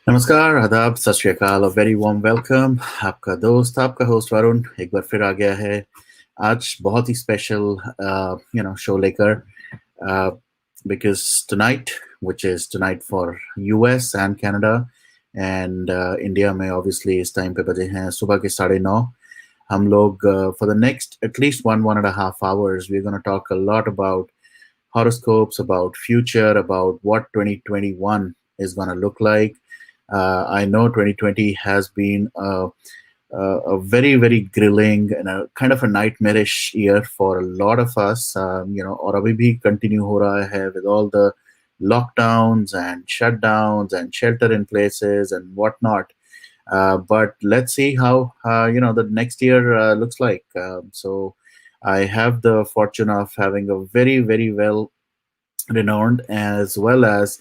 नमस्कार, आदाब, सत श्री अकाल, a very warm welcome. आपका दोस्त, आपका होस्ट वरुण एक बार फिर आ गया है आज बहुत ही स्पेशल शो लेकर because tonight, which is tonight for US and Canada and India में obviously इस टाइम पे बजे हैं सुबह के 9:30. हम लोग for the next at least one and a half hours we're going to talk a lot about horoscopes, about future, about what 2021 is going to look like. I know 2020 has been a very, very grilling and a kind of a nightmarish year for a lot of us. और अभी भी continue हो रहा है with all the lockdowns and shutdowns and shelter in places and whatnot. But let's see how the next year looks like. So I have the fortune of having a very, very well renowned as well as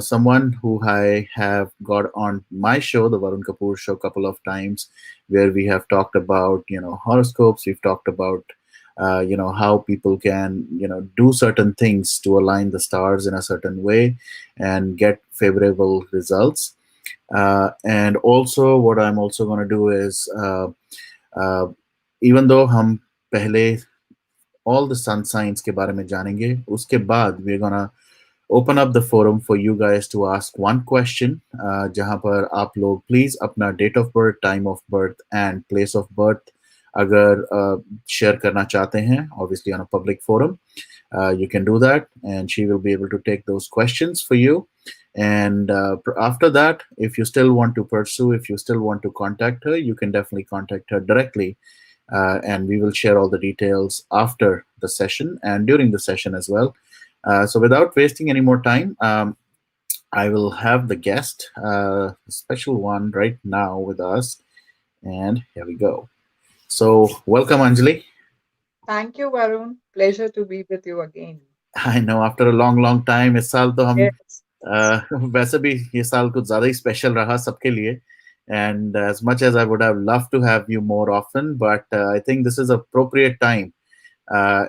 someone who I have got on my show, the Varun Kapur show, a couple of times, where we have talked about horoscopes. We've talked about how people can do certain things to align the stars in a certain way and get favorable results. And also, what I'm also going to do is uh, even though हम पहले all the sun signs के बारे में जानेंगे, उसके बाद we're gonna open up the forum for you guys to ask one question, जहाँ पर आप लोग please अपना date of birth, time of birth and place of birth अगर share करना चाहते हैं, obviously on a public forum, you can do that and she will be able to take those questions for you. And after that, if you still want to pursue, if you still want to contact her, you can definitely contact her directly. And we will share all the details after the session and during the session as well. So without wasting any more time, I will have the guest, a special one right now with us. And here we go. So welcome, Anjali. Thank you, Varun. Pleasure to be with you again. I know after a long, long time, इस साल तो हम Yes. वैसे भी ये साल कुछ ज़्यादा ही स्पेशल रहा सबके लिए. And as much as I would have loved to have you more often, but I think this is appropriate time.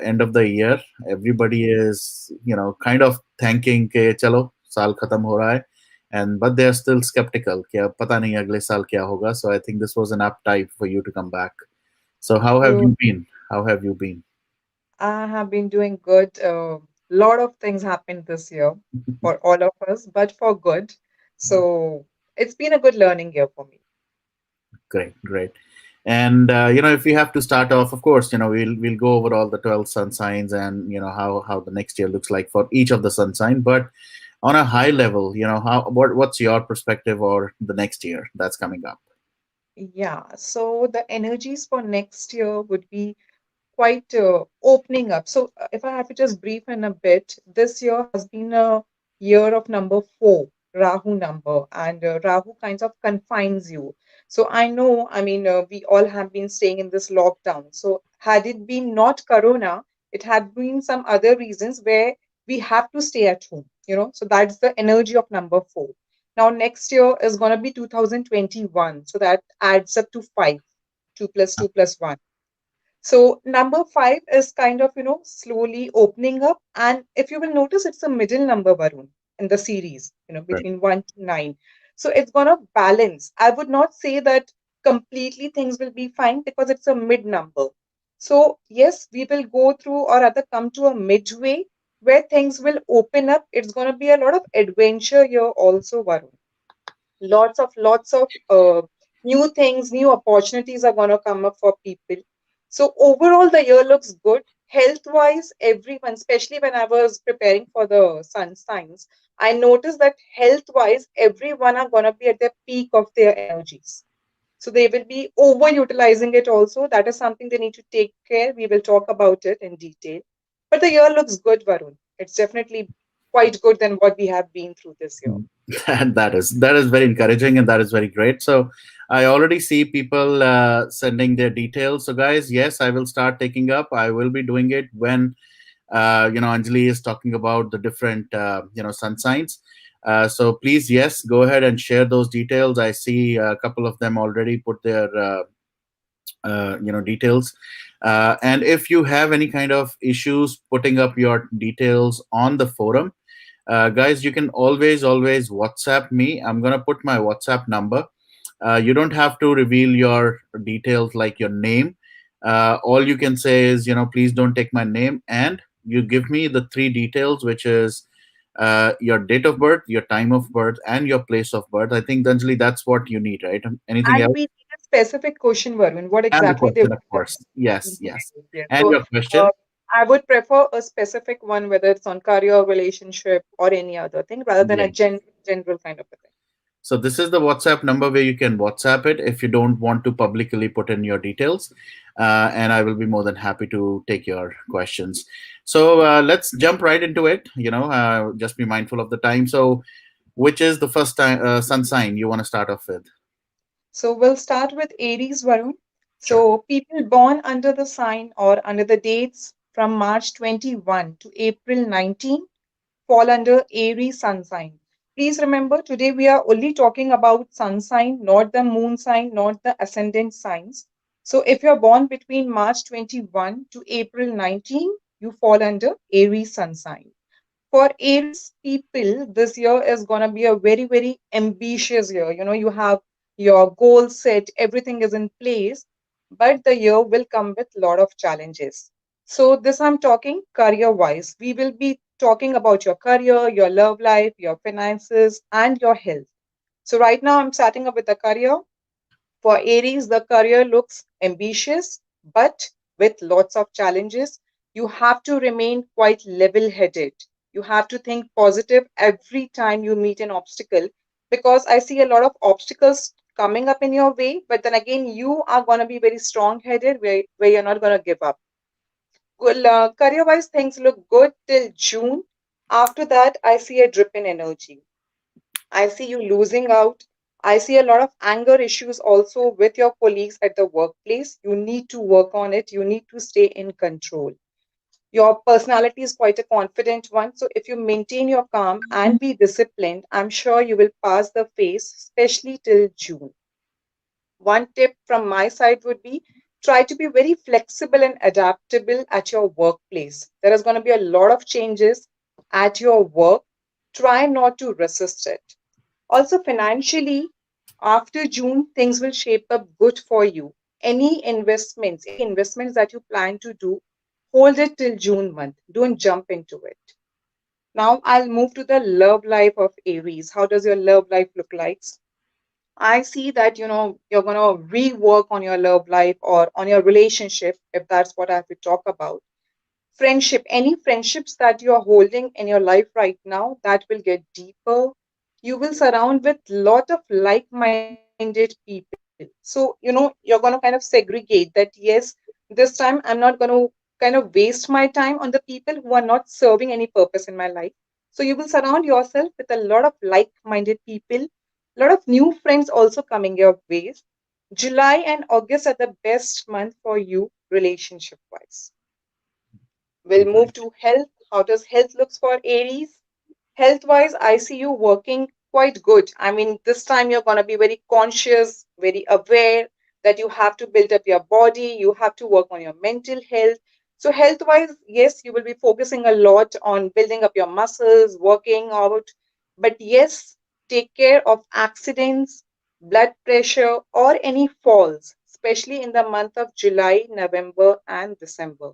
End of the year, everybody is kind of thanking के चलो साल खत्म हो रहा है, and but they are still skeptical कि अब पता नहीं अगले साल क्या होगा. So I think this was an apt time for you to come back. So how have True. you been? How have you been? I have been doing good. A lot of things happened this year for all of us, but for good. So it's been a good learning year for me. Great, great. And if we have to start off, of course, we'll go over all the 12 sun signs and how the next year looks like for each of the sun sign. But on a high level, what's your perspective or the next year that's coming up? Yeah. So the energies for next year would be quite opening up. So, if I have to just brief in a bit, this year has been a year of number four, Rahu number, and Rahu kind of confines you. So, I know, we all have been staying in this lockdown. So, had it been not Corona, it had been some other reasons where we have to stay at home. So, that's the energy of number four. Now, next year is going to be 2021. So, that adds up to five, 2 plus 2 plus 1. So number five is kind of, slowly opening up. And if you will notice, it's a middle number, Varun, in the series, Right. between 1 to 9. So it's going to balance. I would not say that completely things will be fine because it's a mid number. So yes, we will go through or rather come to a midway where things will open up. It's going to be a lot of adventure here also, Varun. Lots of new things, new opportunities are going to come up for people. So overall the year looks good health wise. Everyone, especially when I was preparing for the sun signs, I noticed that health wise everyone are going to be at the peak of their energies, so they will be overutilizing it also. That is something they need to take care. We will talk about it in detail. But the year looks good, Varun. It's definitely quite good than what we have been through this year. And that is very encouraging and that is very great. So I already see people sending their details. So guys, yes, I will start taking up. I will be doing it when Anjali is talking about the different sun signs. So please, yes, go ahead and share those details. I see a couple of them already put their details. And if you have any kind of issues putting up your details on the forum, Guys, you can always WhatsApp me. I'm gonna put my WhatsApp number. You don't have to reveal your details like your name. All you can say is, please don't take my name, and you give me the three details, which is your date of birth, your time of birth, and your place of birth. I think, Anjali, that's what you need, right? Anything And else? we need a specific question, Varun, what And the exactly they question, want of to course. Yes, know. yes. Yes. And So your uh, question. I would prefer a specific one, whether it's on career, relationship, or any other thing, rather than a Yes. general kind of a thing. So this is the WhatsApp number where you can WhatsApp it if you don't want to publicly put in your details, and I will be more than happy to take your questions. So let's jump right into it. Just be mindful of the time. So, which is the first time sun sign you want to start off with? So we'll start with Aries, Varun. Sure. So people born under the sign or under the dates from March 21 to April 19 fall under Aries sun sign. Please remember, today we are only talking about sun sign, not the moon sign, not the ascendant signs. So if you're born between March 21 to April 19, you fall under Aries sun sign. For Aries people, this year is going to be a very, very ambitious year. You have your goals set, everything is in place, but the year will come with a lot of challenges. So, this I'm talking career wise. We will be talking about your career, your love life, your finances, and your health. So, right now, I'm starting up with the career. For Aries, the career looks ambitious, but with lots of challenges. You have to remain quite level headed. You have to think positive every time you meet an obstacle, because I see a lot of obstacles coming up in your way, but then again, you are going to be very strong headed where you're not going to give up. Well, career wise, things look good till June. After that, I see a drip in energy. I see you losing out. I see a lot of anger issues also with your colleagues at the workplace. You need to work on it. You need to stay in control. Your personality is quite a confident one. So if you maintain your calm and be disciplined, I'm sure you will pass the phase, especially till June. One tip from my side would be try to be very flexible and adaptable at your workplace. There is going to be a lot of changes at your work. Try not to resist it. Also, financially, after June, things will shape up good for you. Any investments that you plan to do, hold it till June month. Don't jump into it. Now, I'll move to the love life of Aries. How does your love life look like? I see that you're going to rework on your love life or on your relationship, if that's what I have to talk about. Friendship, any friendships that you are holding in your life right now, that will get deeper. You will surround with lot of like-minded people. So you're going to kind of segregate that, yes, this time I'm not going to kind of waste my time on the people who are not serving any purpose in my life. So you will surround yourself with a lot of like-minded people, a lot of new friends also coming your ways. July and August are the best month for you relationship wise. We'll move Great. to health. How does health looks for Aries? Health wise, I see you working quite good. I mean, this time you're going to be very conscious, very aware that you have to build up your body, you have to work on your mental health. So, health wise, yes, you will be focusing a lot on building up your muscles, working out. But yes, take care of accidents, blood pressure, or any falls, especially in the month of July, November, and December.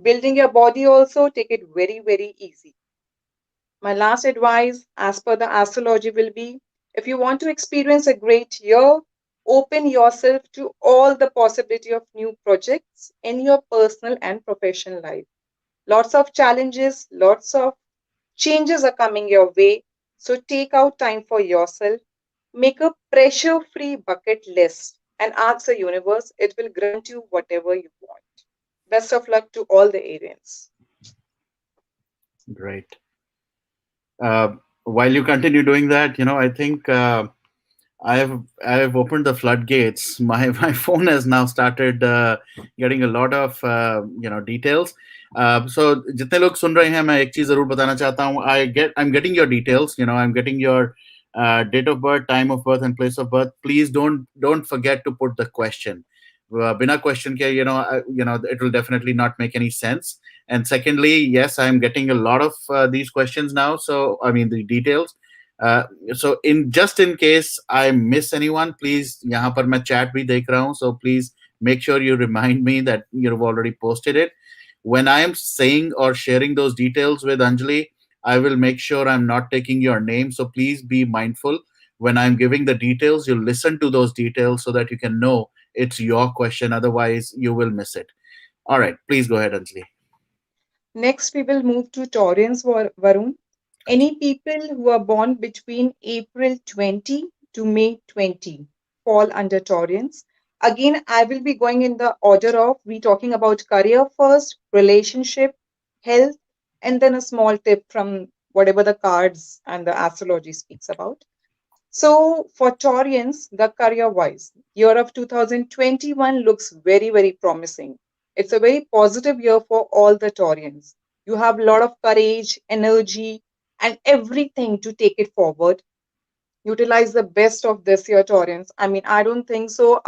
Building your body also, take it very, very easy. My last advice, as per the astrology, will be if you want to experience a great year, open yourself to all the possibility of new projects in your personal and professional life. Lots of challenges, lots of changes are coming your way. So take out time for yourself, make a pressure free bucket list, and ask the universe, it will grant you whatever you want. Best of luck to all the Arians. Great. While you continue doing that, I think I've opened the floodgates. My phone has now started getting a lot of details. So जितने लोग सुन रहे हैं, मैं एक चीज जरूर बताना चाहता हूँ. I'm getting your details. I'm getting your date of birth, time of birth, and place of birth. Please don't forget to put the question. बिना question के, it will definitely not make any sense. And secondly, yes, I'm getting a lot of these questions now. So, I mean, the details. Uh, so, in case I miss anyone, please, यहाँ पर मैं chat भी देख रहा हूँ. So please make sure you remind me that you've already posted it. When I am saying or sharing those details with Anjali, I will make sure I'm not taking your name. So please be mindful when I'm giving the details. You listen to those details so that you can know it's your question. Otherwise, you will miss it. All right, please go ahead, Anjali. Next, we will move to Taurians, Varun. Any people who are born between April 20 to May 20 fall under Taurians. Again, I will be going in the order of we talking about career first, relationship, health, and then a small tip from whatever the cards and the astrology speaks about. So for Taurians, the career-wise, year of 2021 looks very, very promising. It's a very positive year for all the Taurians. You have a lot of courage, energy, and everything to take it forward. Utilize the best of this year, Taurians. I mean, I don't think so.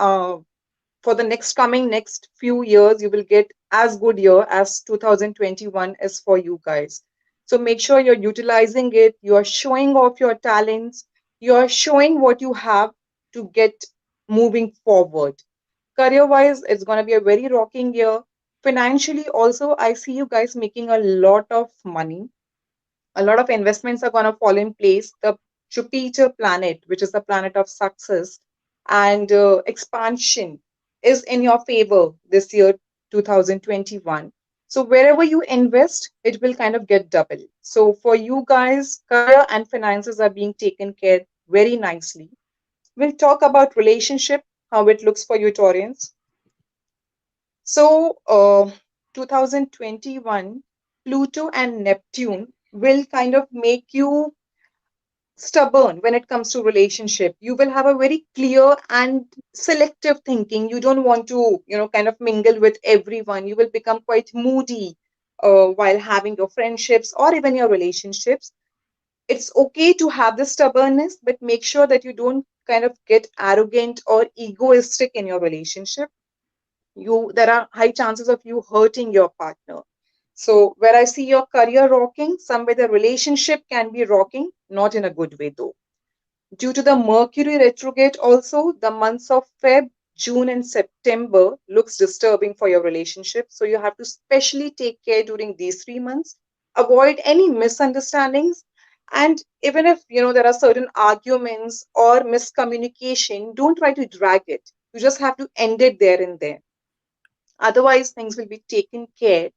For the next few years, you will get as good year as 2021 is for you guys. So make sure you're utilizing it, you're showing off your talents, you're showing what you have to get moving forward. Career wise, it's going to be a very rocking year. Financially, also, I see you guys making a lot of money. A lot of investments are going to fall in place. The Jupiter planet, which is the planet of success and expansion, is in your favor this year, 2021. So wherever you invest, it will kind of get double. So for you guys, career and finances are being taken care very nicely. We'll talk about relationship, how it looks for you, Taurians. So, 2021, Pluto and Neptune will kind of make you stubborn when it comes to relationship. You will have a very clear and selective thinking. You don't want to, kind of mingle with everyone. You will become quite moody while having your friendships or even your relationships. It's okay to have this stubbornness, but make sure that you don't kind of get arrogant or egoistic in your relationship. There are high chances of you hurting your partner. So where I see your career rocking, somewhere the relationship can be rocking, not in a good way though. Due to the Mercury retrograde also, the months of Feb, June and September looks disturbing for your relationship. So you have to specially take care during these 3 months. Avoid any misunderstandings. And even if there are certain arguments or miscommunication, don't try to drag it. You just have to end it there and there. Otherwise, things will be taken care.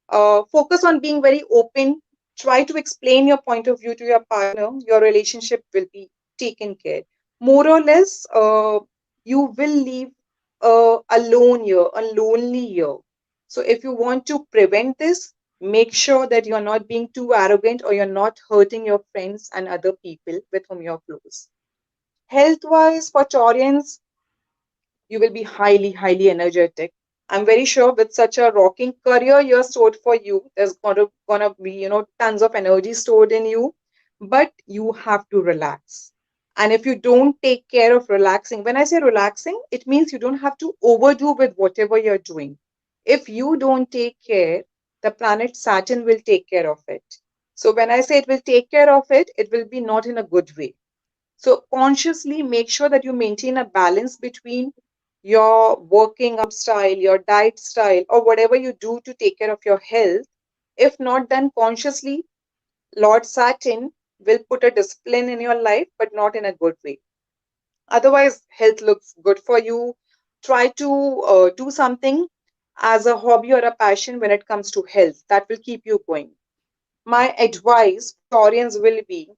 Focus on being very open. Try to explain your point of view to your partner. Your relationship will be taken care. More or less, you will leave a lone year, a lonely year. So if you want to prevent this, make sure that you're not being too arrogant or you're not hurting your friends and other people with whom you're close. Health wise, for Taurians, you will be highly, highly energetic. I'm very sure with such a rocking career year stored for you, there's gonna be, tons of energy stored in you, but you have to relax. And if you don't take care of relaxing, when I say relaxing, it means you don't have to overdo with whatever you're doing. If you don't take care, the planet Saturn will take care of it. So when I say it will take care of it, it will be not in a good way. So consciously make sure that you maintain a balance between your working out style, your diet style, or whatever you do to take care of your health. If not done consciously, Lord Saturn will put a discipline in your life, but not in a good way. Otherwise, health looks good for you. Try to do something as a hobby or a passion when it comes to health. That will keep you going. My advice for Taurians will be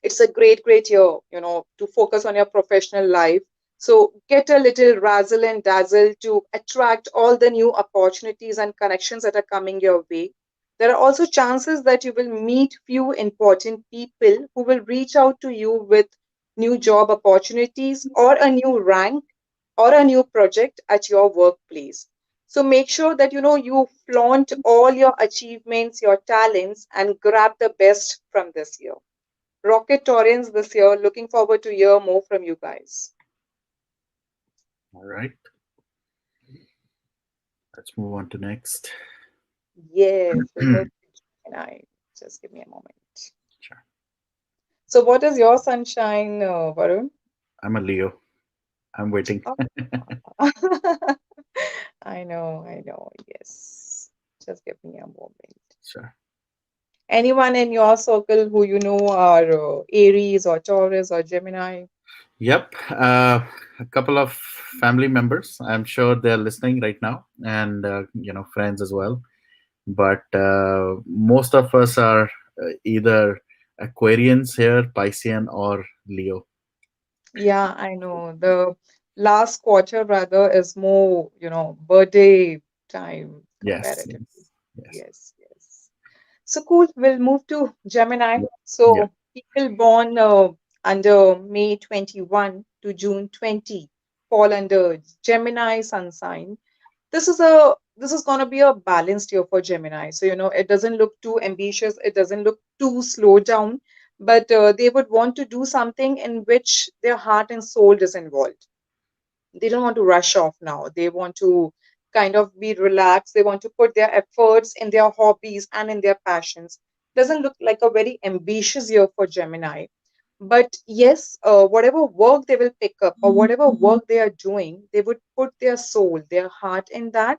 it's a great, great year, to focus on your professional life. So get a little razzle and dazzle to attract all the new opportunities and connections that are coming your way. There are also chances that you will meet few important people who will reach out to you with new job opportunities or a new rank or a new project at your workplace. So make sure that you flaunt all your achievements, your talents, and grab the best from this year. Rocket Taurians this year. Looking forward to hear more from you guys. All right, let's move on to next. Yes, we'll move to Gemini. Just give me a moment. Sure. So, what is your sunshine, Varun? I'm a Leo. I'm waiting. Oh. I know. Yes. Just give me a moment. Sure. Anyone in your circle who you know are Aries or Taurus or Gemini? Yep. A couple of family members. I'm sure they're listening right now, and friends as well. But most of us are either Aquarians here, Piscean, or Leo. Yeah, I know. The last quarter rather is more, birthday time Yes. comparatively. Yes. Yes. Yes, yes. So cool. We'll move to Gemini. Yep. Yeah. So people born under May 21 to June 20 fall under Gemini sun sign. This is going to be a balanced year for Gemini. So it doesn't look too ambitious, it doesn't look too slow down, but they would want to do something in which their heart and soul is involved. They don't want to rush off now. They want to kind of be relaxed. They want to put their efforts in their hobbies and in their passions. Doesn't look like a very ambitious year for Gemini. But yes, whatever work they will pick up or whatever work they are doing, they would put their soul, their heart in that.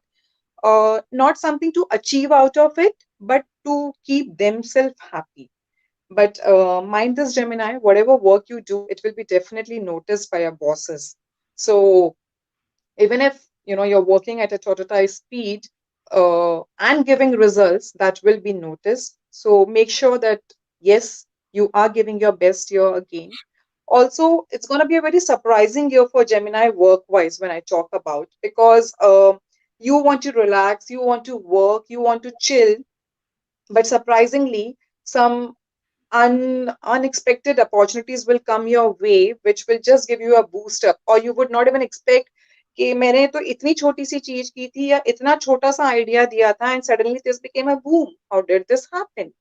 Not something to achieve out of it, but to keep themselves happy. But mind this, Gemini, whatever work you do, it will be definitely noticed by your bosses. So even if you're working at a tortoise speed and giving results, that will be noticed. So make sure that yes, you are giving your best year again. Also, it's going to be a very surprising year for Gemini work wise when I talk about, because you want to relax, you want to work, you want to chill, but surprisingly some unexpected opportunities will come your way which will just give you a boost up, or you would not even expect कि मैंने तो इतनी छोटी सी चीज की थी या इतना छोटा सा आइडिया दिया था and suddenly this became a boom. How did this happen?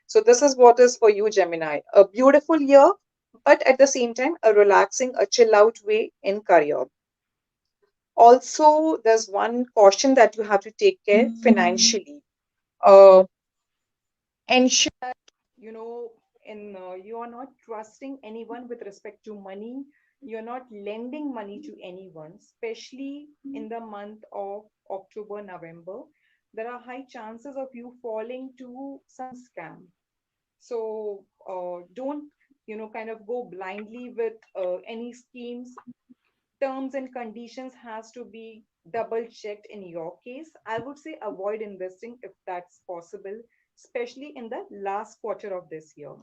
So this is what is for you, Gemini. A beautiful year, but at the same time a relaxing, a chill out way in career. Also, there's one caution that you have to take care financially. Uh, ensure that you know in you are not trusting anyone with respect to money. You're not lending money to anyone, especially in the month of October, November. There are high chances of you falling to some scam. So don't kind of go blindly with any schemes. Terms and conditions has to be double checked. In your case, I would say avoid investing if that's possible, especially in the last quarter of this year.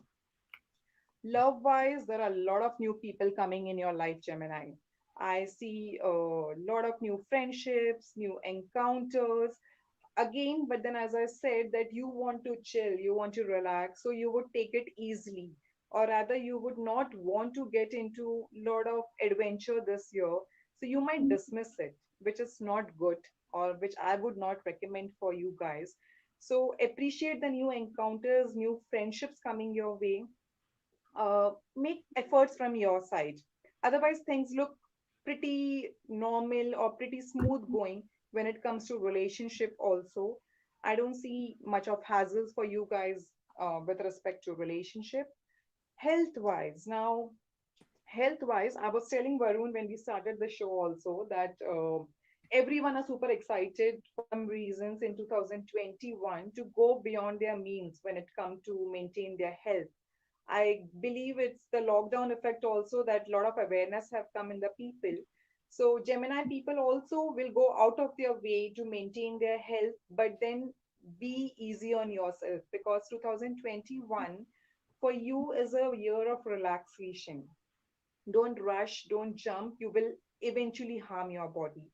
Love wise, there are a lot of new people coming in your life, Gemini. I see a lot of new friendships, new encounters again. But then, as I said, that you want to chill, you want to relax, so you would take it easily, or rather you would not want to get into a lot of adventure this year, so you might dismiss it, which is not good, or which I would not recommend for you guys. So appreciate the new encounters, new friendships coming your way. Make efforts from your side. Otherwise, things look pretty normal or pretty smooth going when it comes to relationship. Also, I don't see much of hassles for you guys with respect to relationship. Health wise, now health wise, I was telling Varun when we started the show also that everyone are super excited for some reasons in 2021 to go beyond their means when it comes to maintain their health. I believe it's the lockdown effect also, that a lot of awareness have come in the people. So Gemini people also will go out of their way to maintain their health, but then be easy on yourself, because 2021 for you is a year of relaxation. Don't rush, don't jump. You will eventually harm your body.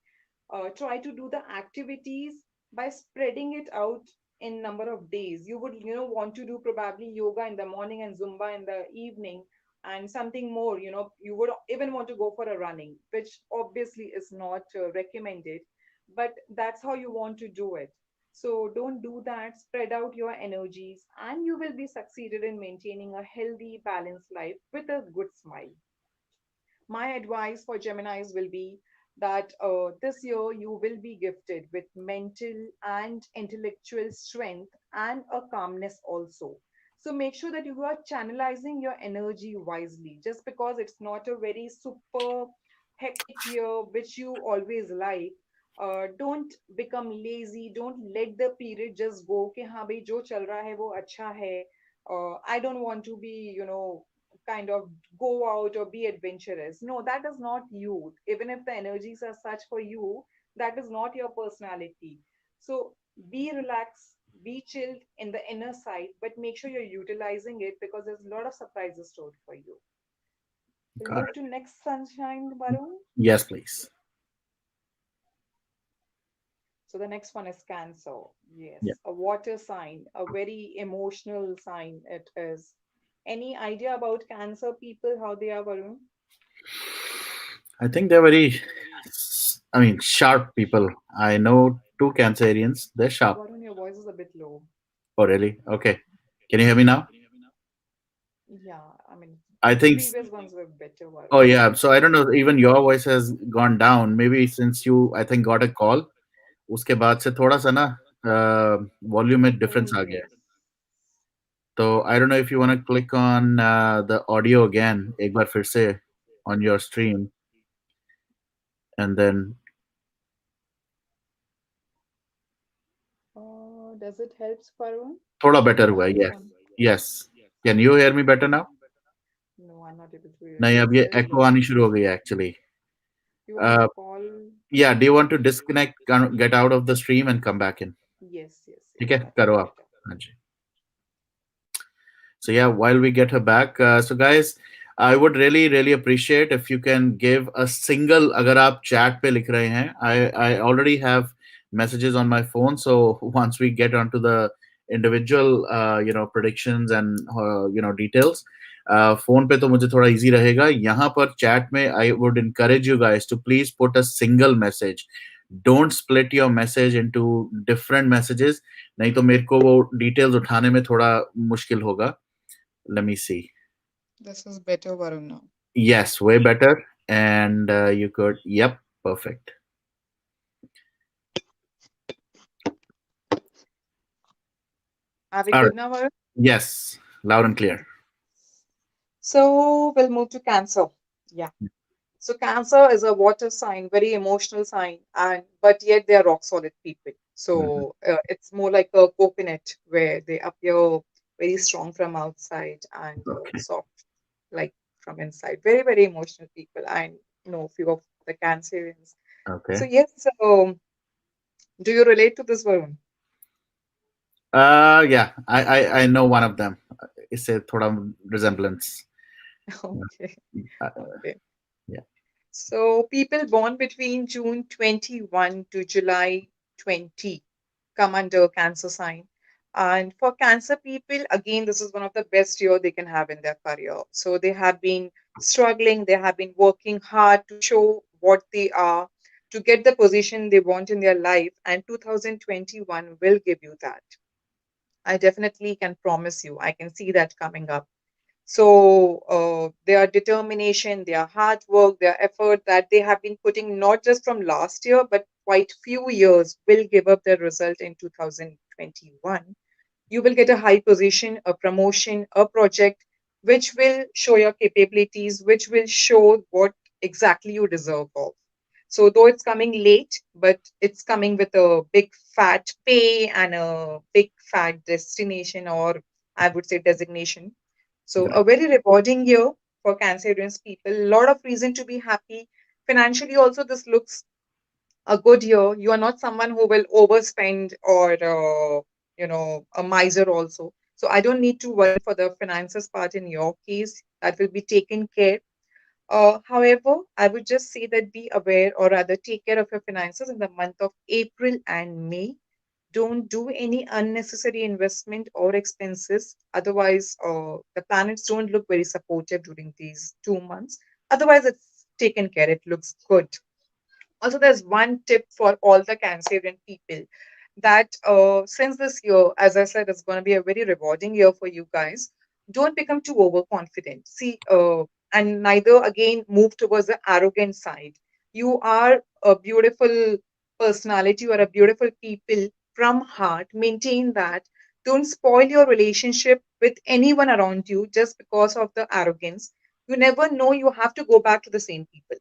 Try to do the activities by spreading it out in number of days. You would want to do probably yoga in the morning and zumba in the evening, and something more. You would even want to go for a running, which obviously is not recommended, but that's how you want to do it. So don't do that. Spread out your energies and you will be succeeded in maintaining a healthy balanced life with a good smile. My advice for Geminis will be, that this year you will be gifted with mental and intellectual strength and a calmness also. So make sure that you are channelizing your energy wisely. Just because it's not a very super hectic year, which you always like, don't become lazy. Don't let the period just go. कि हाँ भाई जो चल रहा है वो अच्छा है. I don't want to be, kind of go out or be adventurous. No, that is not you. Even if the energies are such for you, that is not your personality. So be relaxed, be chilled in the inner side, but make sure you're utilizing it because there's a lot of surprises stored for you. We'll Got move to next sunshine, Varun. it. Yes, please. So the next one is Cancer. Yeah. Yes, a water sign, a very emotional sign it is. Any idea about Cancer people, how they are, Varun? I think they're very, I mean, sharp people. I know two Cancerians. They're sharp. Varun, your voice is a bit low. Oh, really? Okay. Can you hear me now? Yeah, I mean, I the think. previous ones were better, Oh, Varun. yeah. So I don't know. Even your voice has gone down. Maybe since you, I think, got a call. उसके बाद से थोड़ा सा ना volume में Oh, difference आ गया है. yes. तो I don't know if you want to click on the audio again एक बार फिर से on your stream and then Does it help, Varun? थोड़ा बेटर Can हुआ I है. click yes. on? Yes. Can you hear me better now? No, I'm not able to hear नहीं, you. अब It's ये very एको low. आनी शुरू हो गई है actually. You want me to call? या do you want to disconnect, get out of the stream and come back in? Yes, yes, ठीक yes. है, That will करो be आप. better. हाँ जी. So yeah, while we get her back, so guys, I would really really appreciate if you can give a single. अगर आप chat पे लिख रहे हैं, I already have messages on my phone. So once we get onto the individual predictions and details, phone पे तो मुझे थोड़ा इजी रहेगा. यहाँ पर चैट में I would encourage you guys to please put a single message. Don't split your message into different messages. नहीं तो मेरे को वो डिटेल्स उठाने में थोड़ा मुश्किल होगा. Let me see. This is better, Varun, now. Yes, way better. And you could, yep, perfect. Are we All right. good now, Varun? Yes, loud and clear. So we'll move to Cancer. Yeah. So Cancer is a water sign, very emotional sign, and but yet they are rock solid people. Mhm. So it's more like a coconut where they appear very strong from outside and Okay. soft like from inside. Very, very emotional people. I know a few of the Cancerians. So Okay. yes, do you relate to this, Varun? Yeah, I know one of them. It's a thoda resemblance. Okay, Uh, okay. yeah. So people born between June 21 to July 20 come under Cancer sign. And for Cancer people, again, this is one of the best year they can have in their career. So they have been struggling, they have been working hard to show what they are, to get the position they want in their life. And 2021 will give you that. I definitely can promise you. I can see that coming up. So their determination, their hard work, their effort that they have been putting not just from last year, but quite few years will give up their result in 2021. You will get a high position, a promotion, a project, which will show your capabilities, which will show what exactly you deserve of. So though it's coming late, but it's coming with a big fat pay and a big fat destination, or I would say designation. So Got a very rewarding year for Cancerians people. A lot of reason to be happy. Financially, also this looks a good year. You are not someone who will overspend or a miser also. So I don't need to worry for the finances part in your case. That will be taken care. However, I would just say that be aware or rather take care of your finances in the month of April and May. Don't do any unnecessary investment or expenses. Otherwise, the planets don't look very supportive during these 2 months. Otherwise, it's taken care. It looks good. Also, there's one tip for all the Cancerian people that since this year, as I said, it's going to be a very rewarding year for you guys. Don't become too overconfident. See, and neither again move towards the arrogant side. You are a beautiful personality, you are a beautiful people from heart. Maintain that. Don't spoil your relationship with anyone around you just because of the arrogance. You never know, you have to go back to the same people.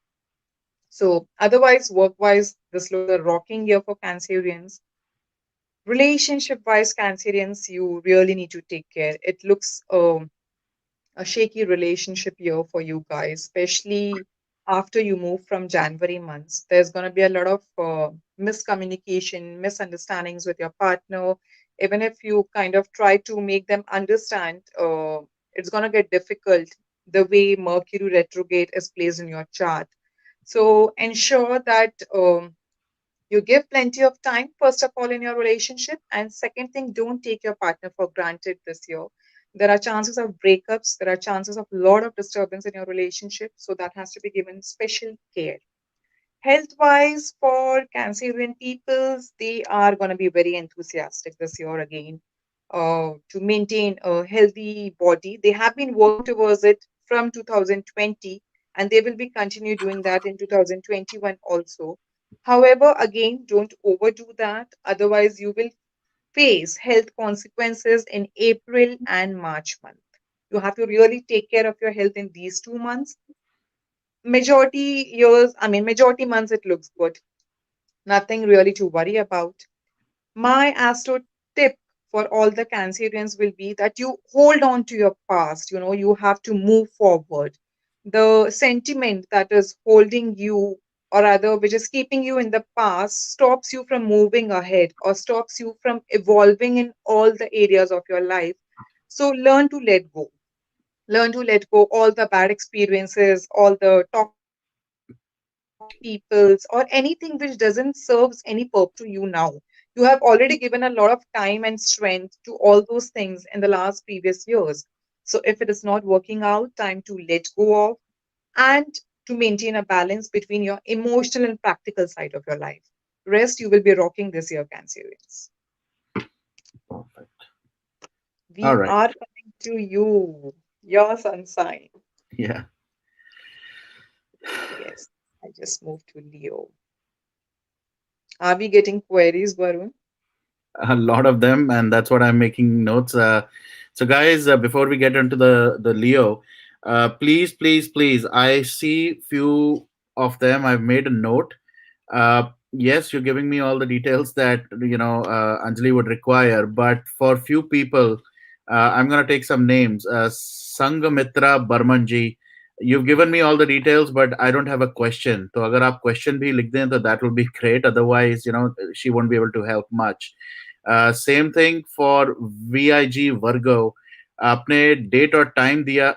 So, otherwise, work wise, this looks a rocking year for Cancerians. Relationship wise, Cancerians, you really need to take care. It looks a shaky relationship year for you guys, especially after you move from January months. There's going to be a lot of miscommunication, misunderstandings with your partner. Even if you kind of try to make them understand, it's going to get difficult the way Mercury retrograde is placed in your chart. So ensure that you give plenty of time, first of all, in your relationship. And second thing, don't take your partner for granted this year. There are chances of breakups, there are chances of a lot of disturbance in your relationship. So that has to be given special care. Health wise, for Cancerian peoples, they are going to be very enthusiastic this year again to maintain a healthy body. They have been working towards it from 2020, and they will be continue doing that in 2021 also. However, again, don't overdo that. Otherwise, you will face health consequences in April and March month. You have to really take care of your health in these 2 months. Majority years, I mean, majority months, it looks good. Nothing really to worry about. My astro tip for all the Cancerians will be that you hold on to your past. You know, you have to move forward. The sentiment that is holding you, or rather, which is keeping you in the past, stops you from moving ahead or stops you from evolving in all the areas of your life. So learn to let go. Learn to let go all the bad experiences, all the toxic peoples, or anything which doesn't serve any purpose to you now. You have already given a lot of time and strength to all those things in the last previous years. So if it is not working out, time to let go of and to maintain a balance between your emotional and practical side of your life. Rest you will be rocking this year, Cancerians. Perfect. All We right. are coming to you, your sun sign. Yeah. Yes, I just moved to Leo. Are we getting queries, Varun? A lot of them, and that's what I'm making notes. So, guys, before we get into the Leo, please, I see few of them. I've made a note. Yes, you're giving me all the details that Anjali would require, but for few people, I'm gonna take some names. Sangamitra Barmanji, you've given me all the details, but I don't have a question. So, अगर आप question भी लिख दें, तो that will be great. Otherwise, she won't be able to help much. Same thing for VIG Virgo. आपने date और time दिया,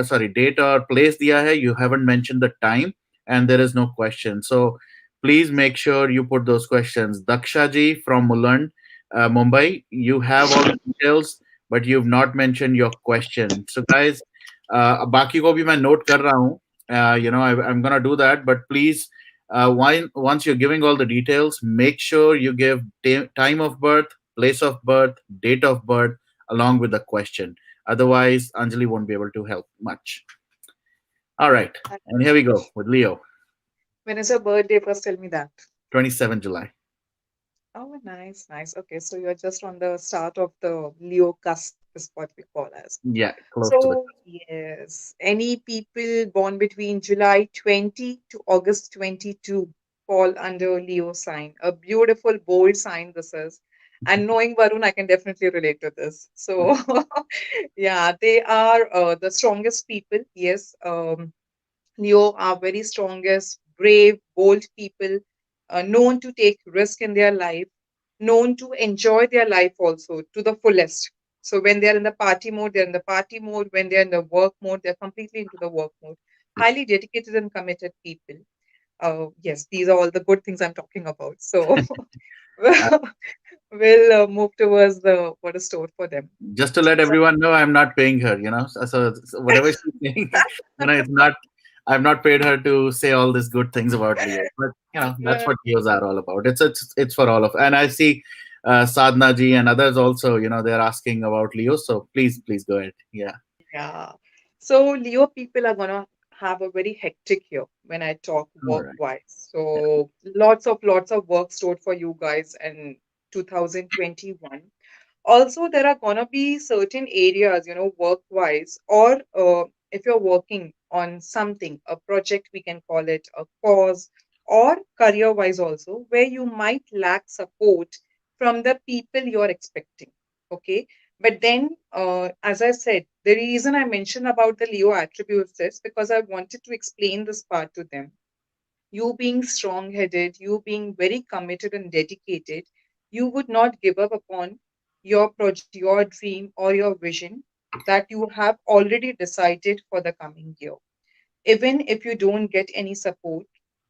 sorry, date और प्लेस दिया है. You haven't mentioned the time, and there is no question. So please make sure you put those questions. Daksha ji from Mulund, Mumbai, you have all the details, but you've not mentioned your question. So guys, बाकी को भी मैं note कर रहा हूँ. I'm gonna do that, but please, once you're giving all the details, make sure you give time of birth, place of birth, date of birth, along with the question. Otherwise, Anjali won't be able to help much. All right, and here we go with Leo, When is your birthday? First tell me that. 27 July. Oh, nice, nice. Okay, so you're just on the start of the Leo cusp, is what we call as. Yeah, close to the. So, yes, any people born between July 20 to August 22 fall under Leo sign. A beautiful, bold sign this is. And knowing Varun, I can definitely relate to this. So, yeah, they are the strongest people. Yes, Leo are very strongest, brave, bold people, known to take risk in their life, known to enjoy their life also to the fullest. So when they're in the party mode, they're in the party mode. When they're in the work mode, they're completely into the work mode. Highly dedicated and committed people. Yes, these are all the good things I'm talking about. So Uh, we'll move towards the what is stored for them. just to let So everyone know, I'm not paying her. So whatever she's saying, it's not. I've not paid her to say all these good things about Leo, but that's what Leos are all about. It's for all of. And I see Sadhna ji and others also. They're asking about Leo. So please go ahead. Yeah. yeah. So Leo people are gonna have a very hectic year when I talk All work right. wise. Yeah. So lots of work stored for you guys in 2021. Also, there are gonna be certain areas, work wise, or if you're working on something, a project, we can call it a cause, or career wise also, where you might lack support from the people you're expecting. Okay. But then, as I said, the reason I mentioned about the Leo attributes is because I wanted to explain this part to them. You being strong headed, you being very committed and dedicated, you would not give up upon your project, your dream, or your vision that you have already decided for the coming year. Even if you don't get any support,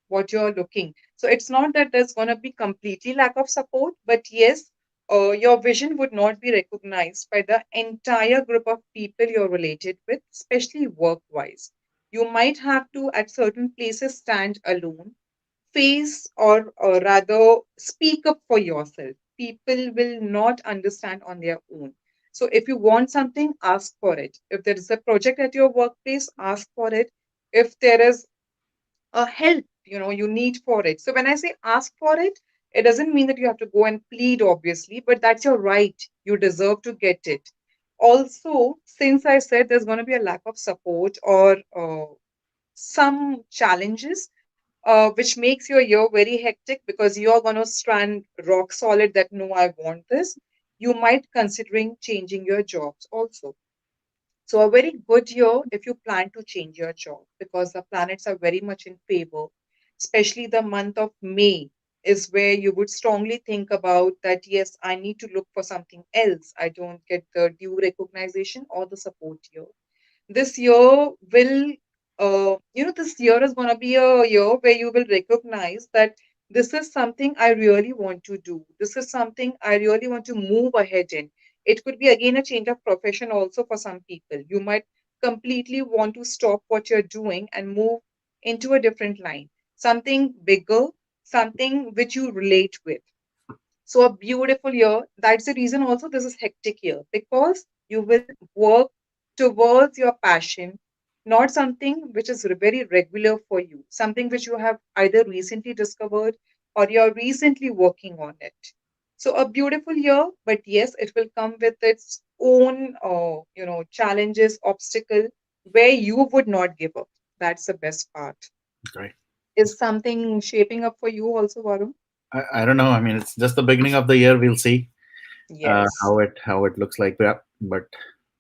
what you're looking. So it's not that there's going to be completely lack of support, but yes, your vision would not be recognized by the entire group of people you're related with, especially work wise. You might have to, at certain places, stand alone, face, or rather speak up for yourself. People will not understand on their own. So if you want something, ask for it. If there is a project at your workplace, ask for it. If there is a help, you need for it. So when I say ask for it, it doesn't mean that you have to go and plead, obviously, but that's your right. You deserve to get it. Also, since I said there's going to be a lack of support or some challenges, which makes your year very hectic because you're going to stand rock solid that no, I want this. You might considering changing your jobs also. So a very good year if you plan to change your job because the planets are very much in favor. Especially the month of May is where you would strongly think about that. Yes, I need to look for something else. I don't get the due recognition or the support here. This year will this year is going to be a year where you will recognize that this is something I really want to do, this is something I really want to move ahead in. It could be again a change of profession also. For some people, you might completely want to stop what you're doing and move into a different line, something bigger, something which you relate with. So a beautiful year. That's the reason also this is hectic year because you will work towards your passion, not something which is very regular for you, something which you have either recently discovered or you're recently working on it. So a beautiful year, but yes, it will come with its own, challenges, obstacle where you would not give up. That's the best part. Great. Is something shaping up for you also, Varun? I don't know. I mean, it's just the beginning of the year. We'll see Yes. how it looks like. Yeah, but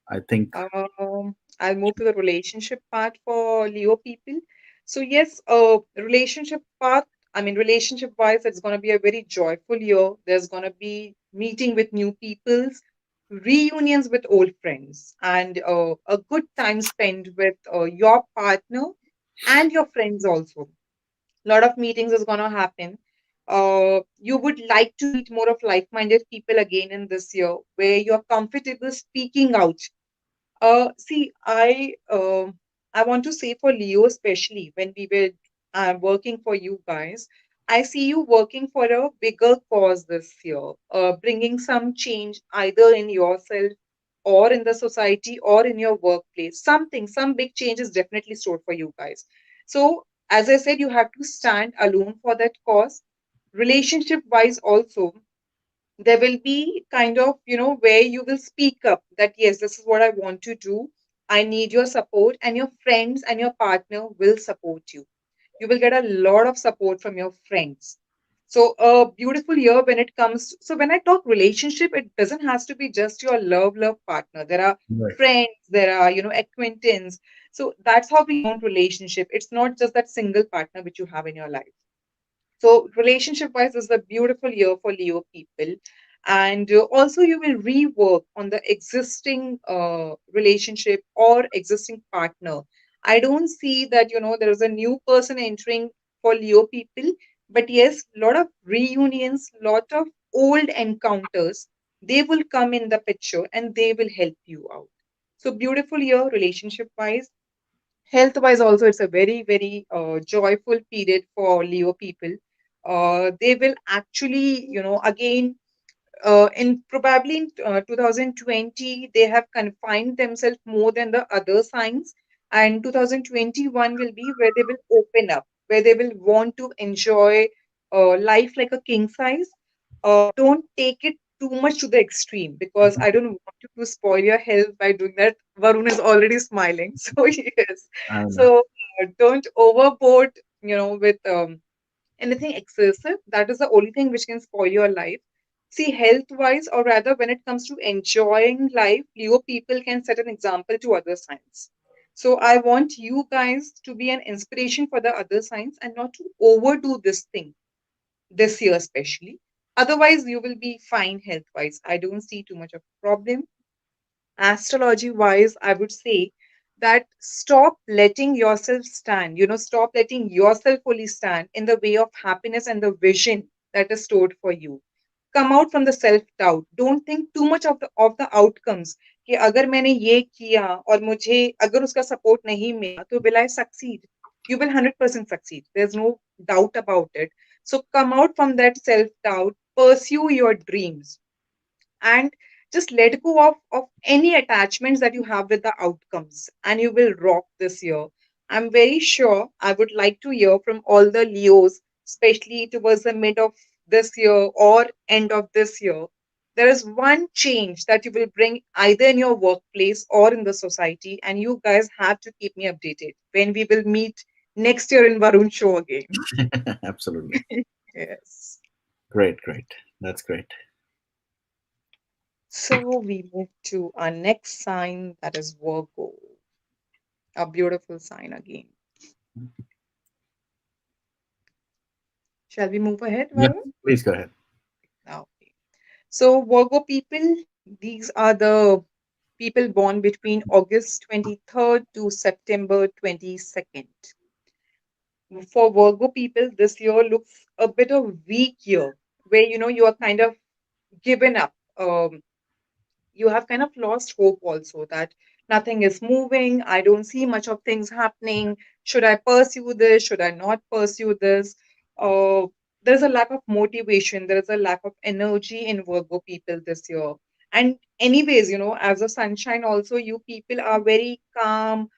I think I'll move to the relationship part for Leo people. So yes, relationship part. I mean, relationship wise, it's going to be a very joyful year. There's going to be meeting with new peoples, reunions with old friends, and a good time spent with your partner and your friends also. A lot of meetings is going to happen. You would like to meet more of like-minded people again in this year, where you're comfortable speaking out. See, I want to say for Leo, especially when we were working for you guys, I see you working for a bigger cause this year, bringing some change either in yourself or in the society or in your workplace. Some big change is definitely stored for you guys. So, as I said, you have to stand alone for that cause. Relationship wise, also there will be kind of where you will speak up that yes, this is what I want to do, I need your support, and your friends and your partner will support you. You will get a lot of support from your friends. So a beautiful year when it comes so when I talk relationship, it doesn't has to be just your love partner. There are right. friends, there are acquaintance. So that's how we count relationship. It's not just that single partner which you have in your life. So, relationship wise, this is a beautiful year for Leo people. And also, you will rework on the existing relationship or existing partner. I don't see that, there is a new person entering for Leo people. But yes, a lot of reunions, lot of old encounters, they will come in the picture and they will help you out. So, beautiful year, relationship wise. Health wise also, it's a very very joyful period for Leo people. They will actually again in probably in 2020 they have confined themselves more than the other signs, And 2021 will be where they will open up, where they will want to enjoy life like a king size. Don't take it too much to the extreme, because I don't want you to spoil your health by doing that. Varun is already smiling, so yes. I don't know. So don't overboard, with anything excessive. That is the only thing which can spoil your life. See, health wise, or rather, when it comes to enjoying life, Leo people can set an example to other signs. So, I want you guys to be an inspiration for the other signs and not to overdo this thing this year, especially. Otherwise, you will be fine health wise. I don't see too much of a problem. Astrology wise, I would say that stop letting yourself stand, stop letting yourself fully stand in the way of happiness and the vision that is stored for you. Come out from the self doubt. Don't think too much of the outcomes कि अगर मैंने ये किया और मुझे अगर उसका support नहीं मिला तो will I succeed? You will 100% succeed. There's no doubt about it. So come out from that self doubt, pursue your dreams, and just let go of any attachments that you have with the outcomes, and you will rock this year. I'm very sure. I would like to hear from all the Leos, especially towards the mid of this year or end of this year. There is one change that you will bring either in your workplace or in the society, and you guys have to keep me updated when we will meet next year in Varun show again. Absolutely. Yes. Great, great. That's great. So we move to our next sign, that is Virgo. A beautiful sign again. Shall we move ahead, Yep. Varun? Please go ahead. Okay. So, Virgo people, these are the people born between August 23rd to September 22nd. For Virgo people, this year looks a bit of weak year, where you are kind of given up. You have kind of lost hope also, that nothing is moving. I don't see much of things happening. Should I pursue this? Should I not pursue this? Uh, there's a lack of motivation. There is a lack of energy in Virgo people this year. And, anyways, as a sunshine, also, you people are very calm.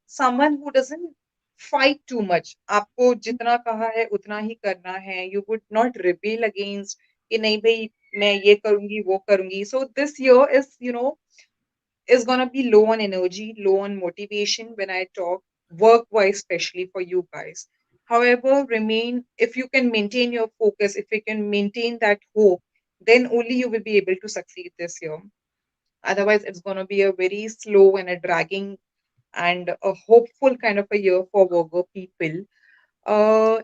Someone who doesn't fight too much. आपको जितना कहा है उतना ही करना है. You would not rebel against कि नहीं भाई मैं ये करूंगी वो करूंगी. So this year is gonna be low on energy, low on motivation when I talk work wise, especially for you guys. However, remain, if you can maintain your focus, if you can maintain that hope, then only you will be able to succeed this year. Otherwise, it's gonna be a very slow and a dragging and a hopeful kind of a year for Virgo people.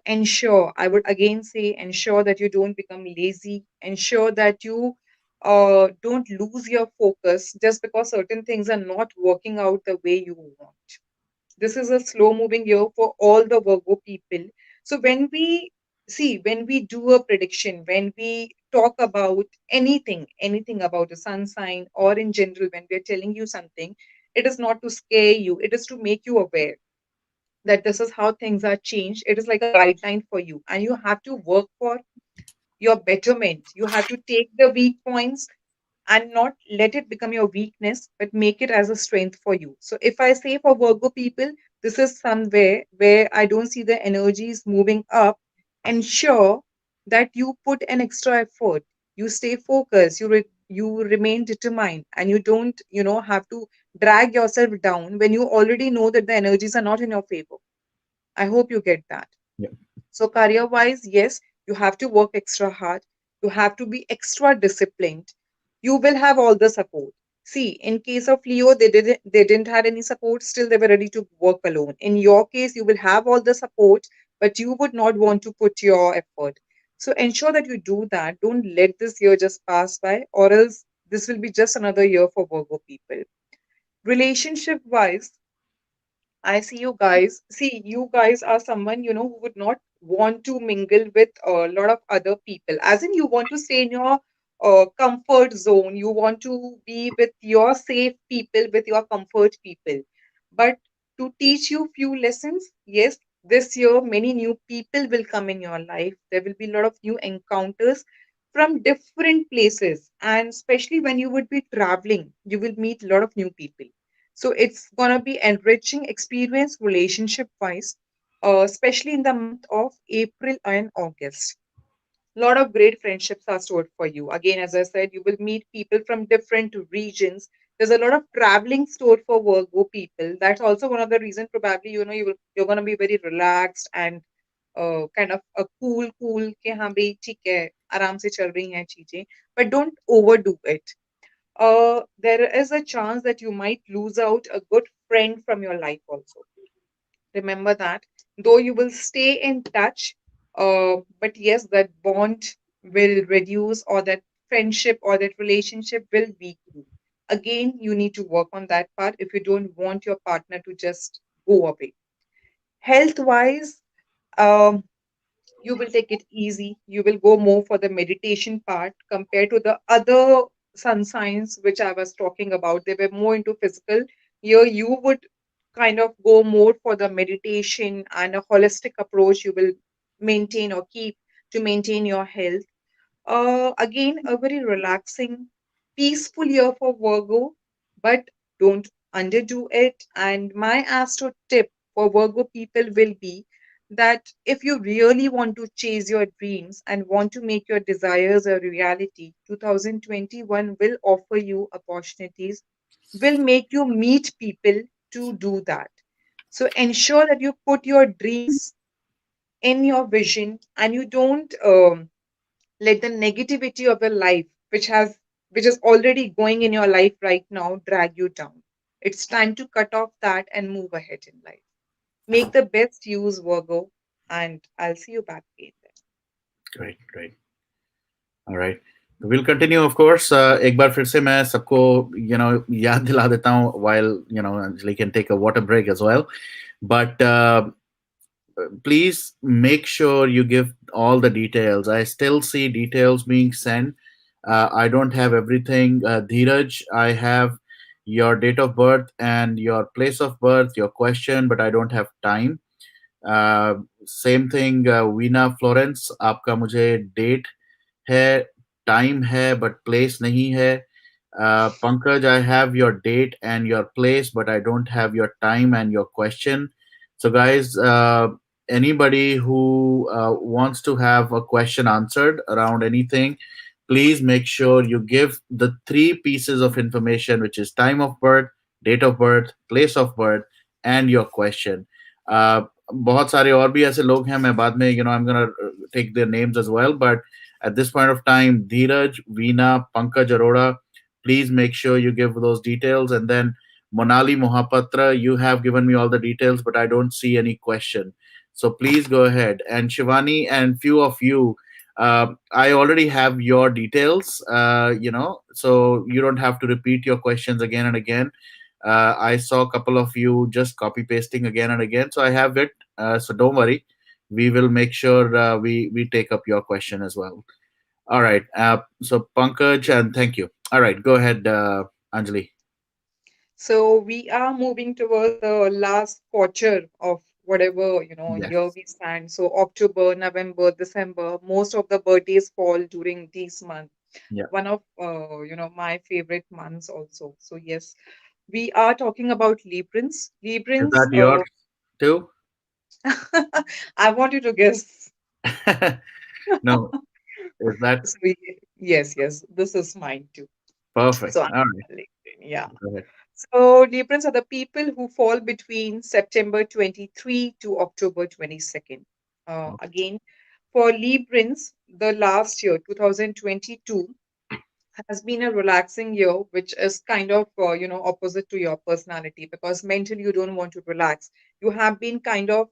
Ensure, I would again say, ensure that you don't become lazy. Ensure that you don't lose your focus just because certain things are not working out the way you want. This is a slow moving year for all the Virgo people. So when we do a prediction, when we talk about anything about a sun sign, or in general, when we're telling you something, it is not to scare you, it is to make you aware that this is how things are changed. It is like a guideline for you, and you have to work for your betterment. You have to take the weak points and not let it become your weakness, but make it as a strength for you. So, if I say for Virgo people, this is somewhere where I don't see the energies moving up, ensure that you put an extra effort. You stay focused. You remain determined, and you don't have to drag yourself down when you already know that the energies are not in your favor. I hope you get that. Yeah. So, career wise, yes, you have to work extra hard. You have to be extra disciplined. You will have all the support. See, in case of Leo, they didn't have any support, still they were ready to work alone. In your case, you will have all the support, but you would not want to put your effort. So ensure that you do that. Don't let this year just pass by, or else this will be just another year for Virgo people. Relationship wise, I see you guys. See, you guys are someone, who would not want to mingle with a lot of other people. As in, you want to stay in your comfort zone. You want to be with your safe people, with your comfort people. But to teach you few lessons, yes, this year many new people will come in your life. There will be a lot of new encounters from different places. And especially when you would be traveling, you will meet a lot of new people. So it's gonna be enriching experience relationship wise, especially in the month of April and August. A lot of great friendships are stored for you. Again, as I said, you will meet people from different regions. There's a lot of traveling stored for Virgo people. That's also one of the reasons probably you're gonna be very relaxed and kind of a cool कि हाँ भाई ठीक है आराम से चल रही हैं चीजें, but don't overdo it. There is a chance that you might lose out a good friend from your life also. Remember that, though you will stay in touch, but yes, that bond will reduce, or that friendship or that relationship will weaken. Again, you need to work on that part if you don't want your partner to just go away. Health wise, um, you will take it easy. You will go more for the meditation part compared to the other sun signs which I was talking about. They were more into physical. Here, you would kind of go more for the meditation and a holistic approach you will maintain or keep to maintain your health. Again, a very relaxing, peaceful year for Virgo, but don't underdo it. And my astro tip for Virgo people will be that if you really want to chase your dreams and want to make your desires a reality, 2021 will offer you opportunities, will make you meet people to do that. So ensure that you put your dreams in your vision and you don't let the negativity of your life which is already going in your life right now drag you down. It's time to cut off that and move ahead in life. Make the best use, Virgo, and I'll see you back again then. Great, great. All right. We'll continue, of course. एक बार फिर से मैं सबको याद दिला देता हूँ while Anjali can take a water break as well. But please make sure you give all the details. I still see details being sent. I don't have everything. Dheeraj, I have your date of birth and your place of birth, your question, but I don't have time. Same thing, Veena Florence, आपका मुझे date है, time है, but place नहीं है. Pankaj, I have your date and your place, but I don't have your time and your question. So, guys, anybody who wants to have a question answered around anything, please make sure you give the three pieces of information, which is time of birth, date of birth, place of birth, and your question. बहुत सारे और भी ऐसे लोग हैं, मैं बाद में I'm gonna take their names as well, but at this point of time, Dheeraj, Veena, Pankaj Arora, please make sure you give those details. And then Monali Mohapatra, you have given me all the details, but I don't see any question. So please go ahead. And Shivani and few of you, I already have your details, so you don't have to repeat your questions again and again. I saw a couple of you just copy pasting again and again, so I have it. So don't worry, we will make sure we take up your question as well. All right. So Pankaj, and thank you. All right, go ahead, Anjali. So we are moving towards the last quarter of whatever year Yes. we stand. So October, November, December, most of the birthdays fall during these months. Yeah. One of my favorite months also. So yes, we are talking about Librans. Is Librans, that yours too? I want you to guess. No. Is that So yes, this is mine too. perfect? So I'm All right. Libran, yeah. Go ahead. So Librans are the people who fall between September 23 to October 22nd. Again, for Librans, the last year, 2022, has been a relaxing year, which is kind of opposite to your personality because mentally you don't want to relax. You have been kind of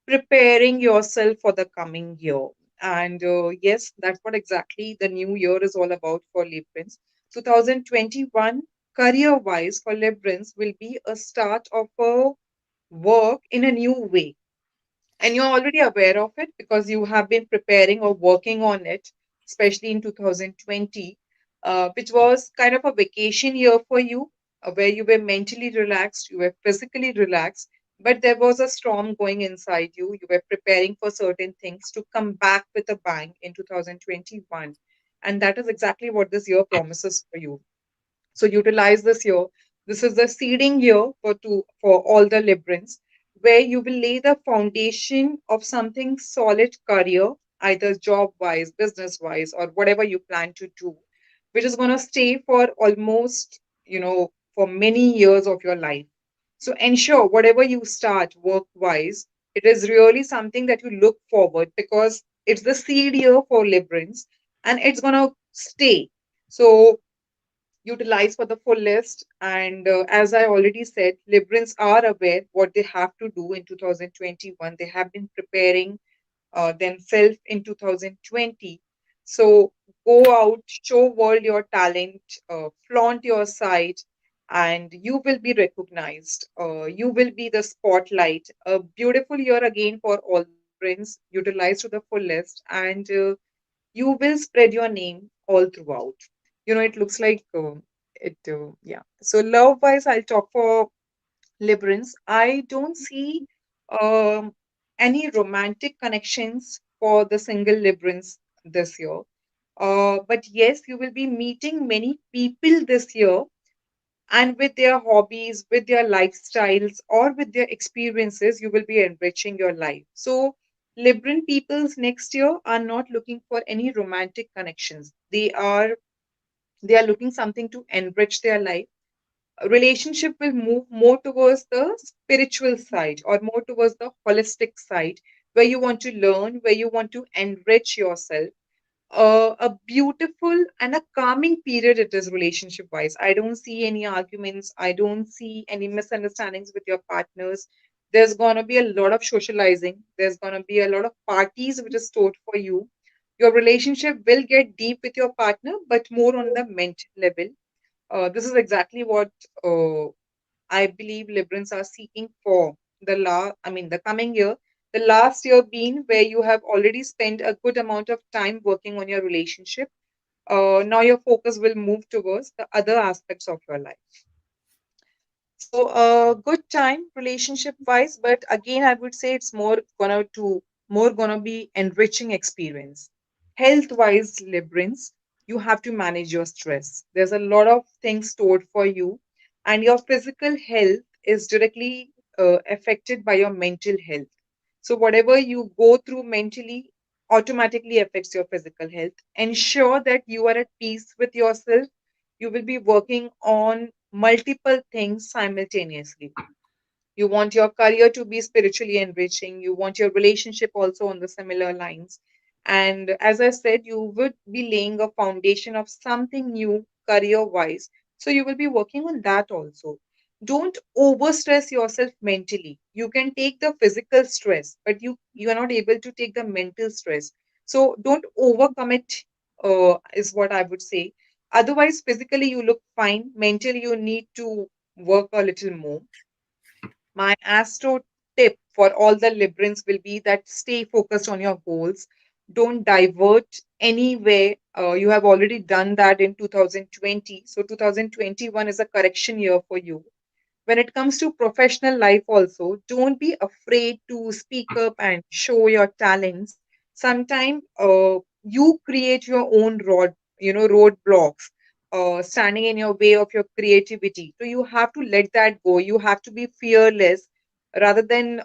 preparing yourself for the coming year. And yes, that's what exactly the new year is all about for Librans. 2021, career wise for Librans, will be a start of a work in a new way. And you're already aware of it because you have been preparing or working on it, especially in 2020, which was kind of a vacation year for you, where you were mentally relaxed, you were physically relaxed, but there was a storm going inside you. You were preparing for certain things to come back with a bang in 2021. And that is exactly what this year promises for you. So utilize this year. This is the seeding year for all the Librans, where you will lay the foundation of something solid career, either job wise, business wise, or whatever you plan to do, which is going to stay for almost, for many years of your life. So ensure whatever you start work wise, it is really something that you look forward, because it's the seed year for Librans and it's going to stay. So utilize for the fullest. And as I already said, Librans are aware what they have to do in 2021. They have been preparing themselves in 2020. So go out, show world your talent, flaunt your side, and you will be recognized. You will be the spotlight. A beautiful year again for all the Librans. Utilize to the fullest, and you will spread your name all throughout. It looks like yeah. So love wise, I'll talk for Librans. I don't see um, any romantic connections for the single Librans this year. But yes, you will be meeting many people this year, and with their hobbies, with their lifestyles, or with their experiences, you will be enriching your life. So, Libran peoples next year are not looking for any romantic connections. They are looking something to enrich their life. A relationship will move more towards the spiritual side or more towards the holistic side, where you want to learn, where you want to enrich yourself. A beautiful and a calming period it is relationship wise. I don't see any arguments. I don't see any misunderstandings with your partners. There's going to be a lot of socializing. There's going to be a lot of parties which is stored for you. Your relationship will get deep with your partner, but more on the mental level. This is exactly what I believe Librans are seeking for the coming year. The last year being where you have already spent a good amount of time working on your relationship. Now your focus will move towards the other aspects of your life. So good time relationship wise, but again I would say it's more gonna be enriching experience. Health wise, Librans, you have to manage your stress. There's a lot of things stored for you, and your physical health is directly affected by your mental health. So whatever you go through mentally automatically affects your physical health. Ensure that you are at peace with yourself. You will be working on multiple things simultaneously. You want your career to be spiritually enriching. You want your relationship also on the similar lines. And as I said, you would be laying a foundation of something new career wise. So you will be working on that also. Don't overstress yourself mentally. You can take the physical stress, but you are not able to take the mental stress. So don't overcommit, is what I would say. Otherwise, physically you look fine. Mentally, you need to work a little more. My astro tip for all the Librans will be that stay focused on your goals. Don't divert anywhere. You have already done that in 2020. So 2021 is a correction year for you. When it comes to professional life also, don't be afraid to speak up and show your talents. Sometimes you create your own roadblocks standing in your way of your creativity. So you have to let that go. You have to be fearless rather than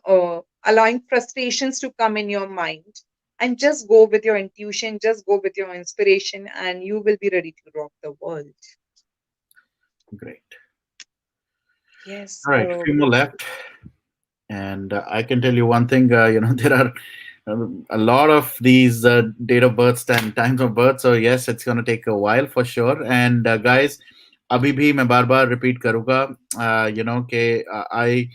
allowing frustrations to come in your mind, and just go with your intuition, just go with your inspiration, and you will be ready to rock the world. Great. Yes. All right, few more left. And I can tell you one thing, there are a lot of these date of births and times of birth. So yes, it's going to take a while for sure. And guys, अभी भी मैं बार बार repeat करूँगा, कि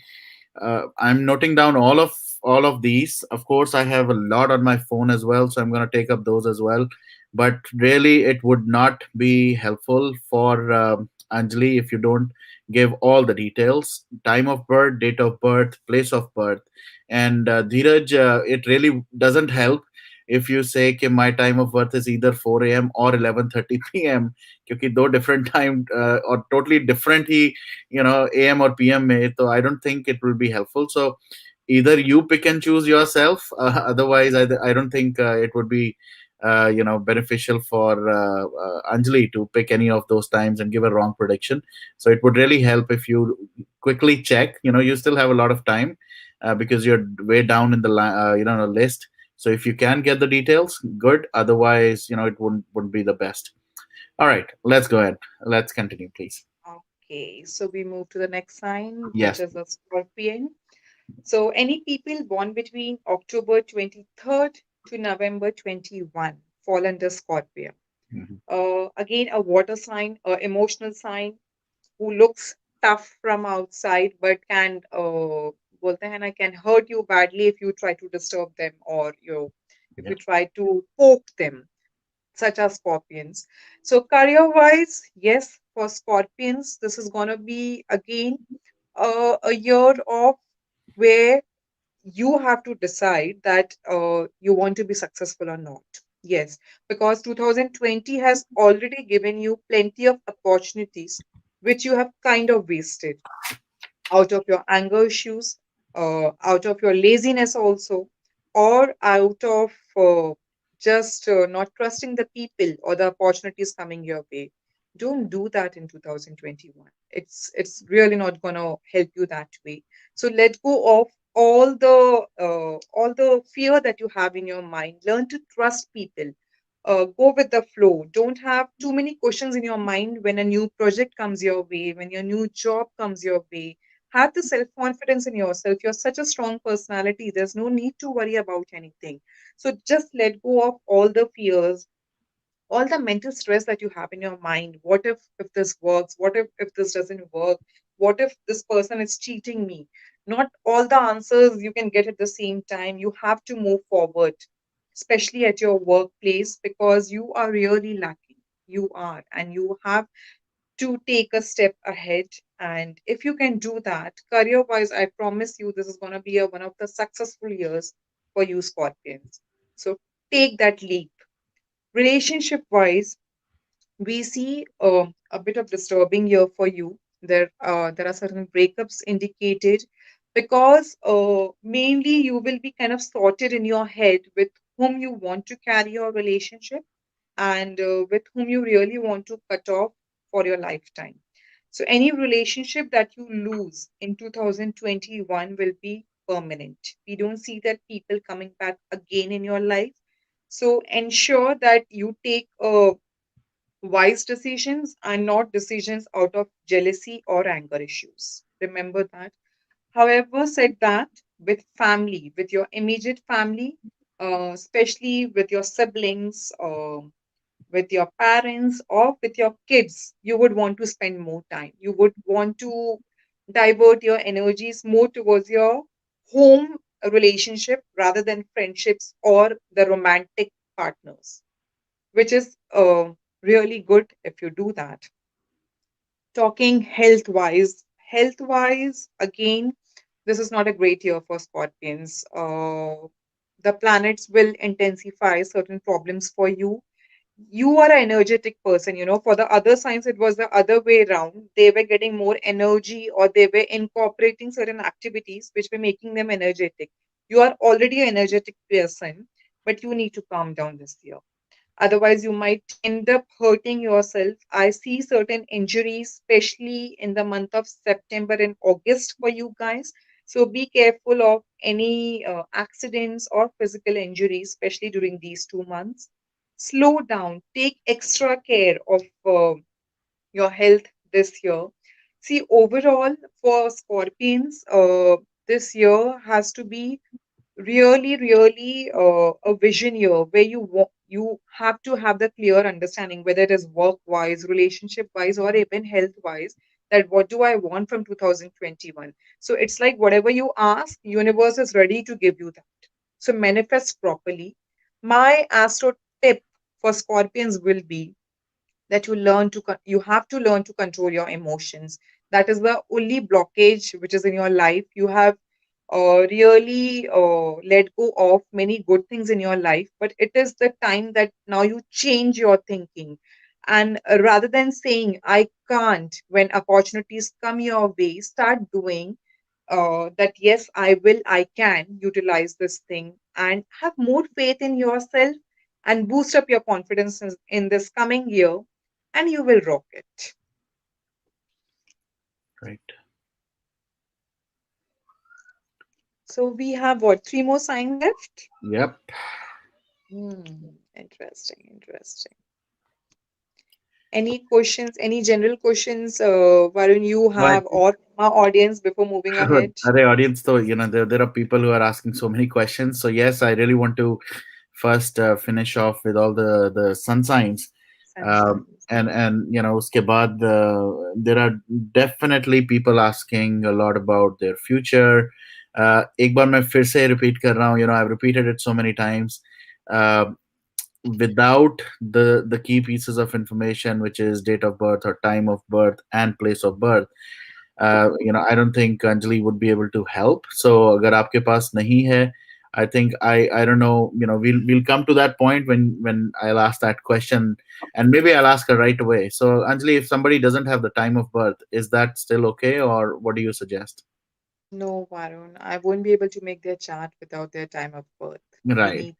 I'm noting down all of these. Of course, I have a lot on my phone as well, so I'm going to take up those as well. But really, it would not be helpful for Anjali if you don't give all the details: time of birth, date of birth, place of birth. And Dheeraj, it really doesn't help if you say कि my time of birth is either 4 a.m. or 11:30 p.m. क्योंकि दो different time or totally different he AM or PM में, so I don't think it will be helpful. So either you pick and choose yourself, otherwise I don't think it would be beneficial for Anjali to pick any of those times and give a wrong prediction. So it would really help if you quickly check. You still have a lot of time because you're way down in the list. So if you can get the details, good. Otherwise, it wouldn't be the best. All right, let's go ahead. Let's continue, please. Okay, so we move to the next sign, which Yes. is a Scorpion. So any people born between October 23rd to November 21 fall under Scorpio. Mhm. Again, a water sign, a emotional sign who looks tough from outside but can बोलते हैं ना, can hurt you badly if you try to disturb them, or if Yeah. you try to poke them, such as scorpions. So career wise, yes, for scorpions this is going to be again a year of where you have to decide that you want to be successful or not. Yes, because 2020 has already given you plenty of opportunities which you have kind of wasted out of your anger issues, out of your laziness also, or out of just not trusting the people or the opportunities coming your way. Don't do that in 2021. It's really not going to help you that way. So let go of all the fear that you have in your mind. Learn to trust people. Go with the flow. Don't have too many questions in your mind when a new project comes your way, when your new job comes your way. Have the self confidence in yourself. You're such a strong personality. There's no need to worry about anything. So just let go of all the fears, all the mental stress that you have in your mind. What if this works? What if this doesn't work? What if this person is cheating me? Not all the answers you can get at the same time. You have to move forward, especially at your workplace, because you are really lacking. You are, and you have to take a step ahead. And if you can do that, career wise, I promise you this is going to be one of the successful years for you, Scorpions. So take that leap. Relationship wise, we see a bit of disturbing year for you. There are certain breakups indicated because mainly you will be kind of sorted in your head with whom you want to carry your relationship, and with whom you really want to cut off for your lifetime. So, any relationship that you lose in 2021 will be permanent. We don't see that people coming back again in your life. So, ensure that you take wise decisions and not decisions out of jealousy or anger issues. Remember that. However, said that, with family, with your immediate family, especially with your siblings, with your parents, or with your kids, you would want to spend more time. You would want to divert your energies more towards your home relationship rather than friendships or the romantic partners, which is really good if you do that. Talking health wise, again, this is not a great year for Scorpions. The planets will intensify certain problems for you. You are an energetic person. For the other signs it was the other way around. They were getting more energy, or they were incorporating certain activities which were making them energetic. You are already an energetic person, but you need to calm down this year. Otherwise, you might end up hurting yourself. I see certain injuries, especially in the month of September and August for you guys. So be careful of any accidents or physical injuries, especially during these 2 months. Slow down, take extra care of your health this year. See, overall, for Scorpions, this year has to be really a vision year where you have to have the clear understanding, whether it is work wise, relationship wise, or even health wise, that what do I want from 2021. So it's like whatever you ask, universe is ready to give you that. So manifest properly. My astro tip for Scorpions will be that you have to learn to control your emotions. That is the only blockage which is in your life. You have really let go of many good things in your life, but it is the time that now you change your thinking. And rather than saying I can't when opportunities come your way, start doing that. Yes, I will, I can utilize this thing, and have more faith in yourself. and boost up your confidence in this coming year, and you will rock it. Right. So we have what, three more signs left? Yep. Interesting, interesting. Any questions, any general questions, Varun, you No, I have, or our audience before moving Sure. ahead? Array audience, though, there are people who are asking so many questions. So yes, I really want to first finish off with all the sun signs, Sunshine. and uske baad, there are definitely people asking a lot about their future. एक बार मैं फिर से repeat कर रहा हूँ. I've repeated it so many times. Uh, Without the key pieces of information, which is date of birth or time of birth and place of birth, I don't think Anjali would be able to help. So agar aapke paas nahi hai, I think I don't know. We'll come to that point when I'll ask that question, and maybe I'll ask her right away. So Anjali, if somebody doesn't have the time of birth, is that still okay, or what do you suggest? No, Varun, I won't be able to make their chart without their time of birth. We Right. need.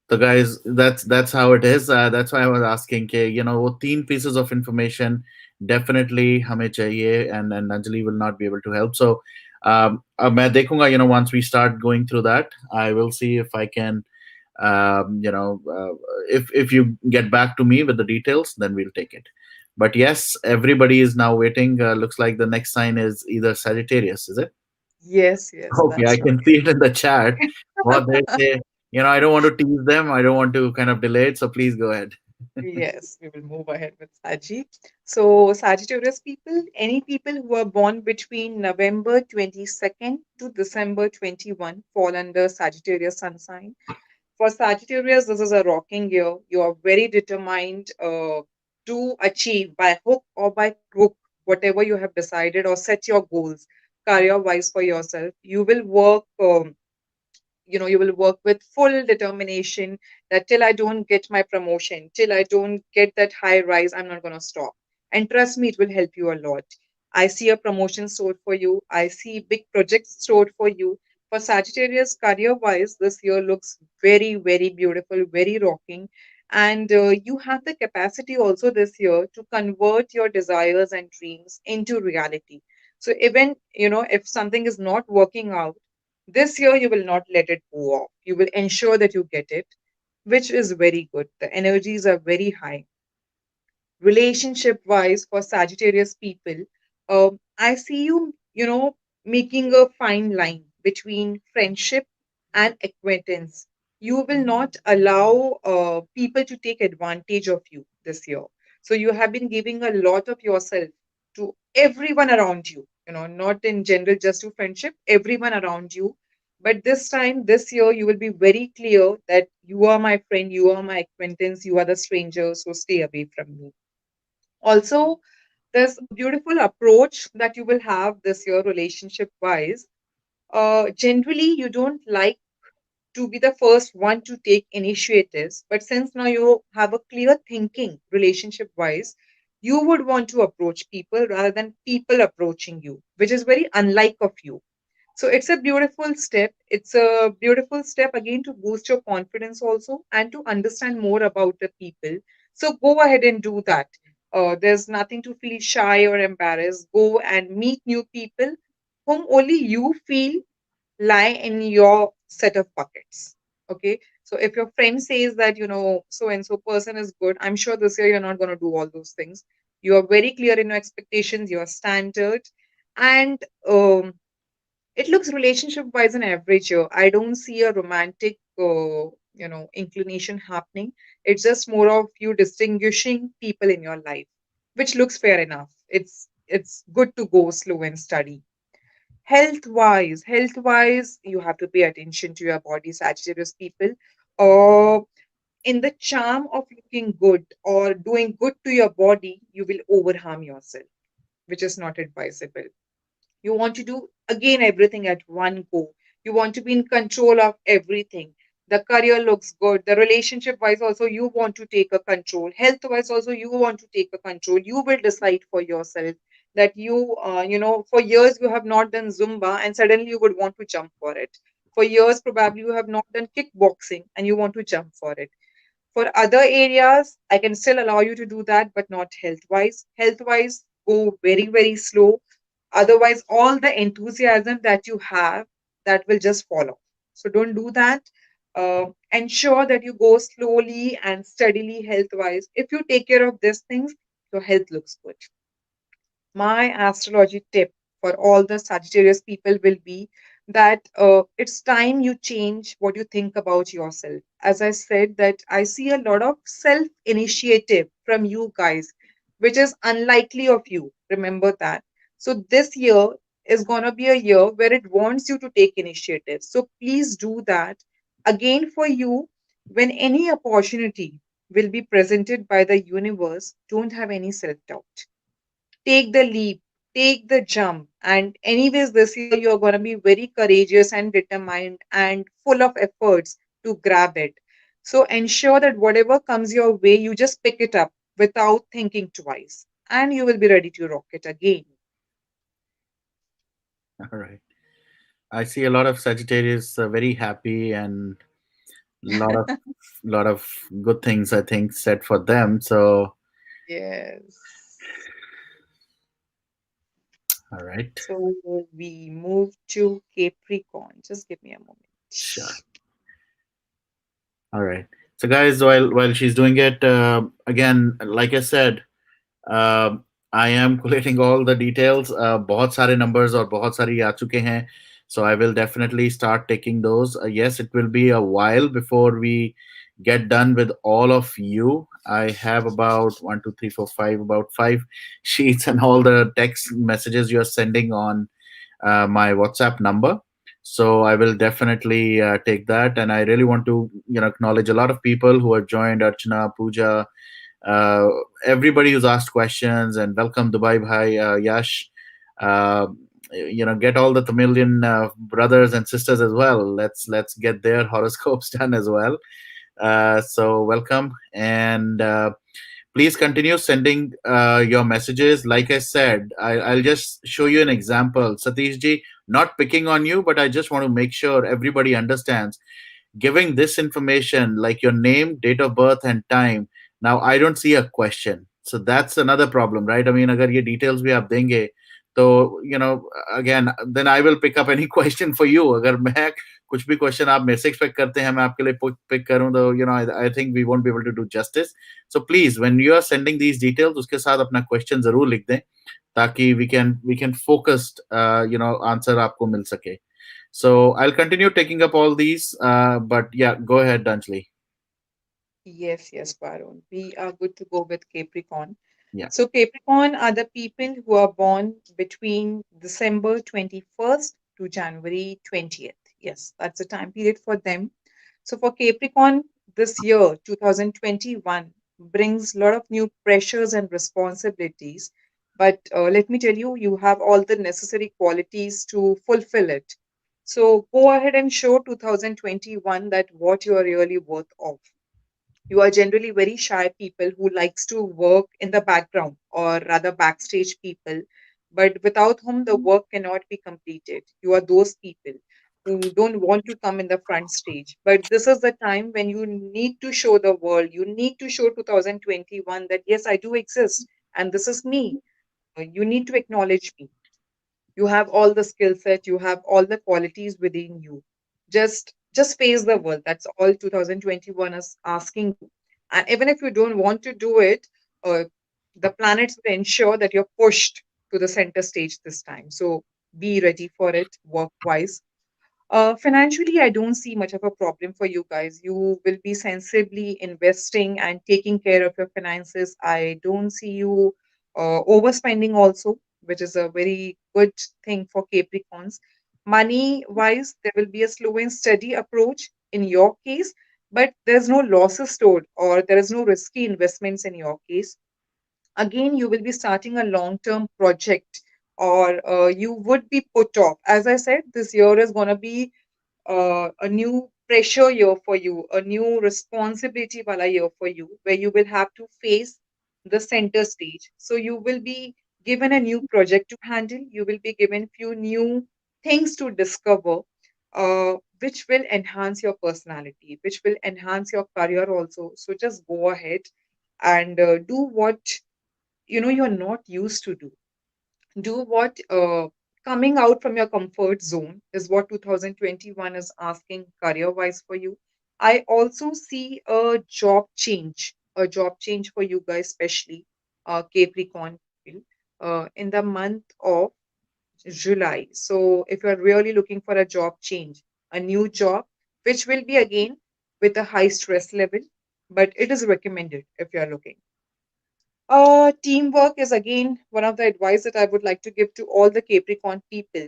So guys, that's how it is. That's why I was asking ke, वो तीन pieces of information definitely हमें चाहिए, and Anjali will not be able to help. So अब मैं देखूंगा, once we start going through that, I will see if I can, if you get back to me with the details, then we'll take it. But yes, everybody is now waiting. Looks like the next sign is either Sagittarius, is it? Yes, yes, Okay, I that's can see it in the chat. What they say, I don't want to tease them. I don't want to kind of delay it. So please go ahead. Yes, we will move ahead with Saji. So, Sagittarius people, any people who are born between November 22nd to December 21 fall under Sagittarius sun sign. For Sagittarius, this is a rocking year. You are very determined to achieve by hook or by crook whatever you have decided or set your goals career wise for yourself. You will work. You will work with full determination that till I don't get my promotion, till I don't get that high rise, I'm not going to stop. And trust me, it will help you a lot. I see a promotion stored for you. I see big projects stored for you. For Sagittarius, career wise, this year looks very, very beautiful, very rocking. And you have the capacity also this year to convert your desires and dreams into reality. So even, if something is not working out, this year, you will not let it go off. You will ensure that you get it, which is very good. The energies are very high. Relationship wise, for Sagittarius people, I see you, making a fine line between friendship and acquaintance. You will not allow people to take advantage of you this year. So you have been giving a lot of yourself to everyone around you, not in general just to friendship, everyone around you. But this time, this year, you will be very clear that you are my friend, you are my acquaintance, you are the stranger, so stay away from me. Also, there's a beautiful approach that you will have this year, relationship wise. Generally, you don't like to be the first one to take initiatives, but since now you have a clear thinking relationship wise, you would want to approach people rather than people approaching you, which is very unlike of you. So it's a beautiful step. It's a beautiful step again to boost your confidence also and to understand more about the people. So go ahead and do that. There's nothing to feel shy or embarrassed. Go and meet new people whom only you feel lie in your set of buckets. Okay. So if your friend says that, so and so person is good, I'm sure this year you're not going to do all those things. You are very clear in your expectations, your standard, and it looks relationship wise an average year. I don't see a romantic, inclination happening. It's just more of you distinguishing people in your life, which looks fair enough. It's good to go slow and study. Health wise, you have to pay attention to your body, Sagittarius people. Or in the charm of looking good or doing good to your body, you will overharm yourself, which is not advisable. You want to do again everything at one go. You want to be in control of everything. The career looks good. The relationship wise also you want to take a control. Health wise also you want to take a control. You will decide for yourself that for years you have not done Zumba and suddenly you would want to jump for it. For years probably you have not done kickboxing and you want to jump for it. For other areas, I can still allow you to do that, but not health wise. Health wise, go very, very slow. Otherwise, all the enthusiasm that you have, that will just fall off. So don't do that. Ensure that you go slowly and steadily health wise. If you take care of these things, your health looks good. My astrology tip for all the Sagittarius people will be that it's time you change what you think about yourself. As I said, that I see a lot of self initiative from you guys, which is unlikely of you. Remember that. So this year is going to be a year where it wants you to take initiative. So please do that. Again, for you, when any opportunity will be presented by the universe, don't have any self doubt. Take the leap, take the jump. And, anyways, this year you're going to be very courageous and determined and full of efforts to grab it. So, ensure that whatever comes your way, you just pick it up without thinking twice, and you will be ready to rock it again. All right. I see a lot of Sagittarius very happy and lot of good things I think said for them. So Yes. all right, So, we move to Capricorn. Just give me a moment. sure. All right. So guys, while she's doing it, again, like I said, uh, I am collating all the details. बहुत सारे numbers और बहुत सारी आ चुके हैं. So I will definitely start taking those. Yes, it will be a while before we get done with all of you. I have about one, two, three, four, five, about five sheets and all the text messages you are sending on my WhatsApp number. So I will definitely take that, and I really want to acknowledge a lot of people who have joined: Archana, Pooja, uh, everybody who's asked questions, and welcome Dubai Bhai, Yash. Uh, get all the Tamilian brothers and sisters as well. Let's get their horoscopes done as well. So welcome, and please continue sending your messages. Like I said, I'll just show you an example. Satish ji, not picking on you, but I just want to make sure everybody understands. Giving this information like your name, date of birth, and time. Now I don't see a question, so that's another problem, right? I mean, agar ye details bhi aap denge, so again, then I will pick up any question for you. अगर मैं कुछ भी question आप मेरे से expect करते हैं मैं आपके लिए पिक करूं तो I think we won't be able to do justice. So please, when you are sending these details, उसके साथ अपना क्वेश्चन जरूर लिख दें ताकि we can focused answer आपको मिल सके. So I'll continue taking up all these, but yeah, go ahead, Danjli. Yes, yes, Varun. We are good to go with Capricorn. Yeah. So, Capricorn are the people who are born between December 21st to January 20th. Yes, that's the time period for them. So, for Capricorn, this year, 2021, brings a lot of new pressures and responsibilities. But let me tell you, you have all the necessary qualities to fulfill it. So, go ahead and show 2021 that what you are really worth of. You are generally very shy people who likes to work in the background, or rather backstage people, but without whom the work cannot be completed. You are those people who don't want to come in the front stage, but this is the time when you need to show the world, you need to show 2021 that yes, I do exist and this is me. You need to acknowledge me. You have all the skill set, you have all the qualities within you. Just face the world. That's all 2021 is asking you. And even if you don't want to do it, uh, the planets will ensure that you're pushed to the center stage this time. So be ready for it work wise. Financially, I don't see much of a problem for you guys. You will be sensibly investing and taking care of your finances. I don't see you overspending also, which is a very good thing for Capricorns. Money wise, there will be a slow and steady approach in your case, but there's no losses stored or there is no risky investments in your case. Again, you will be starting a long term project, or you would be put off. As I said, this year is going to be a new pressure year for you, a new responsibility wala year for you, where you will have to face the center stage. So you will be given a new project to handle. You will be given few new things to discover. which will enhance your personality, which will enhance your career also. So just go ahead and do what you're not used to do. Do what coming out from your comfort zone is what 2021 is asking career wise for you. I also see a job change for you guys, especially Capricorn people, in the month of July. So if you're really looking for a job change, a new job, which will be again with a high stress level, but it is recommended if you're looking. Teamwork is again one of the advice that I would like to give to all the Capricorn people.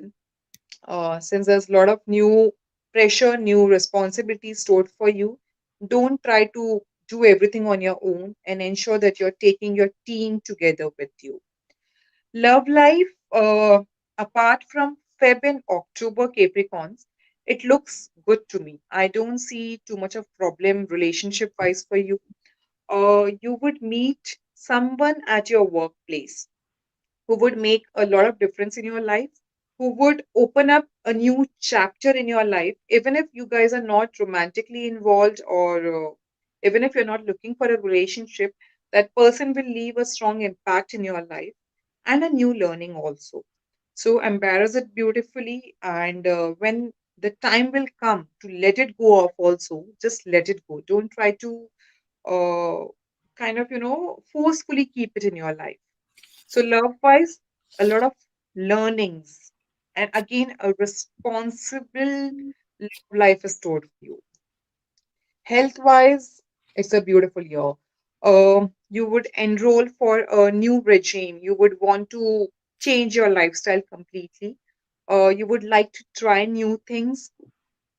Since there's a lot of new pressure, new responsibilities stored for you, don't try to do everything on your own and ensure that you're taking your team together with you. Love life, apart from Feb and October Capricorns, it looks good to me. I don't see too much of problem relationship wise for you. You would meet someone at your workplace who would make a lot of difference in your life, who would open up a new chapter in your life, even if you guys are not romantically involved or even if you're not looking for a relationship, that person will leave a strong impact in your life and a new learning also. So embarrass it beautifully, and when the time will come to let it go off, also just let it go. Don't try to uh, kind of forcefully keep it in your life. So, love wise, a lot of learnings, and again, a responsible life is stored for you. Health wise, it's a beautiful year. You would enroll for a new regime, you would want to change your lifestyle completely. You would like to try new things.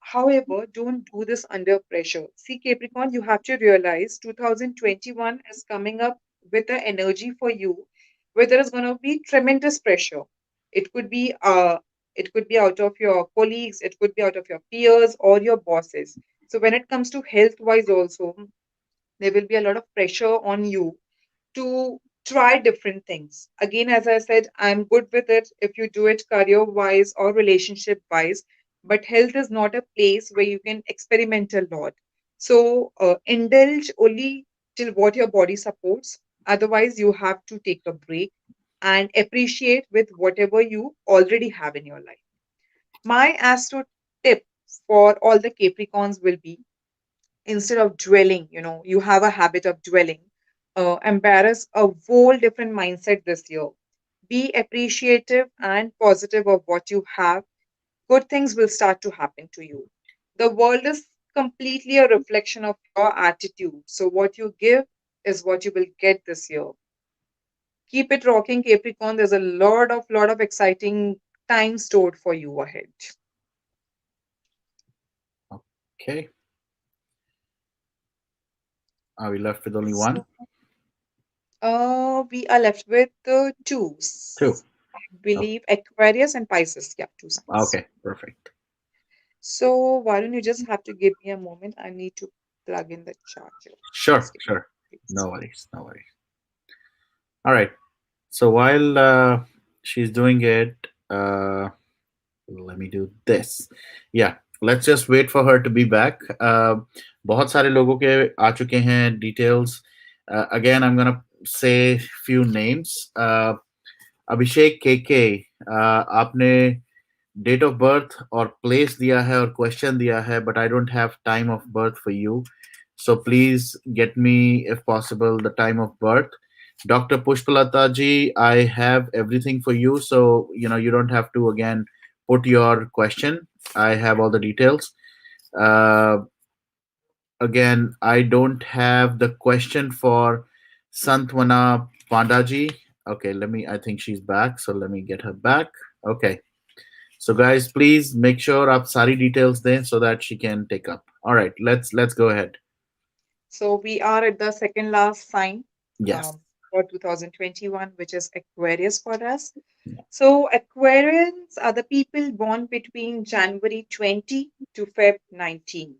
However, don't do this under pressure. See, Capricorn, you have to realize 2021 is coming up with the energy for you where there is going to be tremendous pressure. It could be out of your colleagues, it could be out of your peers or your bosses. So when it comes to health wise also, there will be a lot of pressure on you to try different things. Again, as I said, I'm good with it if you do it career wise or relationship wise, but health is not a place where you can experiment a lot. So, indulge only till what your body supports. Otherwise, you have to take a break and appreciate with whatever you already have in your life. My astro tip for all the Capricorns will be, instead of dwelling, you have a habit of dwelling, embarrass a whole different mindset this year. Be appreciative and positive of what you have. Good things will start to happen to you. The world is completely a reflection of your attitude. So what you give is what you will get this year. Keep it rocking, Capricorn. There's a lot of exciting time stored for you ahead. Okay. Are we left with only one? So, we are left with two. Two. Oh, Believe Aquarius and Pisces. Yeah, two signs. okay, perfect. So why don't you just have to give me a moment? I need to plug in the charger. Sure, Just give me, sure. please. No worries, no worries. All right. So while she's doing it, let me do this. Yeah, let's just wait for her to be back. बहुत सारे लोगों के आ चुके हैं details. Again, I'm gonna say few names. अभिषेक के आपने date of birth और place दिया है और क्वेश्चन दिया है, but I don't have time of birth for you, so please get me, if possible, the time of birth. Dr. Pushpalata ji, I have everything for you, so you don't have to again put your question. I have all the details. uh, Again, I don't have the question for Santwana Pandaji. Okay, I think she's back, so let me get her back. Okay, so guys, please make sure आप सारी details दें so that she can take up. All right, let's go ahead. So we are at the second last sign Yes. for 2021, which is Aquarius for us. So Aquarians are the people born between January 20 to Feb 19.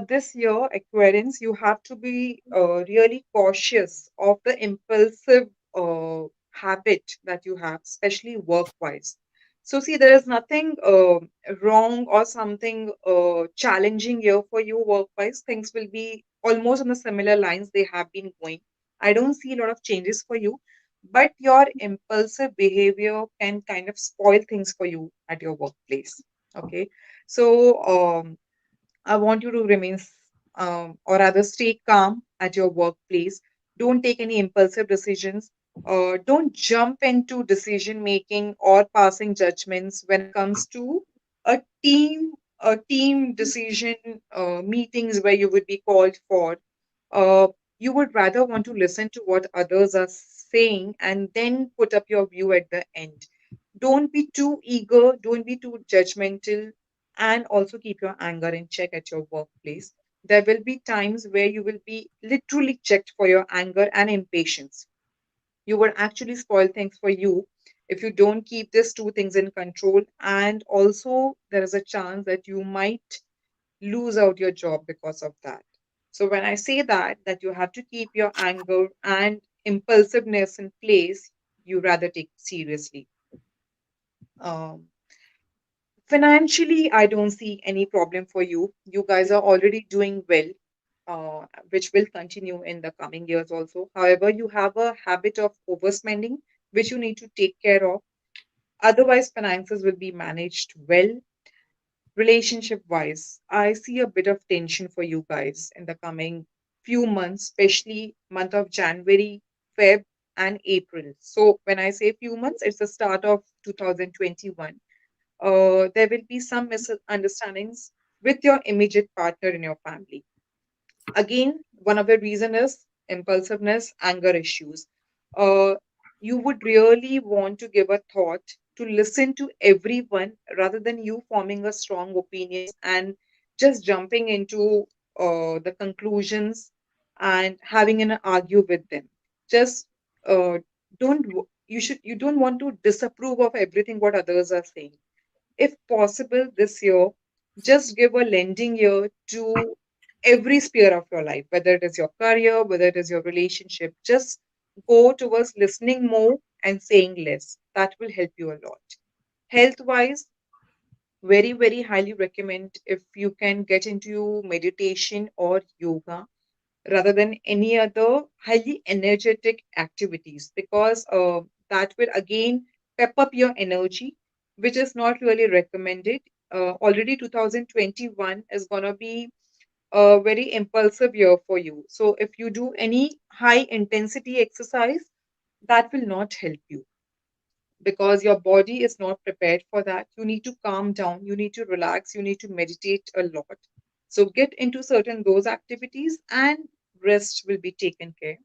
This year, Aquarians, you have to be really cautious of the impulsive habit that you have, especially work wise. So, see, there is nothing wrong or something challenging here for you work wise. Things will be almost on the similar lines they have been going. I don't see a lot of changes for you, but your impulsive behavior can kind of spoil things for you at your workplace. Okay. So, I want you to remain, or rather, stay calm at your workplace. Don't take any impulsive decisions. Don't jump into decision making or passing judgments when it comes to a team decision meetings where you would be called for. Uh, you would rather want to listen to what others are saying and then put up your view at the end. Don't be too eager, don't be too judgmental, and also keep your anger in check at your workplace. There will be times where you will be literally checked for your anger and impatience. You will actually spoil things for you if you don't keep these two things in control. And also, there is a chance that you might lose out your job because of that. So when I say that you have to keep your anger and impulsiveness in place, you rather take it seriously. Um, Financially, I don't see any problem for you. You guys are already doing well, which will continue in the coming years also. However, you have a habit of overspending, which you need to take care of. Otherwise, finances will be managed well. Relationship wise, I see a bit of tension for you guys in the coming few months, especially month of January, Feb, and April. So when I say few months, it's the start of 2021. There will be some misunderstandings with your immediate partner in your family. Again, one of the reason is impulsiveness, anger issues. Uh, you would really want to give a thought to listen to everyone rather than you forming a strong opinions and just jumping into the conclusions and having an argue with them. Just you don't want to disapprove of everything what others are saying. If possible this year, just give a lending year to every sphere of your life, whether it is your career, whether it is your relationship. Just go towards listening more and saying less. That will help you a lot. Health wise, very, very highly recommend if you can get into meditation or yoga rather than any other highly energetic activities because that will again pep up your energy, which is not really recommended. Already 2021 is going to be a very impulsive year for you. So if you do any high intensity exercise, that will not help you because your body is not prepared for that. You need to calm down, you need to relax, you need to meditate a lot. So get into certain those activities and rest will be taken care.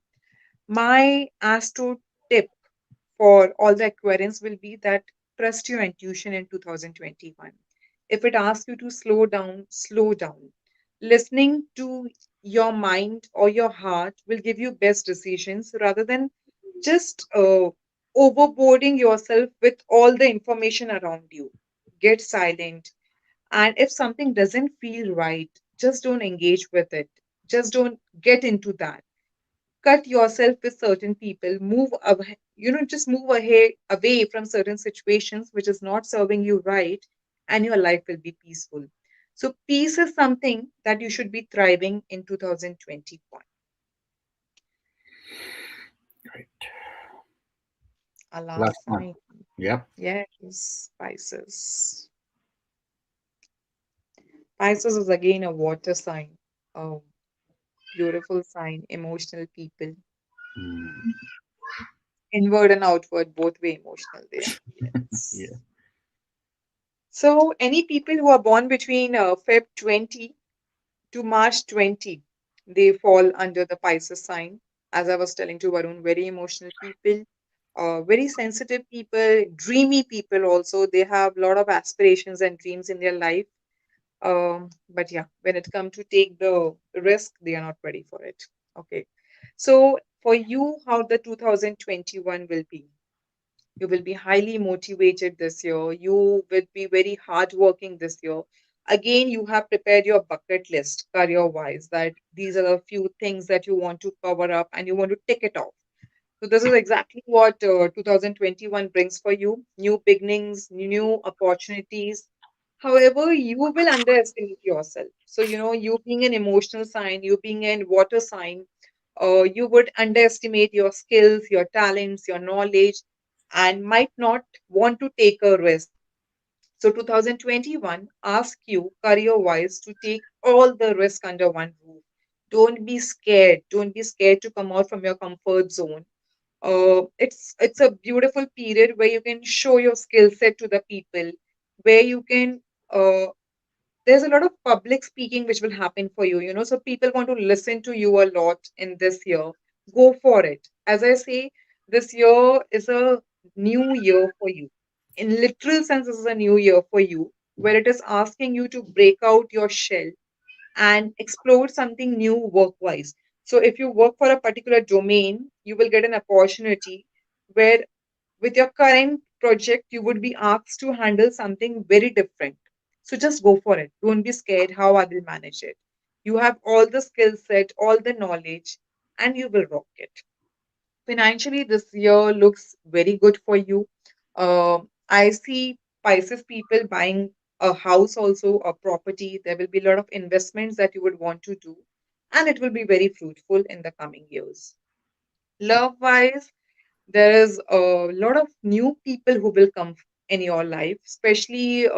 My astro tip for all the Aquarians will be that trust your intuition in 2021. If it asks you to slow down, slow down. Listening to your mind or your heart will give you best decisions rather than just overboarding yourself with all the information around you. Get silent. And if something doesn't feel right, just don't engage with it. Just don't get into that. Cut yourself with certain people. Move away, just move away from certain situations which is not serving you right, and your life will be peaceful. So, peace is something that you should be thriving in 2021. Right. Our Last last one. sign. Yep. Yes, Pisces. Pisces is again a water sign. A beautiful sign, emotional people. Mm, Inward and outward, both way emotional they are. yeah. Yes. So, any people who are born between Feb 20 to March 20, they fall under the Pisces sign. As I was telling to Varun, very emotional people, very sensitive people, dreamy people also. They have a lot of aspirations and dreams in their life. But yeah, when it comes to take the risk, they are not ready for it. Okay. So for you, how the 2021 will be? You will be highly motivated this year. You will be very hardworking this year. Again, you have prepared your bucket list career wise that these are the few things that you want to cover up and you want to tick it off. So this is exactly what 2021 brings for you. New beginnings, new opportunities. However, you will underestimate yourself. So, you being an emotional sign, you being a water sign, you would underestimate your skills, your talents, your knowledge, and might not want to take a risk. So 2021 ask you career-wise to take all the risk under one roof. Don't be scared. Don't be scared to come out from your comfort zone. It's a beautiful period where you can show your skill set to the people, where you can there's a lot of public speaking which will happen for you, so people want to listen to you a lot in this year. Go for it. As I say, this year is a new year for you. In literal sense, this is a new year for you, where it is asking you to break out your shell and explore something new work wise. So if you work for a particular domain, you will get an opportunity where with your current project, you would be asked to handle something very different. So just go for it. Don't be scared how I will manage it. You have all the skill set, all the knowledge, and you will rock it. Financially, this year looks very good for you. I see Pisces people buying a house, also a property. There will be a lot of investments that you would want to do, and it will be very fruitful in the coming years. Love wise, there is a lot of new people who will come in your life, especially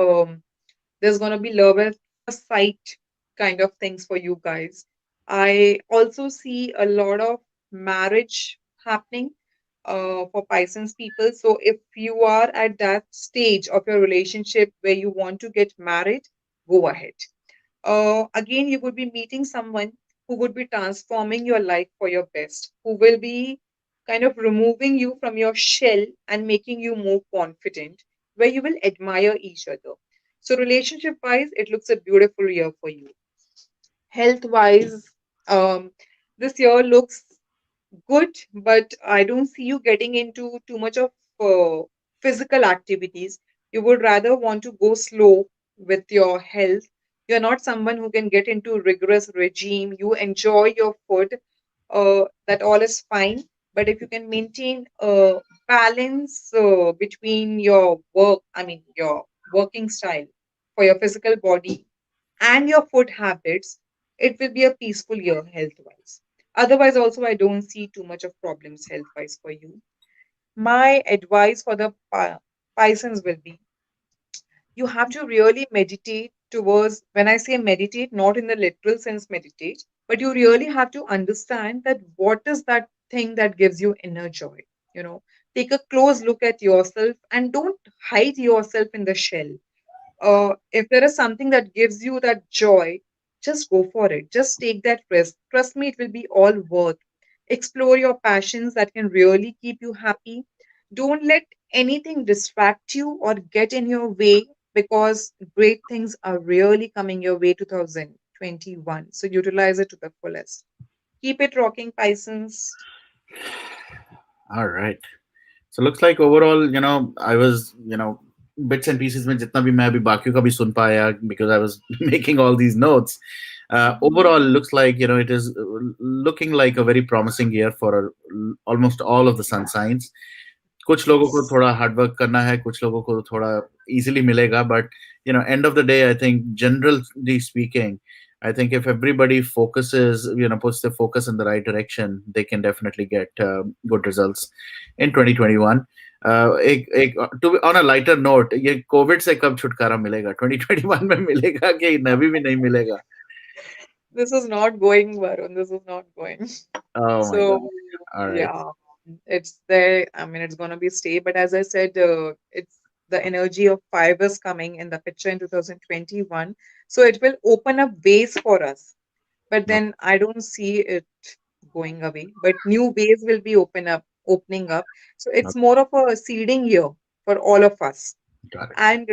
there's going to be love at first sight kind of things for you guys. I also see a lot of marriage happening for Pisces people. So if you are at that stage of your relationship where you want to get married, go ahead. Again, you would be meeting someone who would be transforming your life for your best, who will be kind of removing you from your shell and making you more confident, where you will admire each other. So, relationship wise, it looks a beautiful year for you. Health wise, this year looks good, but I don't see you getting into too much of physical activities. You would rather want to go slow with your health. You're not someone who can get into rigorous regime. You enjoy your food. That all is fine. But if you can maintain a balance between your work, I mean your working style for your physical body and your food habits, it will be a peaceful year health wise. Otherwise, also, I don't see too much of problems health wise for you. My advice for the Pisces will be you have to really meditate towards, when I say meditate, not in the literal sense meditate, but you really have to understand that what is that thing that gives you inner joy. You know, take a close look at yourself and don't hide yourself in the shell. If there is something that gives you that joy, just go for it. Just take that risk. Trust me, it will be all worth. Explore your passions that can really keep you happy. Don't let anything distract you or get in your way, because great things are really coming your way 2021. So utilize it to the fullest. Keep it rocking, Pisces. All right. So looks like overall, I was, bits and pieces में जितना भी मैं अभी बाकियों का भी सुन पाया because I was making all these notes. Overall, looks like it is looking like a very promising year for almost all of the sun signs. कुछ लोगों को Yes. थोड़ा हार्ड वर्क करना है, कुछ लोगों को थोड़ा इजीली मिलेगा, but end of the day, I think generally speaking, I think if everybody focuses, puts their focus in the right direction, they can definitely get good results in 2021. To on a lighter note, ये Covid से कब छुटकारा मिलेगा? 2021 में मिलेगा कि अभी भी नहीं मिलेगा? This is not going, Varun. This is not going. Oh my god. So All right. yeah, it's there. I mean, it's gonna be stay. But as I said, it's the energy of five is coming in the picture in 2021. So it will open up ways for us. But No, then I don't see it going away. But new ways will be opening up. So no, it's more of a seeding year for all of us. got it. And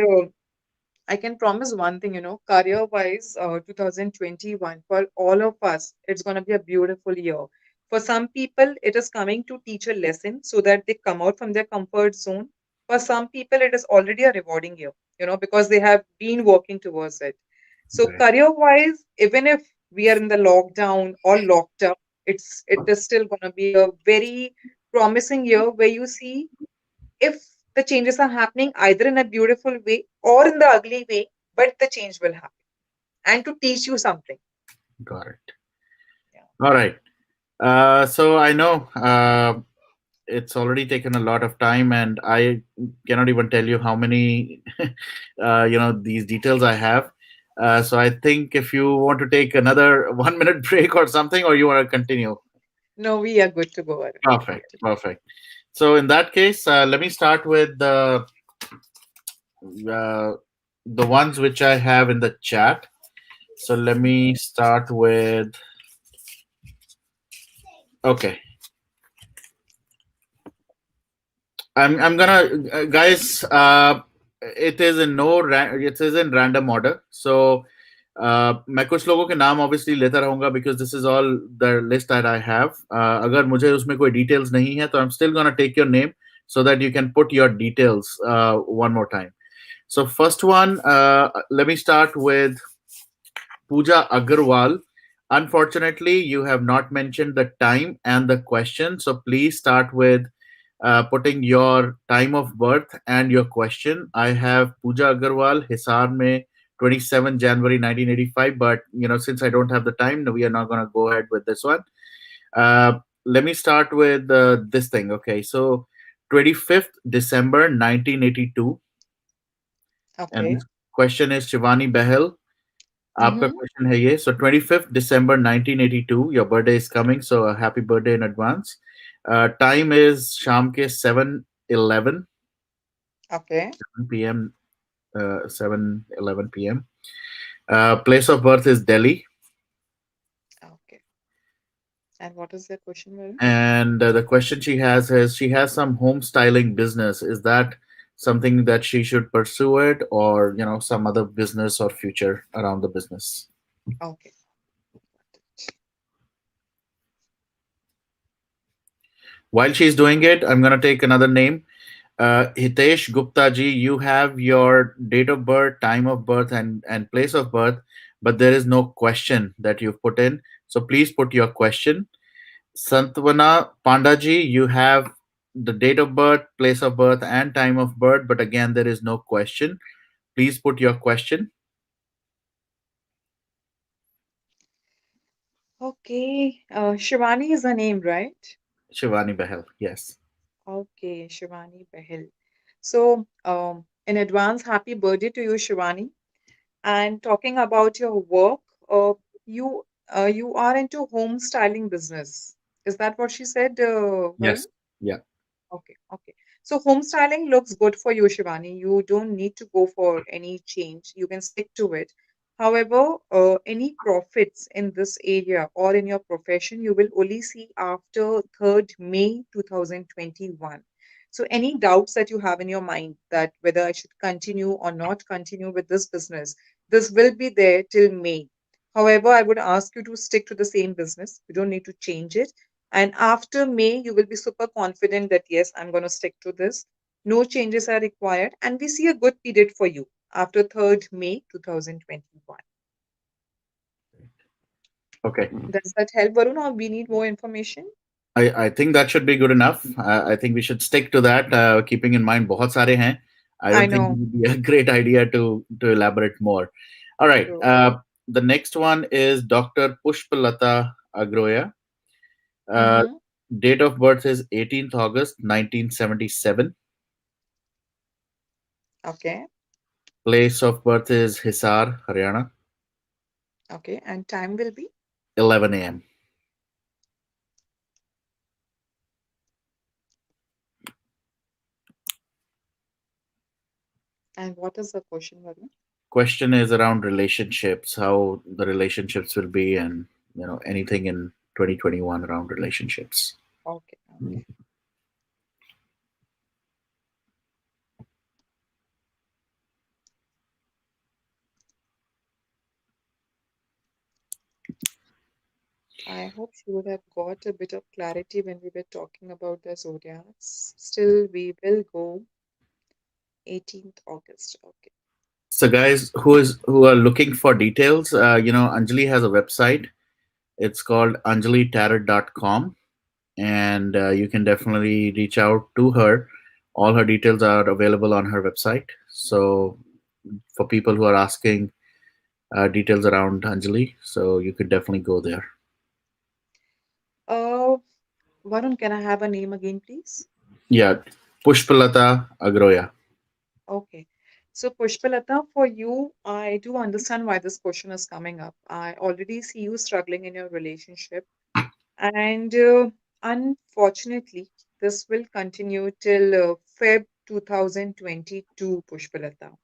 I can promise one thing, career wise, 2021, for all of us, it's going to be a beautiful year. For some people, it is coming to teach a lesson so that they come out from their comfort zone. For some people, it is already a rewarding year, because they have been working towards it. So, Right. career wise, even if we are in the lockdown or locked up, it is still going to be a very promising year where you see if the changes are happening either in a beautiful way or in the ugly way, but the change will happen and to teach you something. Got it. Yeah. All right. So I know it's already taken a lot of time, and I cannot even tell you how many, these details I have. So I think if you want to take another 1 minute break or something, or you want to continue. No, we are good to go, Arun. We are good Perfect. to Perfect. So in that case, let me start with uh, the ones which I have in the chat. So let go. me start with. Okay, I'm gonna guys. It is in it is in random order. So मैं कुछ लोगों के नाम obviously लेता रहूंगा because this is all the list that I have. अगर मुझे उसमें कोई details नहीं है तो I'm still gonna take your name so that you can put your details one more time. So first one, let me start with Pooja Agarwal. Unfortunately, you have not mentioned the time and the question. So please start with putting your time of birth and your question. I have Pooja Agarwal, Hisar Mein, 27 January 1985. But since I don't have the time, no, we are not going to go ahead with this one. Let me start with this thing. Okay, so 25th December 1982, and Okay. this question is Shivani Behel. आपका Mm-hmm. Question है ये. So 25th December 1982, your birthday is coming, so a happy birthday in advance. Time is शाम के 7:11 Okay. p.m. 7:11 p.m. Place of birth is Delhi, Okay. And what is the question, Varun? and the question she has is she has some home styling business. Is that something that she should pursue it, or some other business or future around the business? Okay. While she's doing it, I'm gonna take another name. Hitesh Gupta ji, you have your date of birth, time of birth, and place of birth, but there is no question that you've put in. So please put your question. Santwana Panda ji, you have the date of birth, place of birth, and time of birth, but again, there is no question. Please put your question. Okay. Shivani is her name, right? Shivani Behel, yes. Okay, Shivani Bahil. So, in advance, happy birthday to you, Shivani. And talking about your work, you are into home styling business. Is that what she said, Varun? Yes. Yeah. Okay, okay. So home styling looks good for you, Shivani. You don't need to go for any change. You can stick to it. However, any profits in this area or in your profession, you will only see after 3rd May 2021. So any doubts that you have in your mind that whether I should continue or not continue with this business, this will be there till May. However, I would ask you to stick to the same business. You don't need to change it, and after May, you will be super confident that yes, I'm going to stick to this. No changes are required. And we see a good period for you after 3rd May 2021. Okay. Does that help, Varun, or we need more information? I think that should be good enough. I think we should stick to that, keeping in mind बहुत सारे हैं. I I don't think it know. would be a great idea to elaborate more. All right. True. The next one is Dr. Pushpalata Agroya. Uh, Mm-hmm. date of birth is 18th August 1977. Okay. Place of birth is Hisar, Haryana. Okay. And time will be? 11 a.m. And what is the question, Varun? Question is around relationships, how the relationships will be, and anything in 2021 around relationships. Okay. Okay. I hope she would have got a bit of clarity when we were talking about the zodiacs. Still, we will go 18th August. Okay. So, guys who are looking for details, Anjali has a website. It's called anjalitarot.com. and you can definitely reach out to her. All her details are available on her website. So for people who are asking details around Anjali, so you could definitely go there. Uh, Varun, can I have a name again, please? Yeah, Pushpalata Agroya. Okay. So, Pushpalata, for you, I do understand why this question is coming up. I already see you struggling in your relationship. And unfortunately, this will continue till Feb 2022, Pushpalata.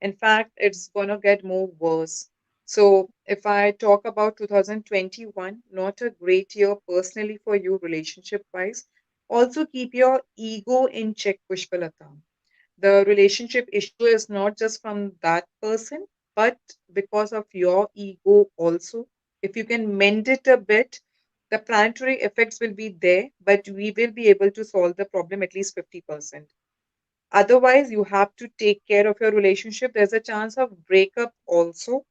In fact, it's going to get more worse. So, if I talk about 2021, not a great year personally for you, relationship wise. Also, keep your ego in check, Pushpalata. The relationship issue is not just from that person, but because of your ego also. If you can mend it a bit, the planetary effects will be there, but we will be able to solve the problem at least 50%. Otherwise, you have to take care of your relationship. There's a chance of breakup also.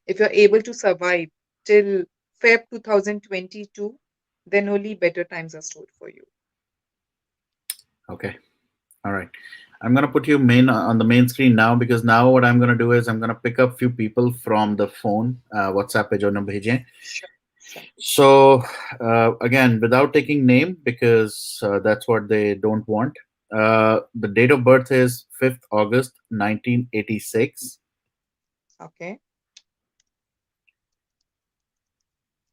If you're able to survive till Feb 2022, then only better times are stored for you. Okay. All right. I'm gonna put you main on the main screen now, because now what I'm gonna do is I'm gonna pick up few people from the phone, WhatsApp पे जो ना भेजें. Sure, sure. So again, without taking name, because that's what they don't want. The date of birth is 5th August 1986. Okay.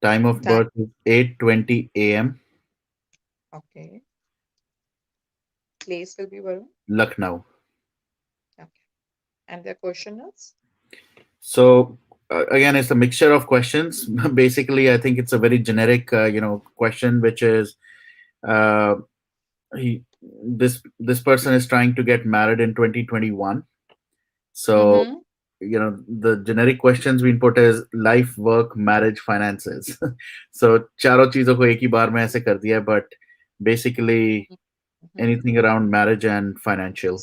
Time of Time. birth is 8:20 a.m. Okay. Place will be Varun. Lucknow. Okay. And the question is? So again, it's a mixture of questions. Basically, I think it's a very generic, question, which is uh, this person is trying to get married in 2021. So Mm-hmm. the generic questions we input is life, work, marriage, finances. So चारों चीजों को एक ही बार में ऐसे कर दिया, but basically Mm-hmm. anything around marriage and financial.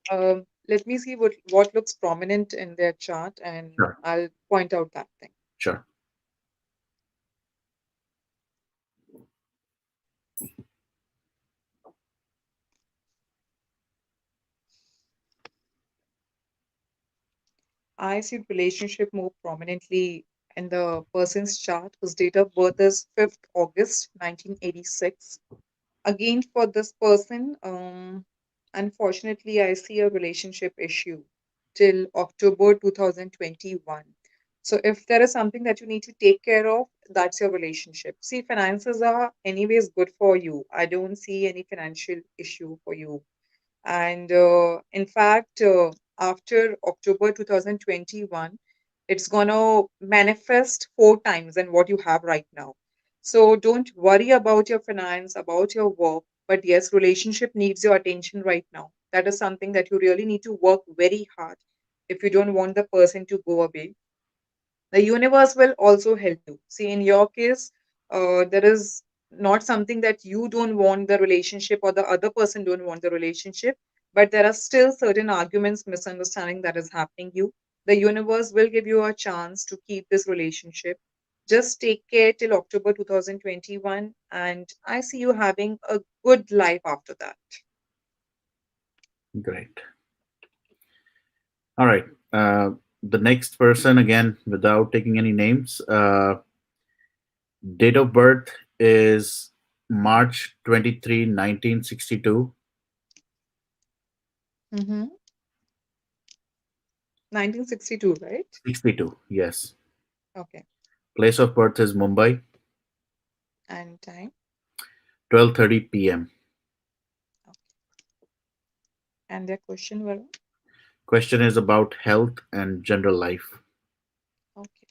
So, let me see what looks prominent in their chart, and Sure. I'll point out that thing. Sure. I see relationship more prominently in the person's chart whose date of birth is 5th August 1986. Again, for this person, unfortunately, I see a relationship issue till October 2021. So, if there is something that you need to take care of, that's your relationship. See, finances are anyways good for you. I don't see any financial issue for you. And in fact, after October 2021, it's going to manifest four times than what you have right now. So don't worry about your finance, about your work. But yes, relationship needs your attention right now. That is something that you really need to work very hard if you don't want the person to go away. The universe will also help you. See, in your case, there is not something that you don't want the relationship or the other person don't want the relationship, but there are still certain arguments, misunderstanding that is happening you. The universe will give you a chance to keep this relationship. Just take care till October 2021, and I see you having a good life after that. Great. All right. The next person, again, without taking any names, date of birth is March 23, 1962. Mm-hmm. 1962, right? 62, yes. Okay. Place of birth is Mumbai, And time. 12:30 p.m. Okay. And their question, Varun? Question is about health and general life. Okay.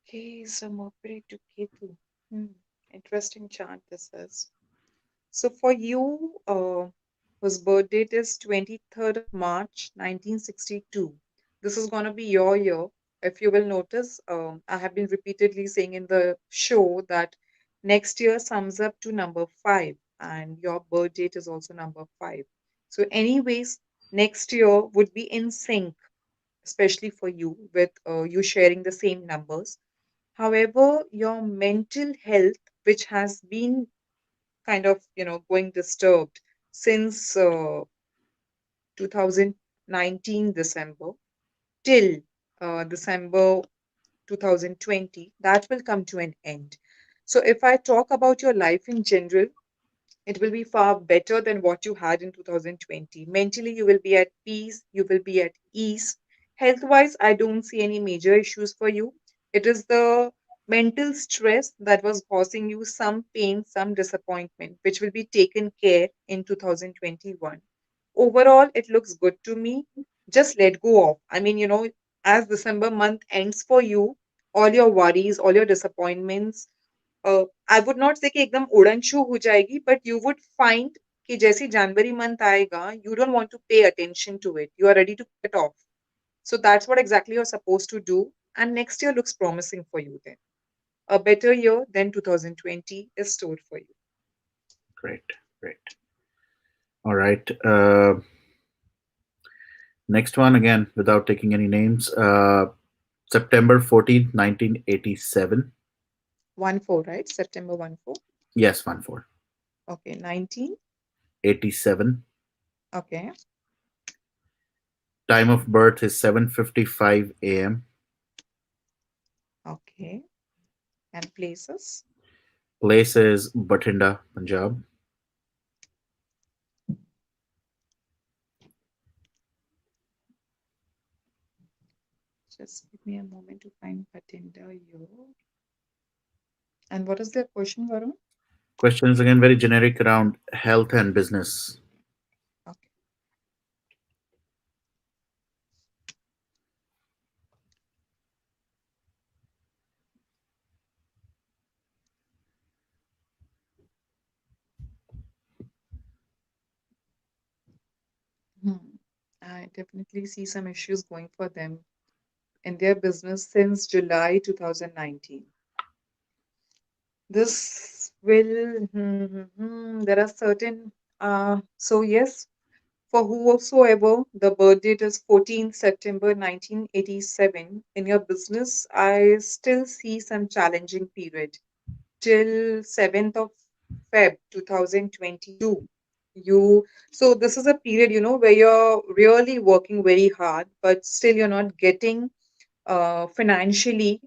Okay, so Mercury to Ketu. Hmm. Interesting chart this is. So for you, whose birth date is 23rd of March 1962. This is gonna be your year. If you will notice, I have been repeatedly saying in the show that next year sums up to number five, and your birth date is also number five. So, anyways, next year would be in sync, especially for you, with you sharing the same numbers. However, your mental health, which has been kind of, going disturbed since 2019 December till December 2020, that will come to an end. So, if I talk about your life in general, it will be far better than what you had in 2020. Mentally, you will be at peace, you will be at ease. Health wise, I don't see any major issues for you. It is the mental stress that was causing you some pain, some disappointment, which will be taken care in 2021. Overall, it looks good to me. Just let go of. I mean, as December month ends for you, all your worries, all your disappointments, I would not से कि एकदम उड़न छू हो जाएगी but you would find कि जैसे जनवरी मंथ आएगा you don't want to pay attention to it you are ready to get off so that's what exactly you are supposed to do and next year looks promising for you then a better year than 2020 is stored for you. Great, great. All right. Next one again, without taking any names. September 14th, 1987. 1-4, right? September 1-4. Yes, 1-4. Okay, 19. 87. Okay, Time of birth is 7:55 a.m. okay. And places? Place is Bathinda, Punjab. Just give me a moment to find Bhatinda you. And what is the question, Varun? Question is again very generic around health and business. Okay. Hmm. I definitely see some issues going for them in their business since July 2019. This will, there are certain, so yes, for whosoever the birth date is 14th September 1987, in your business, I still see some challenging period till 7th of Feb 2022. You so this is a period where you're really working very hard, but still you're not getting financially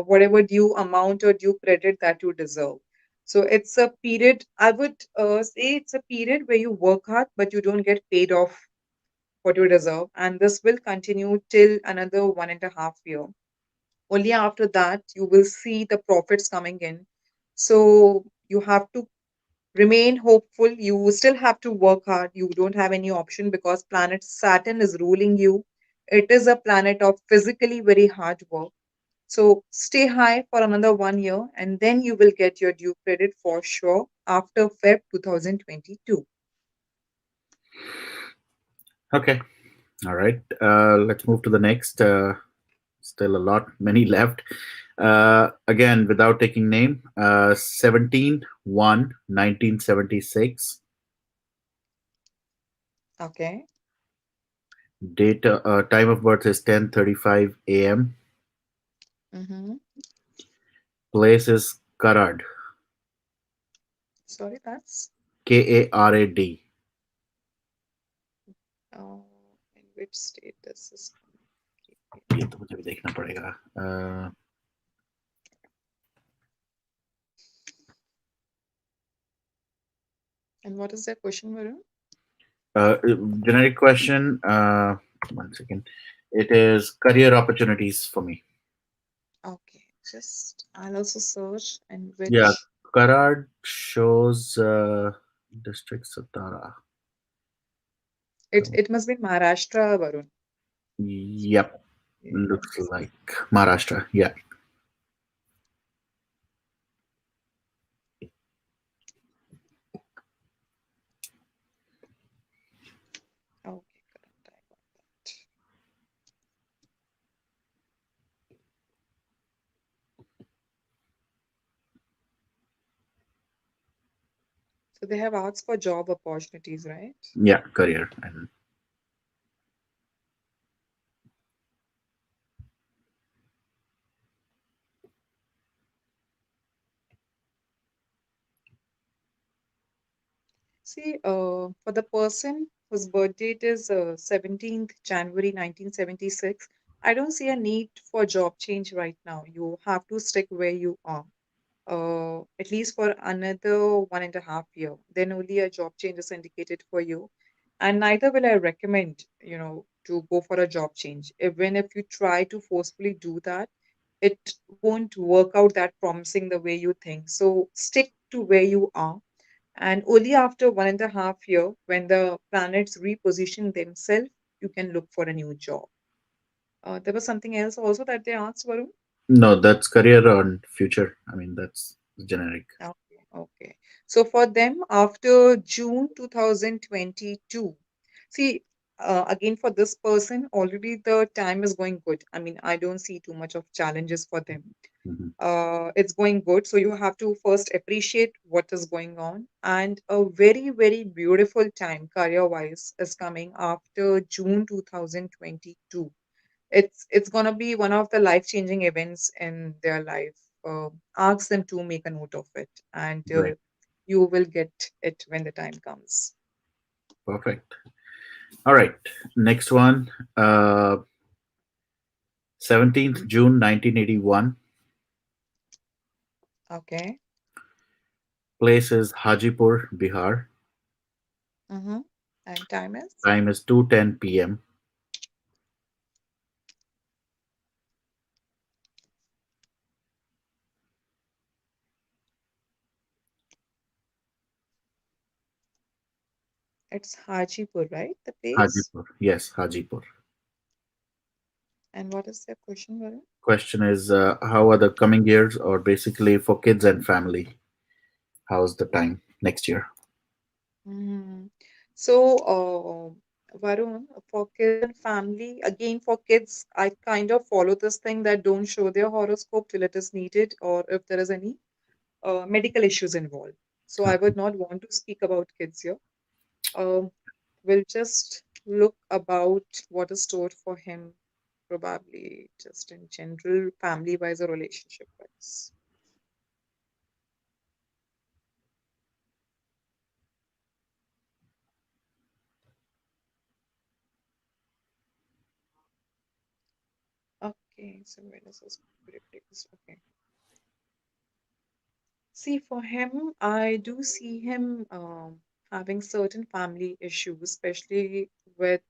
whatever due amount or due credit that you deserve. So it's a period, I would say it's a period where you work hard, but you don't get paid off what you deserve. And this will continue till another 1.5 year. Only after that, you will see the profits coming in. So you have to remain hopeful. You still have to work hard. You don't have any option because planet Saturn is ruling you. It is a planet of physically very hard work. So stay high for another 1 year and then you will get your due credit for sure after Feb 2022. Okay. All right. Let's move to the next. Still a lot, many left. Again, without taking name, 17/1/1976. Okay. Date, time of birth is 10:35 a.m. Mm-hmm. Place is Karad, Sorry, that's Karad. uh, in which state this is. ये तो मुझे भी देखना पड़ेगा. And what is the question, Varun? Generic question. 1 second. It is career opportunities for me. Okay, just I'll also search and Yeah, which Karad shows district Satara. it must be Maharashtra, Varun. Yep, looks Yes. like Maharashtra. Yeah. Okay, correct. I got that. So they have asked for job opportunities, right? Yeah, career. And See, for the person whose birth date is 17th January 1976, I don't see a need for job change right now. You have to stick where you are, at least for another 1.5 year. Then only a job change is indicated for you. And neither will I recommend, to go for a job change. Even if you try to forcefully do that, it won't work out that promising the way you think. So stick to where you are, and only after 1.5 year, when the planets reposition themselves, you can look for a new job. There was something else also that they asked, Varun. no, that's career and future. I mean, that's generic. Okay, okay. So for them, after June 2022, see, again for this person, already the time is going good. I mean, I don't see too much of challenges for them. Mhm. It's going good. So you have to first appreciate what is going on. And a very, very beautiful time career wise is coming after June 2022. It's gonna be one of the life changing events in their life. Ask them to make a note of it, and Right. you will get it when the time comes. Perfect. All right. Next one. 17th June 1981. Okay. Place is Hajipur, Bihar. Mm-hmm. And time is, Time is 2:10 p.m. it's Hajipur, right? The place. Hajipur. Yes, Hajipur. And what is their question, Varun? Question is, how are the coming years, or basically for kids and family? How's the time next year? Mm. So, Varun, for kids and family, again for kids, I kind of follow this thing that don't show their horoscope till it is needed or if there is any medical issues involved. So I would not want to speak about kids here. Um, we'll just look about what is stored for him, probably just in general, family-wise or relationship-wise. Okay, so where does this replace? Okay. See, for him, I do see him having certain family issues, especially with.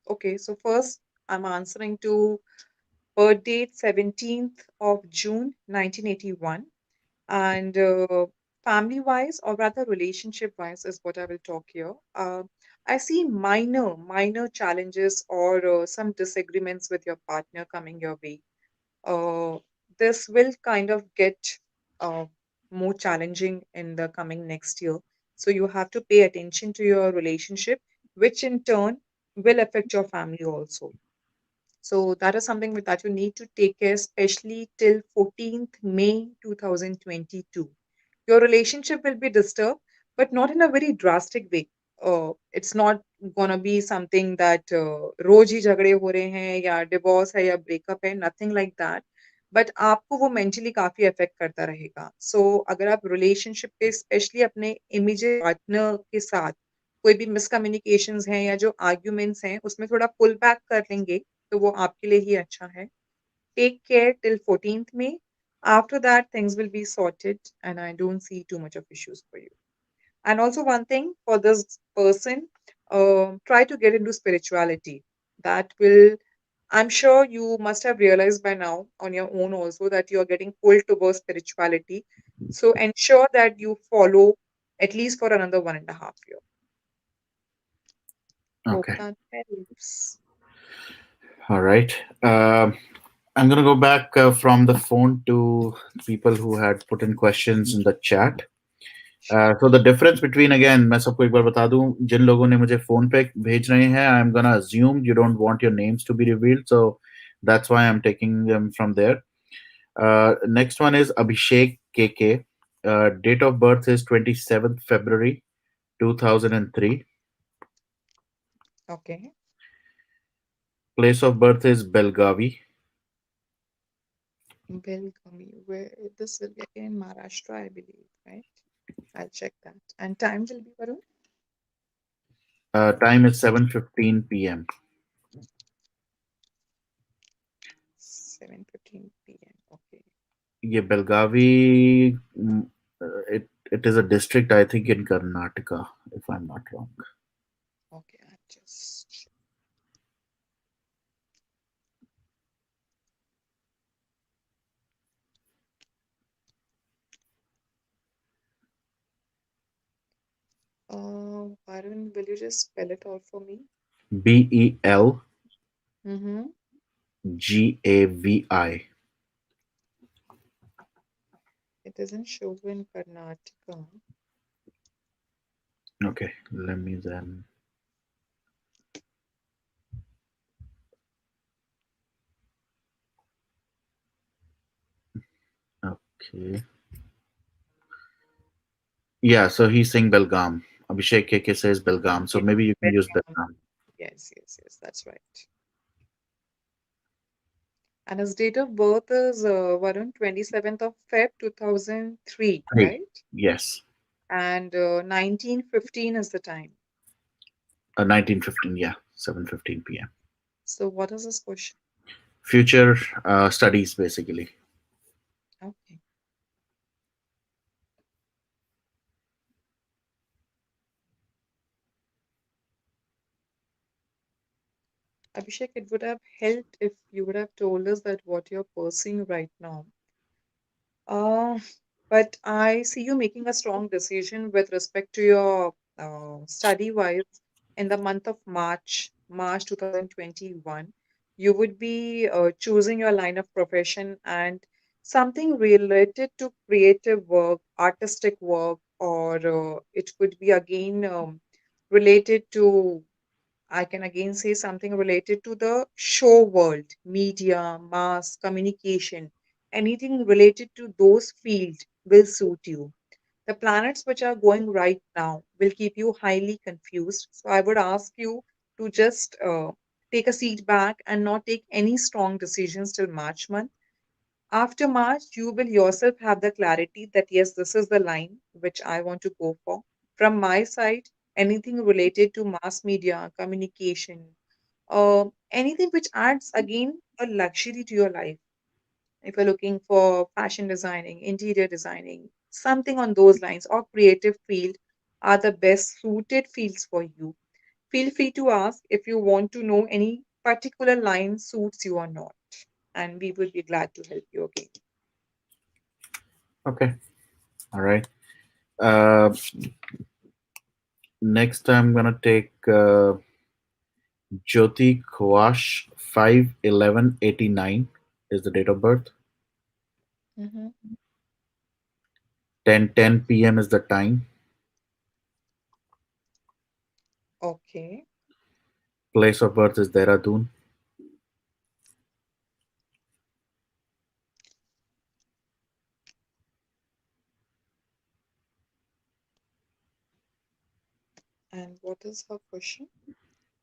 Okay, so first, I'm answering to birth date 17th of June 1981. And family wise, or rather relationship wise, is what I will talk here. I see minor challenges or some disagreements with your partner coming your way. uh, this will kind of get uh, more challenging in the coming next year. So you have to pay attention to your relationship, which in turn will affect your family also. So that is something that you need to take care, especially till 14th May 2022. Your relationship will be disturbed, but not in a very drastic way. It's not gonna be something that रोज ही झगड़े हो रहे हैं या divorce है या breakup है, nothing like that. But आपको वो मेंटली काफी अफेक्ट करता रहेगा. सो अगर आप रिलेशनशिप पे स्पेशली अपने इमीडिएट पार्टनर के साथ कोई भी मिसकम्युनिकेशंस हैं या जो आर्ग्यूमेंट्स हैं उसमें थोड़ा पुल बैक कर लेंगे तो वो आपके लिए ही अच्छा है. Take care till 14th May. After that, things will be sorted, and I don't see too much of issues for you. And also, one thing for this person, try to get into spirituality. That will, I'm sure you must have realized by now on your own also that you are getting pulled towards spirituality. So ensure that you follow at least for another 1.5 year. Hope Okay. that helps. All right. I'm going to go back from the phone to people who had put in questions in the chat. So the difference between, again, मैं सबको एक बार बता दूं, जिन लोगों ने मुझे phone पे भेज रहे हैं, I'm gonna assume you don't want your names to be revealed, so that's why I'm taking them from there. Next one is Abhishek KK. Date of birth is 27th February 2003. Okay. Place of birth is Belgavi. Belgaum, where this will be again in Maharashtra, I believe, right? I'll check that. And time will be, Varun? Time is 7:15 p.m. 7:15 p.m. Okay. ये Belgavi, it is a district, I think, in Karnataka, if I'm not wrong. Okay, I just Varun, will you just spell it out for me? Mm-hmm. Belgavi. It doesn't show in Karnataka. Okay, let me then. Okay. Yeah, so he's saying Belgaum. Abhishek KK says Belgaum. So Yes, maybe you can use Belgaum. Belgaum. Yes, yes, yes, that's right. And his date of birth is Varun, 27th of Feb 2003, Three. right? Yes. And 19:15 is the time. 1915. Yeah. 7:15 p.m. So what is this question? Future studies, basically. Okay. Abhishek, it would have helped if you would have told us that what you're pursuing right now. Uh, but I see you making a strong decision with respect to your study wise in the month of March 2021. You would be choosing your line of profession and something related to creative work, artistic work, or it could be again related to, I can again say something related to the show world, media, mass, communication, anything related to those fields will suit you. The planets which are going right now will keep you highly confused. So I would ask you to just take a seat back and not take any strong decisions till March month. After March, you will yourself have the clarity that yes, this is the line which I want to go for. From my side, anything related to mass media, communication, anything which adds again a luxury to your life. If you're looking for fashion designing, interior designing, something on those lines, or creative field are the best suited fields for you. Feel free to ask if you want to know any particular line suits you or not, and we will be glad to help you again. Okay. All right. Uh, Next, I'm gonna take Jyoti Khawash. 5/11/89 is the date of birth. Mhm. 10:10 p.m. is the time. Okay. Place of birth is Dehradun. And what is her question?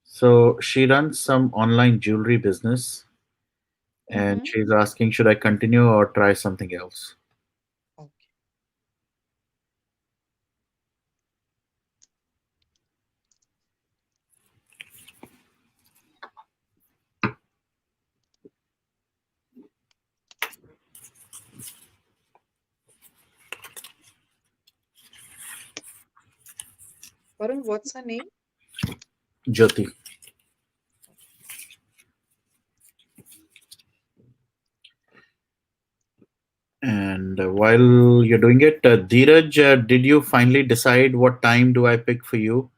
So she runs some online jewelry business, and Mm-hmm. she's asking, should I continue or try something else? Okay. Varun, what's her name? Jyoti. And while you're doing it, Dheeraj, did you finally decide what time do I pick for you?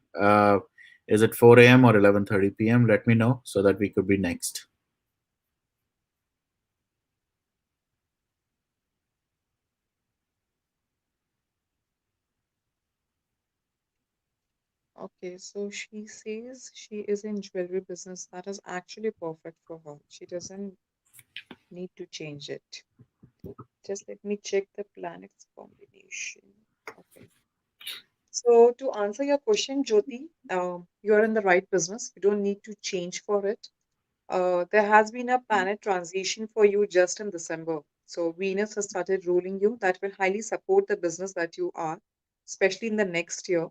Is it 4 a.m. or 11:30 p.m.? Let me know so that we could be next. Okay, so she says she is in jewelry business. That is actually perfect for her. She doesn't need to change it. Just let me check the planets combination. Okay. So to answer your question, Jyoti, you're in the right business. You don't need to change for it. There has been a planet transition for you just in December. So Venus has started ruling you. That will highly support the business that you are, especially in the next year.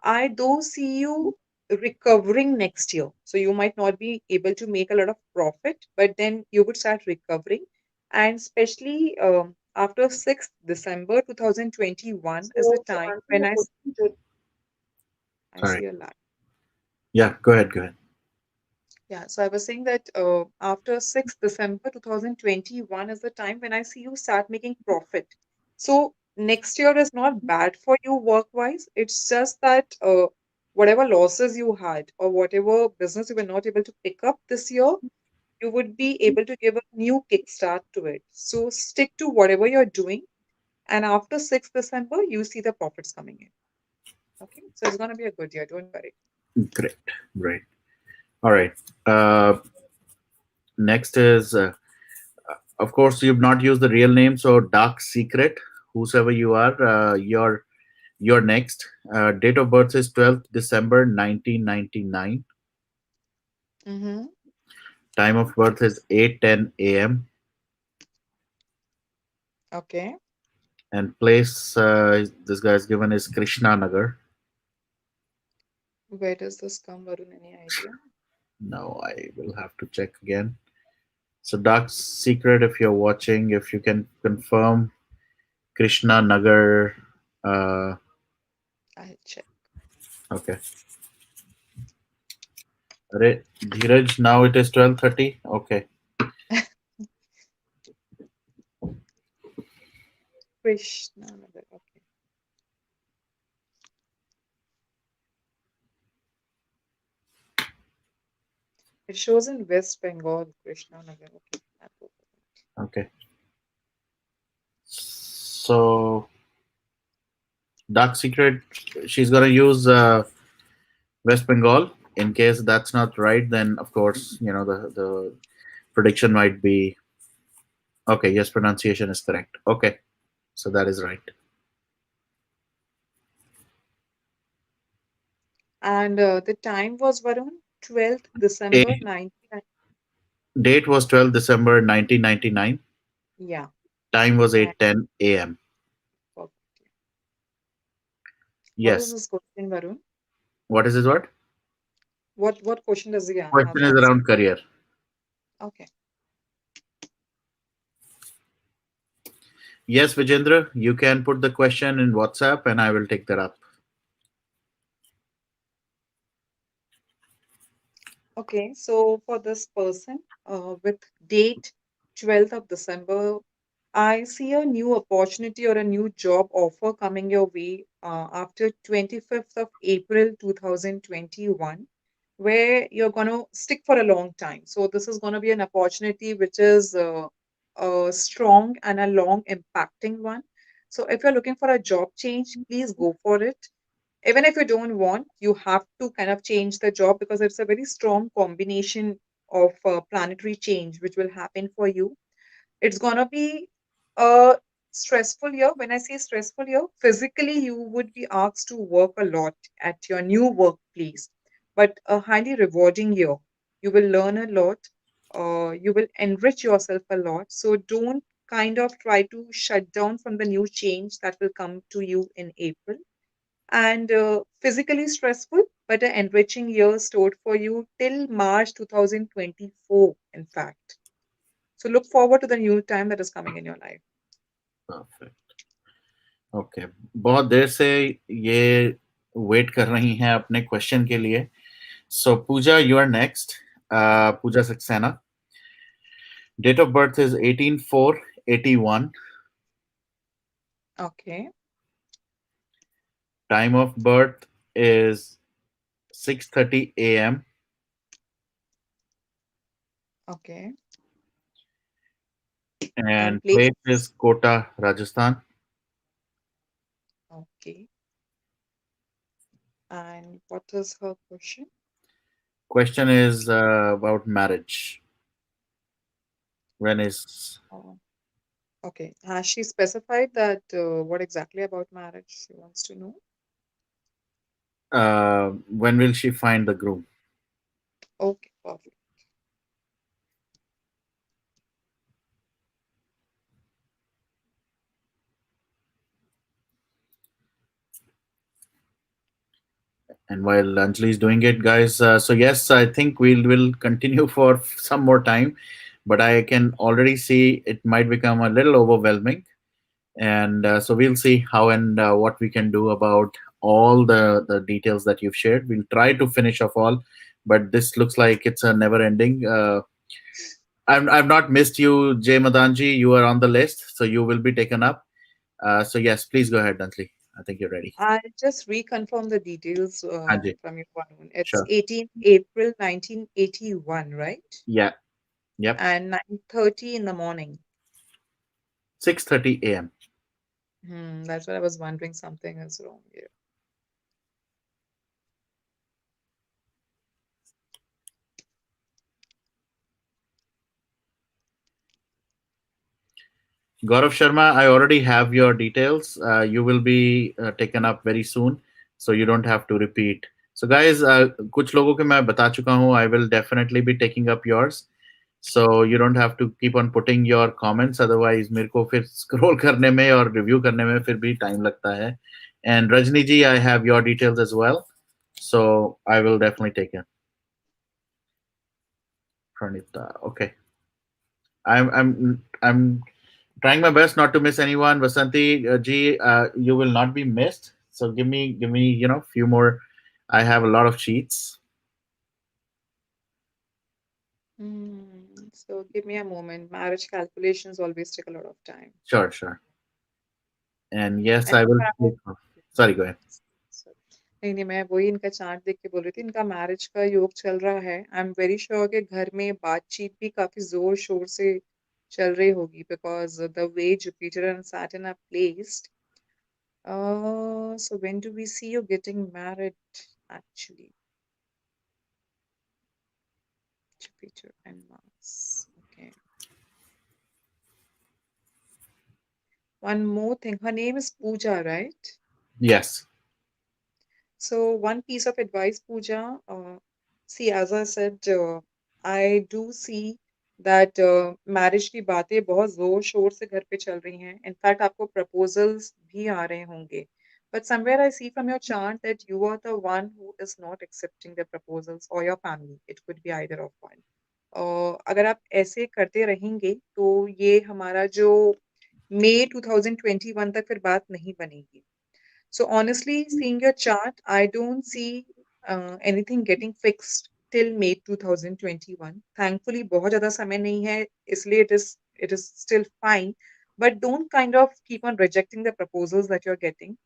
I do see you recovering next year. So you might not be able to make a lot of profit, but then you would start recovering. And especially after 6th December 2021 is the So to time answer when your question, Jyoti. I Sorry. see a lag. Yeah, go ahead. Go ahead. Yeah, so I was saying that after 6th December 2021 is the time when I see you start making profit. So next year is not bad for you work-wise. It's just that whatever losses you had or whatever business you were not able to pick up this year, you would be able to give a new kickstart to it. So stick to whatever you're doing, and after 6th December, you see the profits coming in. Okay, so it's gonna be a good year. Don't worry. Great. Great. All right. Uh, Next is, of course, you've not used the real name, so Dark Secret. Whosoever you are, you're next. Date of birth is 12th December 1999. Mm-hmm. Time of birth is 8:10 a.m. Okay. And place this guy's given is Krishna Nagar. Where does this come, Varun? Any idea? No, I will have to check again. So Dark Secret, if you're watching, if you can confirm Krishna Nagar. Uh, I'll check. okay. Dheeraj, now it is 12:30. Okay. Krishna Nagar. Okay. It shows in West Bengal, Krishna Nagar. Okay. I'll go for Okay. So Dark Secret, she's gonna use West Bengal. In case that's not right, then of course the prediction might be okay. Yes, pronunciation is correct. Okay, so that is right. And the time was Varun, 12th A December 19. date was 12 December 1999. Yeah. Time was And 8:10 a.m. perfect. What is Yes. this question, Varun? What is his word? What question does he have Question is answered? around career. Okay. Yes, Vijendra, you can put the question in WhatsApp and I will take that up. Okay. So for this person, with date 12th of December, I see a new opportunity or a new job offer coming your way after 25th of April 2021, where you're going to stick for a long time. So this is going to be an opportunity which is a strong and a long impacting one. So if you're looking for a job change, please go for it. Even if you don't want, you have to kind of change the job because it's a very strong combination of planetary change which will happen for you. It's gonna be a stressful year. When I say stressful year, physically you would be asked to work a lot at your new workplace, but a highly rewarding year. You will learn a lot. You will enrich yourself a lot. So don't kind of try to shut down from the new change that will come to you in April. And physically stressful, but an enriching year stored for you till March 2024, in fact. So look forward to the new time that is coming in your life. Perfect. Okay बहुत देर से ये wait कर रही हैं अपने question के लिए so Pooja you are next Pooja Saxena date of birth is 18/4/81 Okay, time of birth is 6:30 a.m. okay. And and place. place is Kota, Rajasthan. Okay. And what is her question? Question is about marriage. When is Oh, Okay. Has she specified that what exactly about marriage she wants to know? When will she find the groom? Okay, perfect. And while Anjali is doing it, guys, so yes, I think we will continue for some more time, but I can already see it might become a little overwhelming, and so we'll see how and what we can do about all the details that you've shared. We'll try to finish off all, but this looks like it's a never ending. I've not missed you, Jay Madanji. You are on the list, so you will be taken up. So yes, please go ahead, Anjali. I think you're ready. I'll just reconfirm the details Anjali, from your one. It's sure. 18th April 1981, right? Yeah, yep. And 9:30 in the morning. 6:30 a.m. That's what I was wondering. Something is wrong here. Gaurav Sharma, I already have your details. You will be taken up very soon, so you don't have to repeat. So, guys, कुछ लोगों के मैं बता चुका हूँ. I will definitely be taking up yours. So you don't have to keep on putting your comments. Otherwise, मेरे को फिर scroll करने में और review करने में फिर भी time लगता है. And Rajni ji, I have your details as well. So I will definitely take it. Pranita, okay. I'm trying my best not to miss anyone. Vasanti ji, you will not be missed. So give me few more. I have a lot of sheets. So give me a moment. Marriage calculations always take a lot of time. Sure, sure. And yes, And I in will. fact, Sorry, go ahead. so- नहीं नहीं, मैं वही इनका chart देख के बोल रही थी। इनका मैरिज का योग चल रहा है। आई एम वेरी श्योर कि घर में बातचीत भी काफी जोर शोर से चल रही होगी, because the way Jupiter and Saturn are placed. So when do we see you getting married actually? Jupiter and Mars. Okay. One more thing. Her name is Pooja, right? Yes. So one piece of advice, Pooja. See, as I said, I do see that marriage की बातें बहुत जोर शोर से घर पे चल रही हैं. In fact, आपको proposals भी आ रहे होंगे. But somewhere I see from your chart that you are the one who is not accepting the proposals, or your family. It could be either of one. अगर आप ऐसे करते रहेंगे तो ये हमारा जो मई 2021 तक फिर बात नहीं बनेगी. So honestly, seeing your chart, I don't see anything getting fixed till May 2021. Thankfully, बहुत ज़्यादा समय नहीं है, इसलिए it is still fine. But don't kind of keep on rejecting the proposals that you're getting.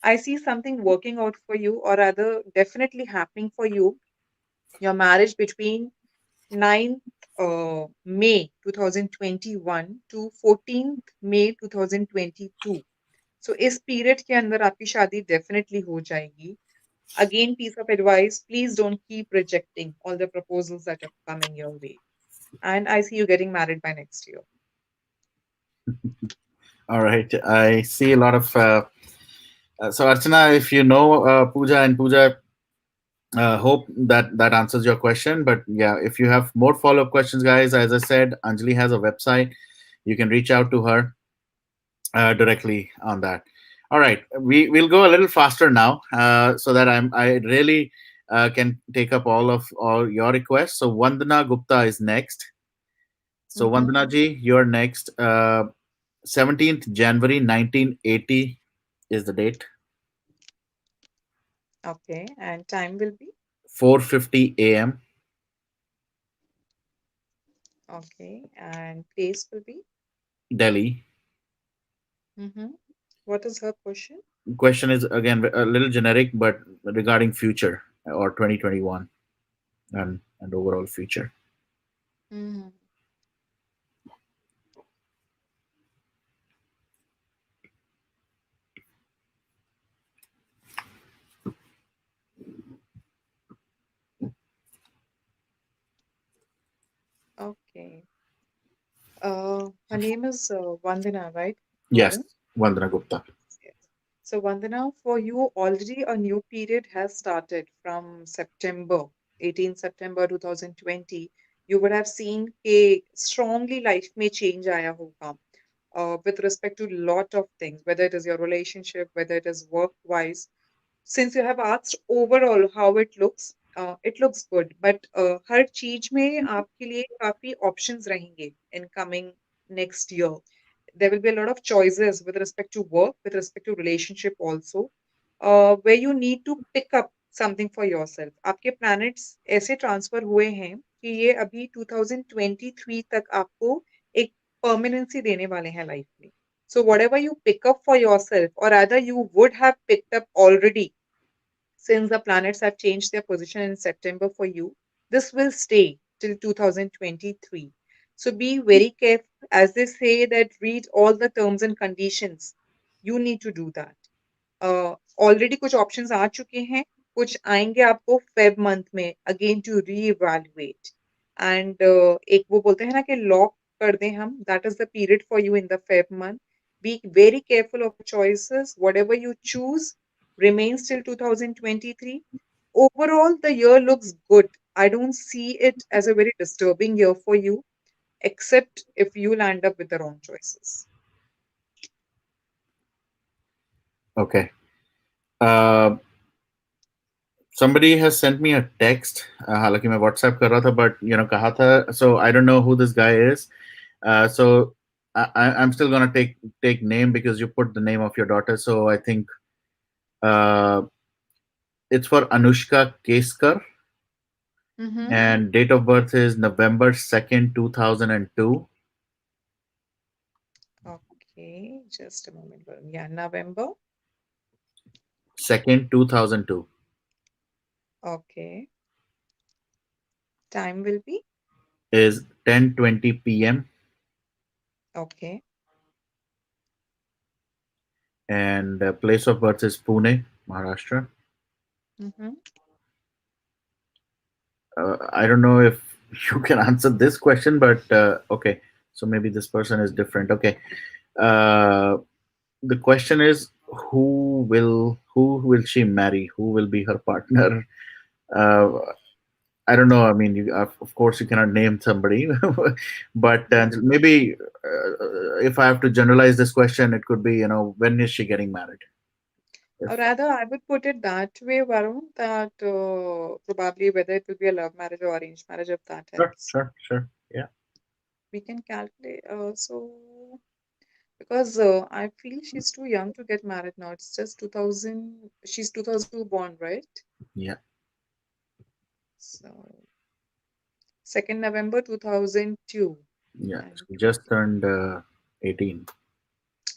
I see something working out for you, or rather, definitely happening for you. Your marriage between 9th May 2021 to 14th May 2022. सो इस period के अंदर आपकी शादी definitely हो जाएगी. Again, piece of advice, please don't keep rejecting all the proposals that are coming your way. And I see you getting married by next year. All right. I see a lot of. So Archana, if you know Pooja and Pooja, hope that answers your question. But yeah, if you have more follow up questions, guys, as I said, Anjali has a website. You can reach out to her directly on that. All right, we'll go a little faster now, so that I really can take up all your requests. So Vandana Gupta is next. So Mm-hmm. Vandana ji, you're next. 17th January 1980 is the date. Okay, and time will be? 4:50 a.m. Okay, and place will be? Delhi. Mm-hmm. What is her question? Question is again a little generic, but regarding future or 2021 and overall future. Mm-hmm. Okay. Her name is Vandana, right, Yes, Varun? Vandana Gupta. Yes. So, Vandana, for you, already a new period has started from September, 18 September 2020. You would have seen a strongly life में change आया होगा with respect to lot of things, whether it is your relationship, whether it is work-wise. Since you have asked overall how it looks good. But हर चीज में आपके लिए काफी options रहेंगे in coming next year. There will be a lot of choices with respect to work, with respect to relationship also, where you need to pick up something for yourself. आपके planets ऐसे transfer हुए हैं कि ये अभी 2023 तक आपको एक permanency देने वाले हैं life में. So whatever you pick up for yourself, or rather you would have picked up already since the planets have changed their position in September for you, this will stay till 2023. So be very careful. As they say that read all the terms and conditions, you need to do that. Already कुछ options आ चुके हैं, कुछ आएंगे आपको Feb month में again to re-evaluate and एक वो बोलते हैं ना कि लॉक कर दें हम, that is the period for you in the Feb month. Be very careful of choices. Whatever you choose remains till 2023. Overall, the year looks good. I don't see it as a very disturbing year for you, except if you land up with the wrong choices. Okay. Uh, somebody has sent me a text. हालांकि मैं WhatsApp कर रहा था, but कहा था. So I don't know who this guy is. So I'm still gonna take name because you put the name of your daughter. So I think uh, it's for Anushka Keskar, Mm-hmm. and date of birth is November 2nd, 2002. Okay, just a moment. Varun. Yeah, November. 2nd, 2002 Okay. Time will be. is 10:20 p.m. Okay. and place of birth is Pune, Maharashtra. Mm-hmm. I don't know if you can answer this question, but okay. So maybe this person is different. Okay. Uh, the question is who will she marry? Who will be her partner? Uh, I don't know. I mean, of course you cannot name somebody, but Yeah. maybe if I have to generalize this question, it could be when is she getting married? Or If rather, I would put it that way, Varun, that probably whether it will be a love marriage or arranged marriage, if that sure, helps. sure, sure, yeah, We can calculate. So, because I feel she's too young to get married now. It's just 2000. She's 2002 born, right? yeah, So, 2nd November 2002. yeah. And She just turned 18.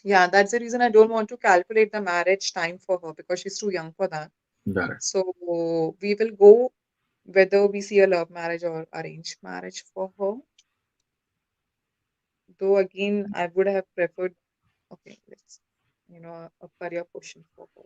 yeah, that's the reason I don't want to calculate the marriage time for her because she's too young for that. Got it. So we will go whether we see a love marriage or arranged marriage for her. Though again, I would have preferred, okay, let's, a career question for her.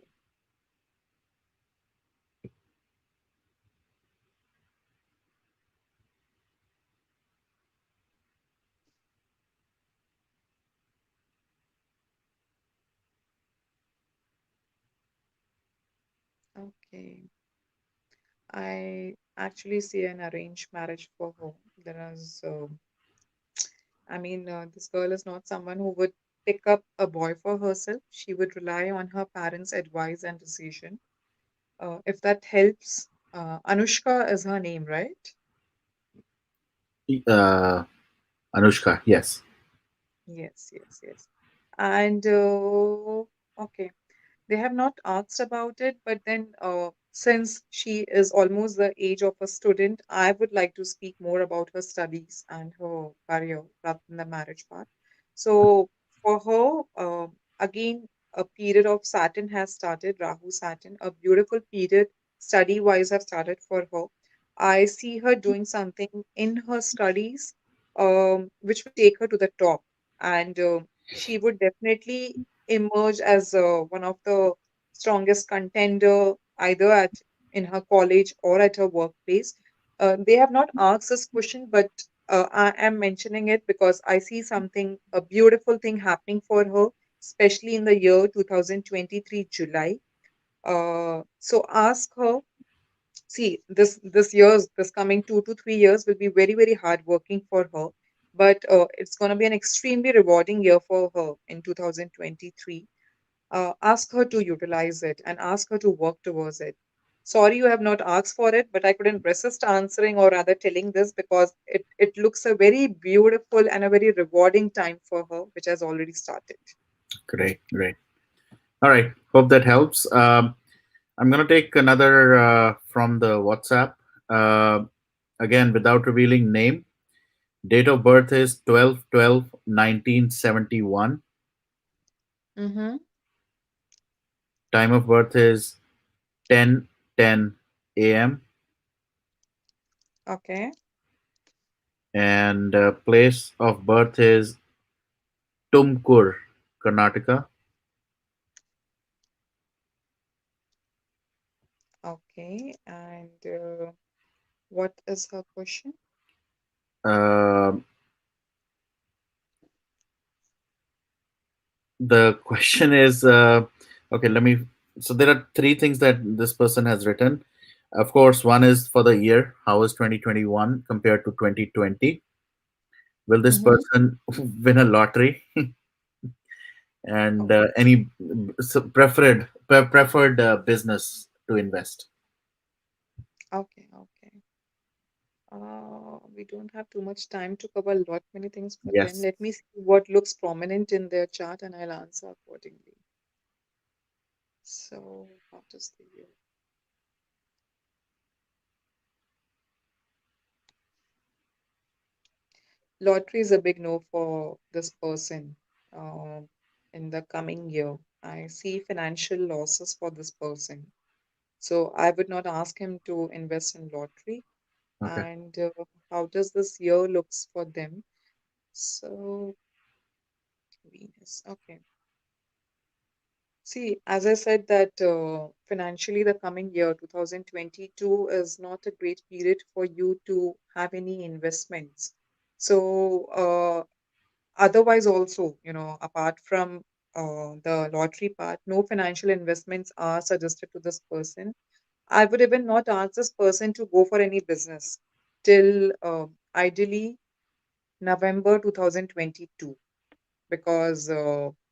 Okay. I actually see an arranged marriage for her. There is, this girl is not someone who would pick up a boy for herself. She would rely on her parents' advice and decision. If that helps, Anushka is her name, right? Uh, Anushka, yes. Yes, yes, yes. And okay, they have not asked about it, but then since she is almost the age of a student, I would like to speak more about her studies and her career rather than the marriage part. So for her, again, a period of Saturn has started, Rahu Saturn, a beautiful period study-wise have started for her. I see her doing something in her studies, which will take her to the top, and she would definitely emerge as one of the strongest contender either at in her college or at her workplace. They have not asked this question, but I am mentioning it because I see something, a beautiful thing happening for her, especially in the year 2023 July. So ask her. See, this year's this coming 2 to 3 years will be very very hard working for her, but it's going to be an extremely rewarding year for her in 2023. Ask her to utilize it and ask her to work towards it. Sorry, you have not asked for it, but I couldn't resist answering or rather telling this because it looks a very beautiful and a very rewarding time for her, which has already started. Great, great. All right. Hope that helps. I'm going to take another from the WhatsApp. Uh, Again, without revealing name. Date of birth is 12/12/1971. Mm-hmm. Time of birth is 10:10 a.m. Okay. And place of birth is Tumkur, Karnataka. Okay. And what is her question? Uh, the question is okay, let me. So there are three things that this person has written. Of course, one is for the year. How is 2021 compared to 2020? Will this Mm-hmm. person win a lottery? And Oh, any preferred business to invest? okay. Okay. We don't have too much time to cover a lot many things for them. Yes. Let me see what looks prominent in their chart and I'll answer accordingly. So, what is the year? Lottery is a big no for this person um, in the coming year. I see financial losses for this person. So, I would not ask him to invest in lottery. Okay. And how does this year looks for them? So, Venus. Okay. See, as I said that financially the coming year 2022 is not a great period for you to have any investments. So otherwise also, apart from the lottery part, no financial investments are suggested to this person. I would even not ask this person to go for any business till ideally November 2022 because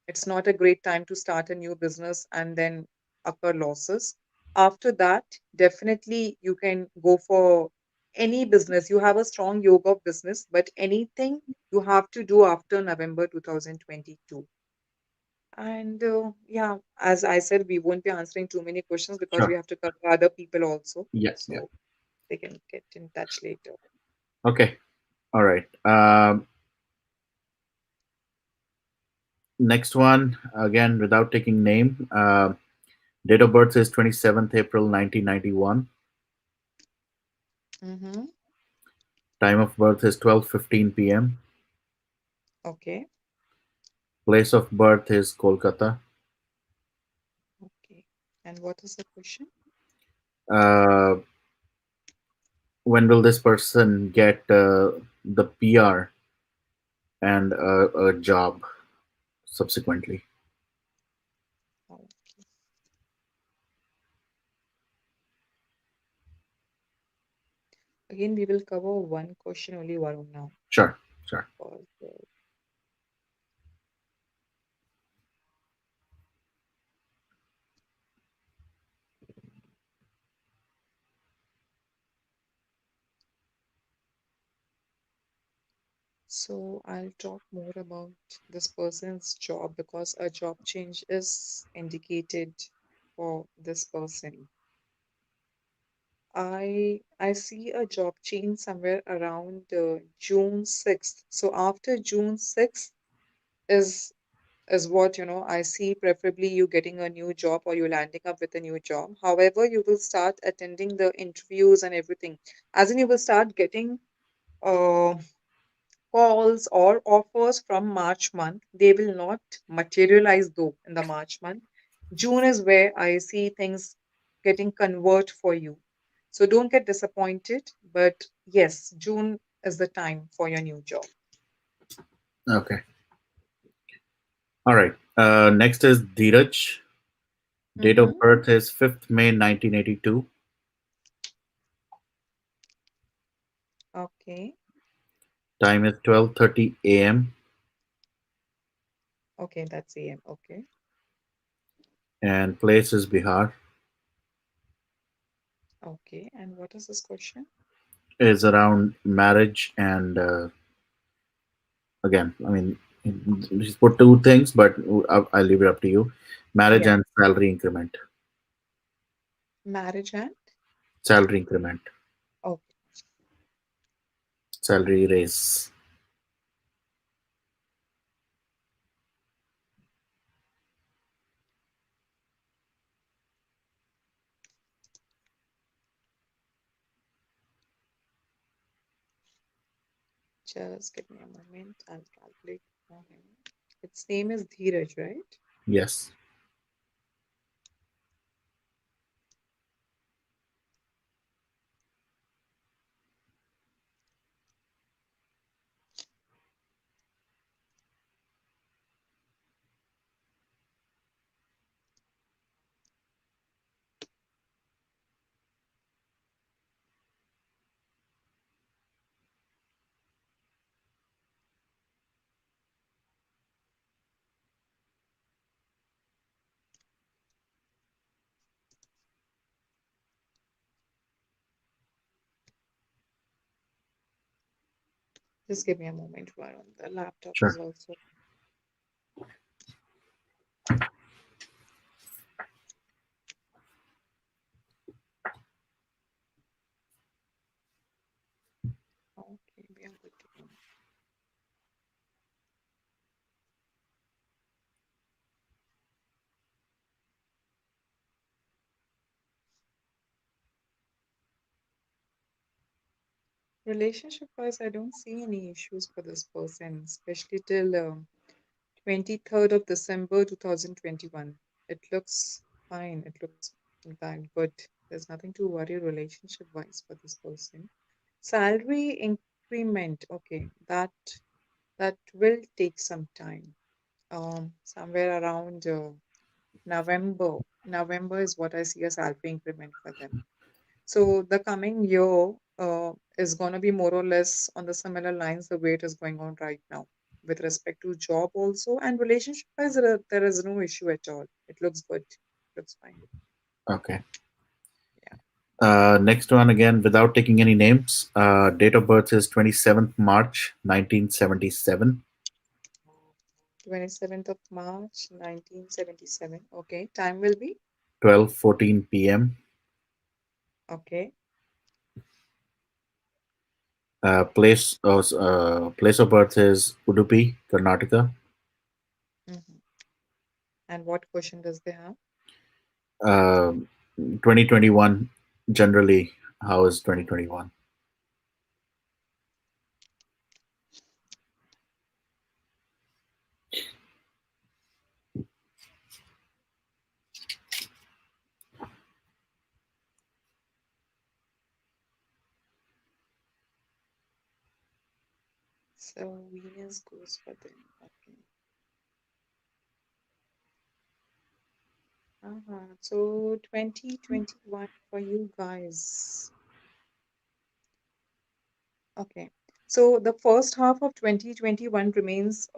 it's not a great time to start a new business and then occur losses. After that, definitely you can go for any business. You have a strong yoga of business, but anything you have to do after November 2022. And yeah, as I said, we won't be answering too many questions because we Sure. have to cover other people also. Yeah. Yeah. So they can get in touch later. Okay. All right. Next one, again, without taking name. Date of birth is 27th April 1991. Mm-hmm. Time of birth is 12:15 p.m. Okay. Place of birth is Kolkata. Okay. And what is the question? Uh, when will this person get the PR and a job subsequently? Oh, again, we will cover one question only, Varun, now. Sure, sure. Because, so I'll talk more about this person's job because a job change is indicated for this person. I see a job change somewhere around June 6th. So after June 6th is what I see, preferably you getting a new job or you landing up with a new job. However, you will start attending the interviews and everything, as in you will start getting uh, calls or offers from March month. They will not materialize though in the March month. June is where I see things getting convert for you. So don't get disappointed, but yes, June is the time for your new job. Okay. All right. Next is Dheeraj. Date of Mm-hmm. birth is 5th May 1982. Okay. Time is 12:30 a.m. Okay, that's AM. Okay. and place is Bihar. Okay. And what is this question? Is around marriage and again, I mean, just put two things, but I'll leave it up to you. Marriage Yeah. and salary increment. Marriage and? Salary increment. Okay. Salary raise. Just give me a moment. I'll calculate for him. Its name is Dheeraj, right? Yes. Just give me a moment, Varun. The laptop is Sure. also. Okay, we are good to go. Relationship wise, I don't see any issues for this person, especially till 23rd of December 2021. It looks fine. It looks that good. There's nothing to worry relationship wise for this person. Salary increment, okay, that will take some time. Somewhere around November. November is what I see a salary increment for them. So the coming year is going to be more or less on the similar lines the way it is going on right now with respect to job also and relationship wise there is no issue at all. It looks good. Looks fine. Okay. Yeah. Next one again, without taking any names. Date of birth is 27th March 1977. 27th of March 1977. Okay. Time will be 12:14 p.m. okay. Place of birth is Udupi, Karnataka. Hmm. And what question does they have? Um 2021 generally. How is 2021? So Venus goes for them. Okay. So 2021 for you guys. Okay. So the first half of 2021 remains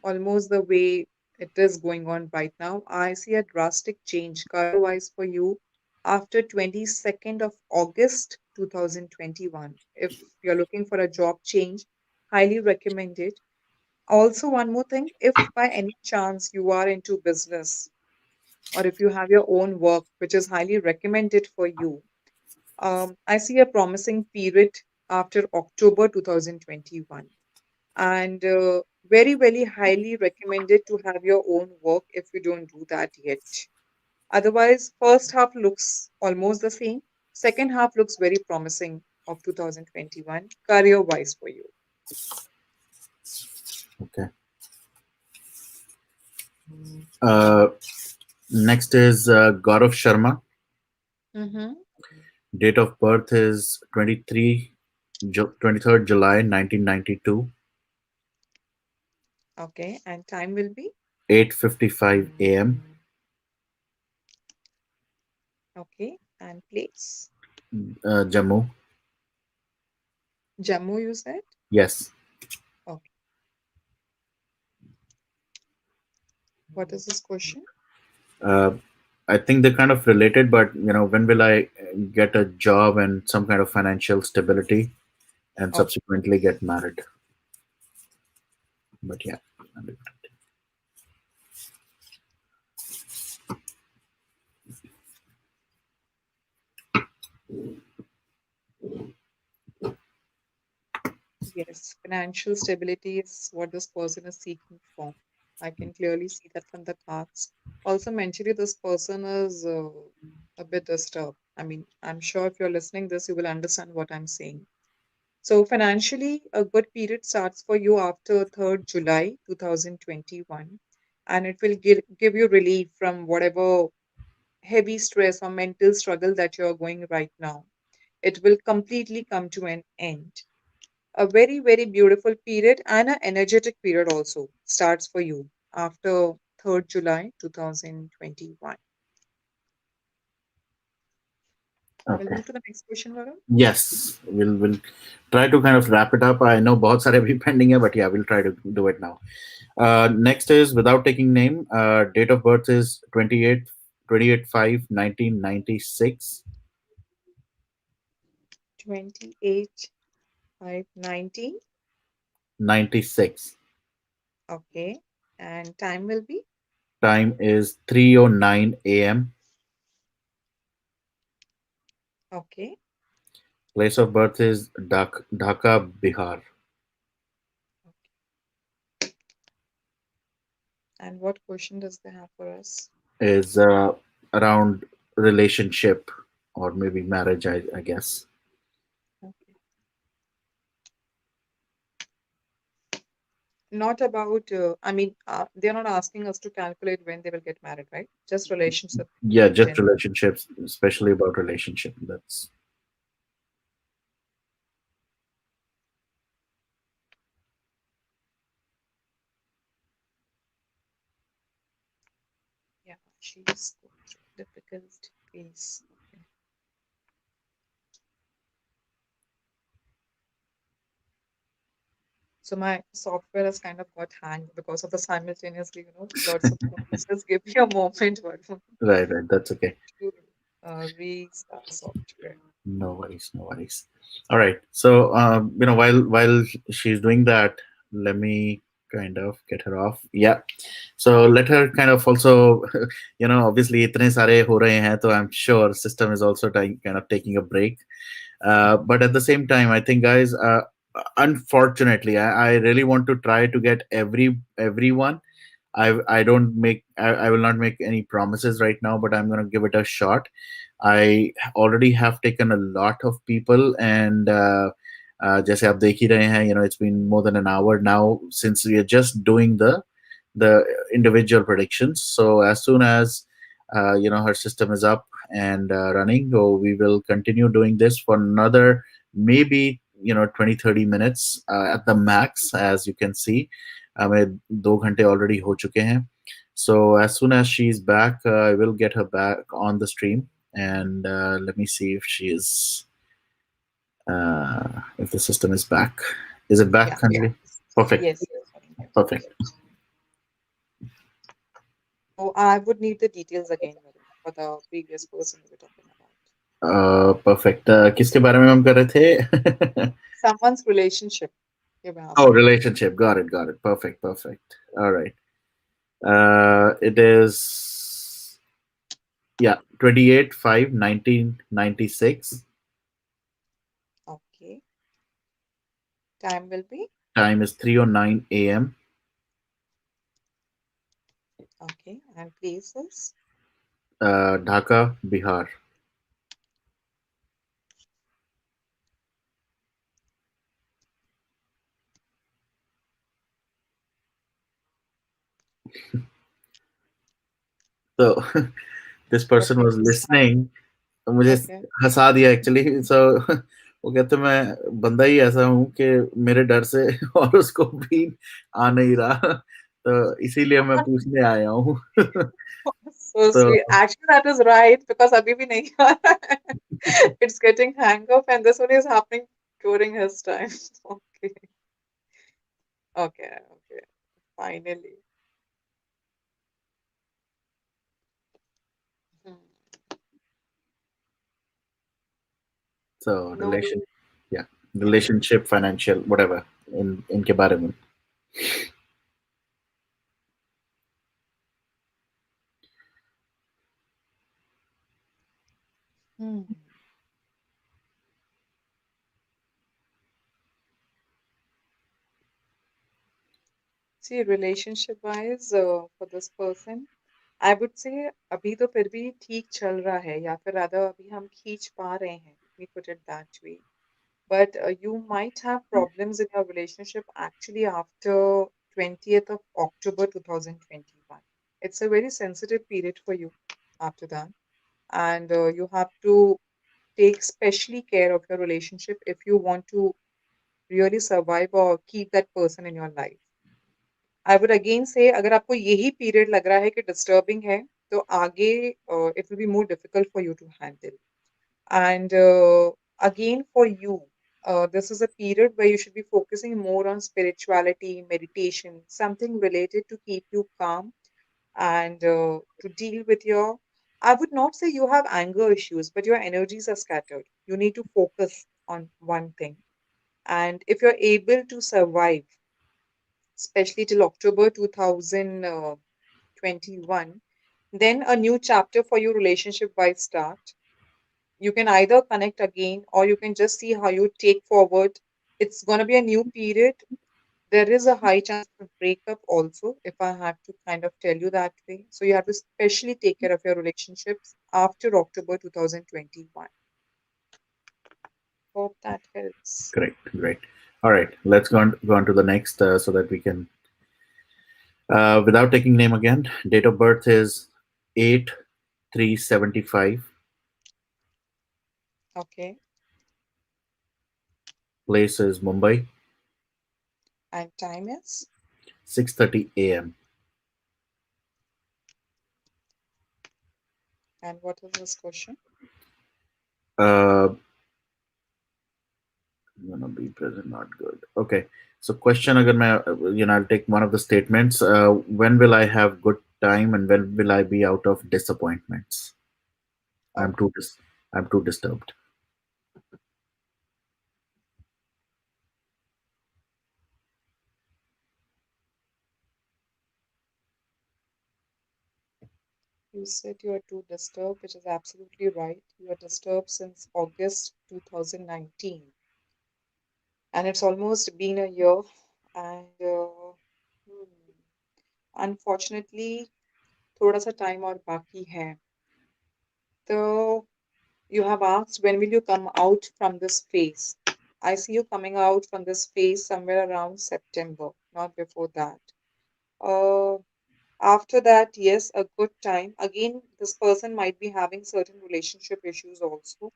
almost the way it is going on right now. I see a drastic change career-wise for you after 22nd of August 2021. If you're looking for a job change, highly recommend it. Also, one more thing, if by any chance you are into business or if you have your own work, which is highly recommended for you, I see a promising period after October 2021 and very, very highly recommended to have your own work if you don't do that yet. Otherwise, first half looks almost the same. Second half looks very promising of 2021 career wise for you. Okay. Uh, Next is Gaurav Sharma. Mm-hmm. Date of birth is 23 23rd July 1992, Okay, and time will be? 8:55 a.m. Okay, and place? Jammu. Jammu, you said? Yes. Okay, what is this question? Uh, I think they're kind of related, but when will I get a job and some kind of financial stability and Okay, subsequently get married? But yeah. yes, financial stability is what this person is seeking for. I can clearly see that from the cards. Also, mentally, this person is a bit disturbed. I mean, I'm sure if you're listening this, you will understand what I'm saying. So financially, a good period starts for you after 3rd July 2021, and it will give you relief from whatever heavy stress or mental struggle that you're going right now. It will completely come to an end. A very, very beautiful period and an energetic period also starts for you after 3rd July 2021. We'll Okay. move to the next question, Varun. Yes, we'll try to kind of wrap it up. I know बहुत सारे अभी pending है, but yeah, we'll try to do it now. Next is without taking name. Date of birth is 28 5 1996. 28 5 19. 96. Okay. And time will be? Time is 3:09 a.m. Okay. Place of birth is Dhaka, Bihar. And what question does they have for us? Is around relationship or maybe marriage, I guess. Okay. Not about, they're not asking us to calculate when they will get married, right? Just relationship Yeah, in just general. relationships, especially about relationship. That's Yeah, she's going through a difficult phase. Okay. So my software has kind of got hanged because of the simultaneously, lots of calls. Just give me a moment, Varun, right, right. That's okay. to restart the software. No worries, no worries. All right. So, while she's doing that, let me kind of get her off. Yeah. So let her kind of also, obviously इतने सारे हो रहे हैं, तो I'm sure system is also kind of taking a break. But at the same time, I think, guys, unfortunately, I really want to try to get everyone. I don't make I will not make any promises right now, but I'm gonna give it a shot. I already have taken a lot of people, and जैसे आप देख ही रहे हैं, it's been more than an hour now since we are just doing the individual predictions. So as soon as her system is up and running, so we will continue doing this for another maybe 20-30 minutes at the max, as you can see. हमें 2 घंटे already हो चुके हैं. So as soon as she's back, I will get her back on the stream, and let me see if the system is back. Is it back, Yeah. Kanji? Perfect. Yes. Perfect. So I would need the details again, Varun, for the previous person we were talking about. Perfect. किसके बारे में हम कर रहे थे? Someone's relationship, you were Oh, asking. relationship. Got it. Got it. Perfect. Perfect. All right. It is, yeah, 28 5 1996. Okay. Time will be? Time is 3:09 a.m. Okay. And places? Dhaka, Bihar. So this What person was is time? listening. मुझे Okay. हंसा दिया actually. So वो कहते मैं बंदा ही ऐसा हूँ कि मेरे डर से हॉरोस्कोप भी आ नहीं रहा, तो इसीलिए मैं पूछने आया हूँ। So sweet. तो Actually, that is right because abhi bhi nahi aa raha hai. It's getting hang up, and this one is happening during his time. Okay, okay. Finally. Hmm. so No relation, worries. yeah, Yeah. relationship, financial, whatever, in इनके बारे में. Hmm. See, relationship-wise, for this person, I would say अभी तो फिर भी ठीक चल रहा है या फिर rather अभी हम खींच पा रहे हैं. Let me put it that way. But you might have problems in your relationship actually after 20th of October 2021. It's a very sensitive period for you after that. And you have to take specially care of your relationship if you want to really survive or keep that person in your life. I would again say अगर आपको यही period लग रहा है कि disturbing है तो आगे it will be more difficult for you to handle. And again, for you, this is a period where you should be focusing more on spirituality, meditation, something related to keep you calm and to deal with your. I would not say you have anger issues, but your energies are scattered. You need to focus on one thing. And if you're able to survive, especially till October 2021, then a new chapter for your relationship might start. You can either connect again or you can just see how you take forward. It's going to be a new period. There is a high chance of breakup also, if I have to kind of tell you that way. So you have to especially take care of your relationships after October 2021. Hope that helps. Great, great. All right, let's go on to the next, so that we can, without taking name again. Date of birth is 8/3/75. Okay. Place is Mumbai. And time is? 6:30 a.m. And what is this question? Uh, gonna be present, not good. Okay. So question अगर मैं, I'll take one of the statements. When will I have good time and when will I be out of disappointments? I'm Okay. too I'm too disturbed. You said you are too disturbed, which is absolutely right. You are disturbed since August 2019. And it's almost been a year. And hmm, unfortunately, थोड़ा सा time और बाकी है. So you have asked when will you come out from this phase? I see you coming out from this phase somewhere around September, not before that. Uh, After that, yes, a good time. Again, this person might be having certain relationship issues also.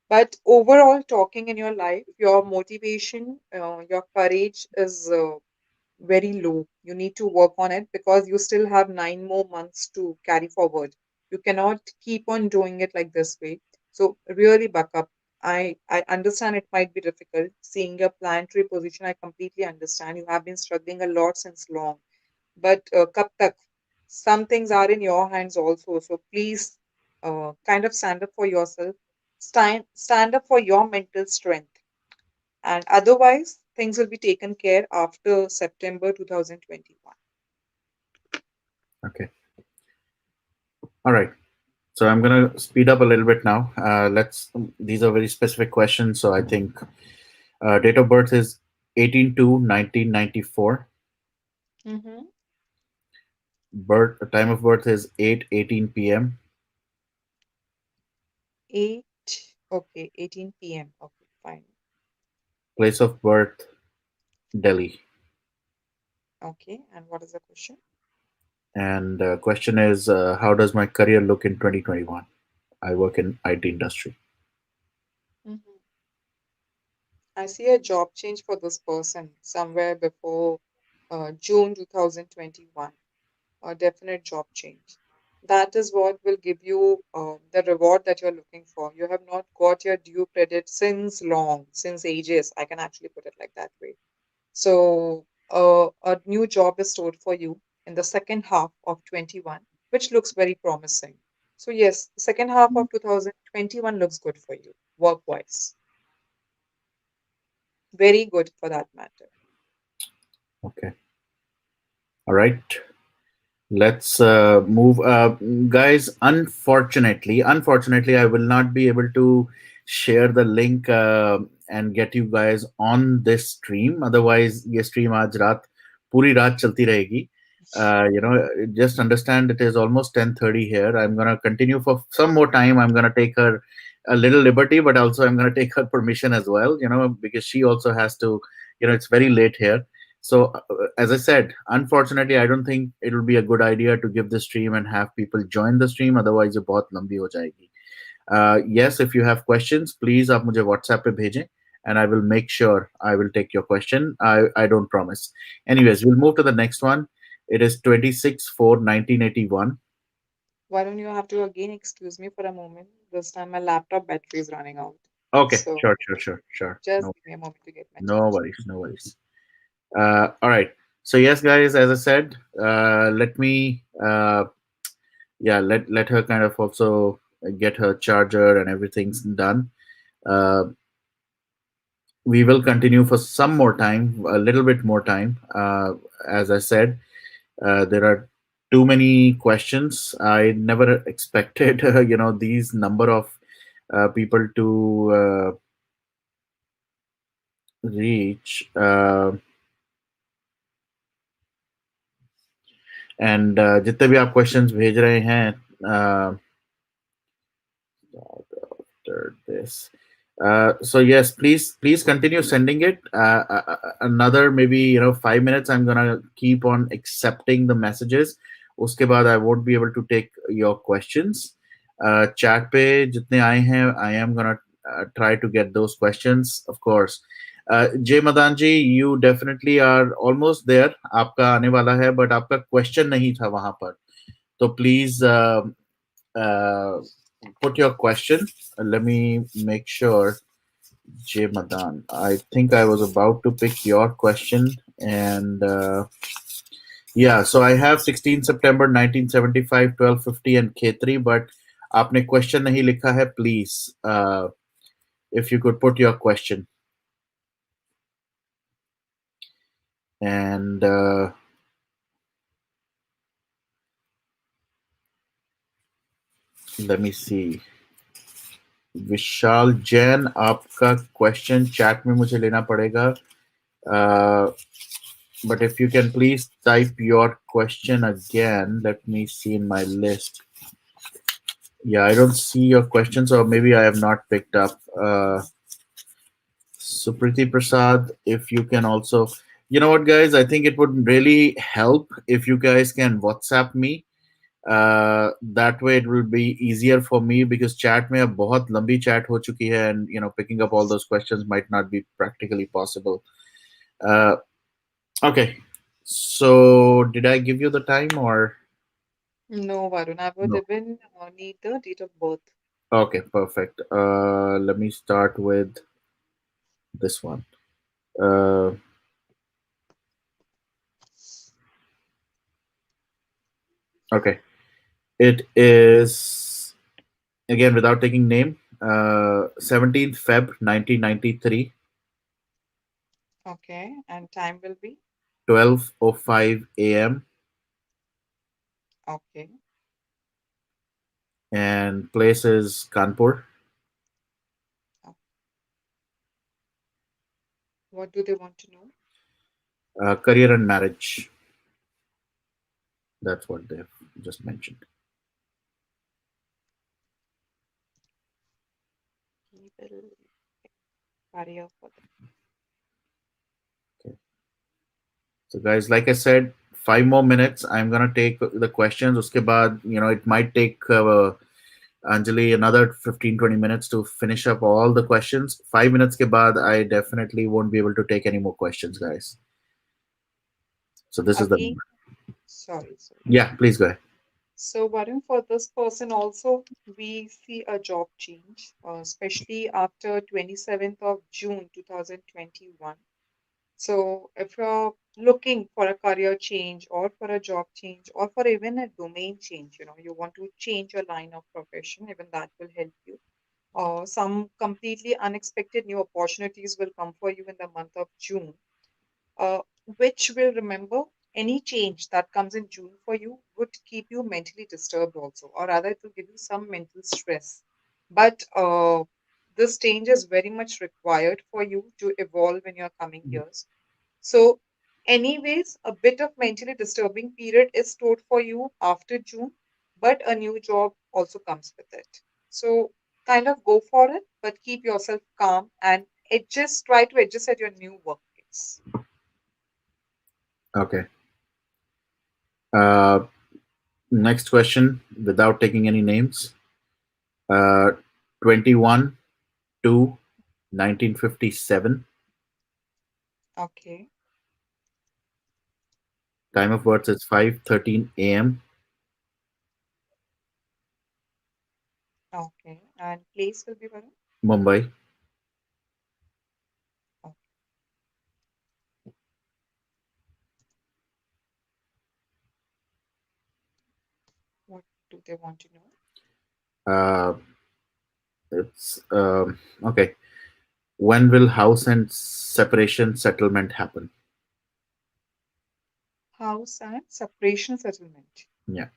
But overall, talking in your life, your motivation, your courage is very low. You need to work on it because you still have 9 more months to carry forward. You cannot keep on doing it like this way. So really buck up. I understand it might be difficult. Seeing your planetary position, I completely understand. You have been struggling a lot since long. But kab tak, some things are in your hands also. So please kind of stand up for yourself. Stand up for your mental strength and otherwise things will be taken care after September 2021. Okay. All right. So I'm gonna speed up a little bit now. Let's. These are very specific questions, so I think, date of birth is 18/2/1994. Mm-hmm. Birth time of birth is 8:18 p.m. 8, okay, 18 p.m. Okay, fine. Place of birth Delhi. Okay, and what is the question? And question is, how does my career look in 2021? I work in IT industry. Mm-hmm. I see a job change for this person somewhere before June 2021. A definite job change. That is what will give you the reward that you're looking for. You have not got your due credit since long, since ages. I can actually put it like that way. So, a new job is stored for you in the second half of 21, which looks very promising. So, yes, the second half of 2021 looks good for you, work wise. Very good for that matter. Okay. All right. Let's move, guys. Unfortunately, I will not be able to share the link and get you guys on this stream. Otherwise, ये stream आज रात पूरी रात चलती रहेगी. Just understand it is almost 10:30 here. I'm gonna continue for some more time. I'm gonna take her a little liberty, but also I'm gonna take her permission as well. Because she also has to. It's very late here. So, as I said, unfortunately, I don't think it will be a good idea to give the stream and have people join the stream. Otherwise, ये बहुत लंबी हो जाएगी. Yes, if you have questions, please आप मुझे WhatsApp पे भेजें, and I will make sure I will take your question. I don't promise. Anyways, we'll move to the next one. It is 26/4/1981. Why don't you have to again excuse me for a moment? This time my laptop battery is running out. Okay, So sure. just No, give me a moment to get my no charger. worries, no worries. All right. So yes, guys, as I said, let me yeah, let her kind of also get her charger and everything's done. Uh, we will continue for some more time, a little bit more time. As I said, there are too many questions. I never expected, these number of people to reach. And जितने भी आप questions भेज रहे हैं, after this. So yes, please continue sending it. Another maybe 5 minutes. I'm gonna keep on accepting the messages. उसके बाद I won't be able to take your questions. Chat पे जितने आए हैं, I am gonna try to get those questions, of course. Jay Madanji, you definitely are almost there. आपका आने वाला है, but आपका question नहीं था वहां पर. So please put your question. Let me make sure. Jay Madan, I think I was about to pick your question, and yeah, so I have 16 September 1975, 12:50, and K3, but आपने question नहीं लिखा है, please. If you could put your question. And let me see. विशाल जैन, आपका question chat में मुझे लेना पड़ेगा. But if you can please type your question again, let me see in my list. Yeah, I don't see your questions, or maybe I have not picked up. Supriti Prasad, if you can also, you know what, guys, I think it would really help if you guys can WhatsApp me. That way it will be easier for me, because chat में अब बहुत लंबी chat हो चुकी है, and picking up all those questions might not be practically possible. Okay, so did I give you the time or No, Varun, I would no? even need the date of birth. Okay, perfect. Let me start with this one. Uh, okay, it is, again, without taking name, 17th Feb 1993, Okay, and time will be 12:05 a.m. okay. and place is Kanpur. Oh, what do they want to know? Career and marriage. That's what they've just mentioned. He will career for them. Okay. So, guys, like I said, 5 more minutes. I'm gonna take the questions. Uske baad, it might take Anjali, another 15-20 minutes to finish up all the questions. 5 minutes ke baad, I definitely won't be able to take any more questions, guys. So this is the Again, number. sorry. Yeah, please go ahead. So, Varun, for this person also, we see a job change, especially after 27th of June 2021. So, if you're looking for a career change or for a job change or for even a domain change, you want to change your line of profession, even that will help you. Some completely unexpected new opportunities will come for you in the month of June, which will remember any change that comes in June for you would keep you mentally disturbed also, or rather, it will give you some mental stress. But this change is very much required for you to evolve in your coming years. So, anyways, a bit of mentally disturbing period is stored for you after June, but a new job also comes with it. So, kind of go for it, but keep yourself calm and try to adjust at your new workplace. Okay. Uh, Next question, without taking any names. Uh, 21 to 1957. Okay, Time of birth is 5:13 a.m. okay. And place will be Varun? Mumbai. Okay. What do they want to know? Uh, it's okay. When will house and separation settlement happen? House and separation settlement. Yeah.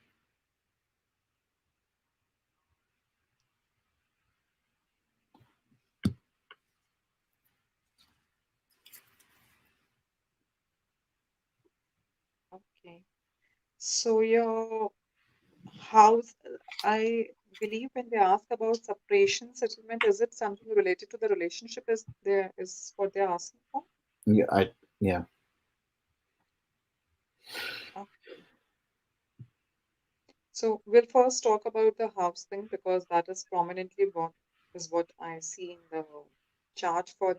Okay. So your house, I believe when they ask about separation settlement, is it something related to the relationship is what they're asking for? Yeah. Yeah. Okay. So we'll first talk about the house thing because that is prominently what I see in the chart for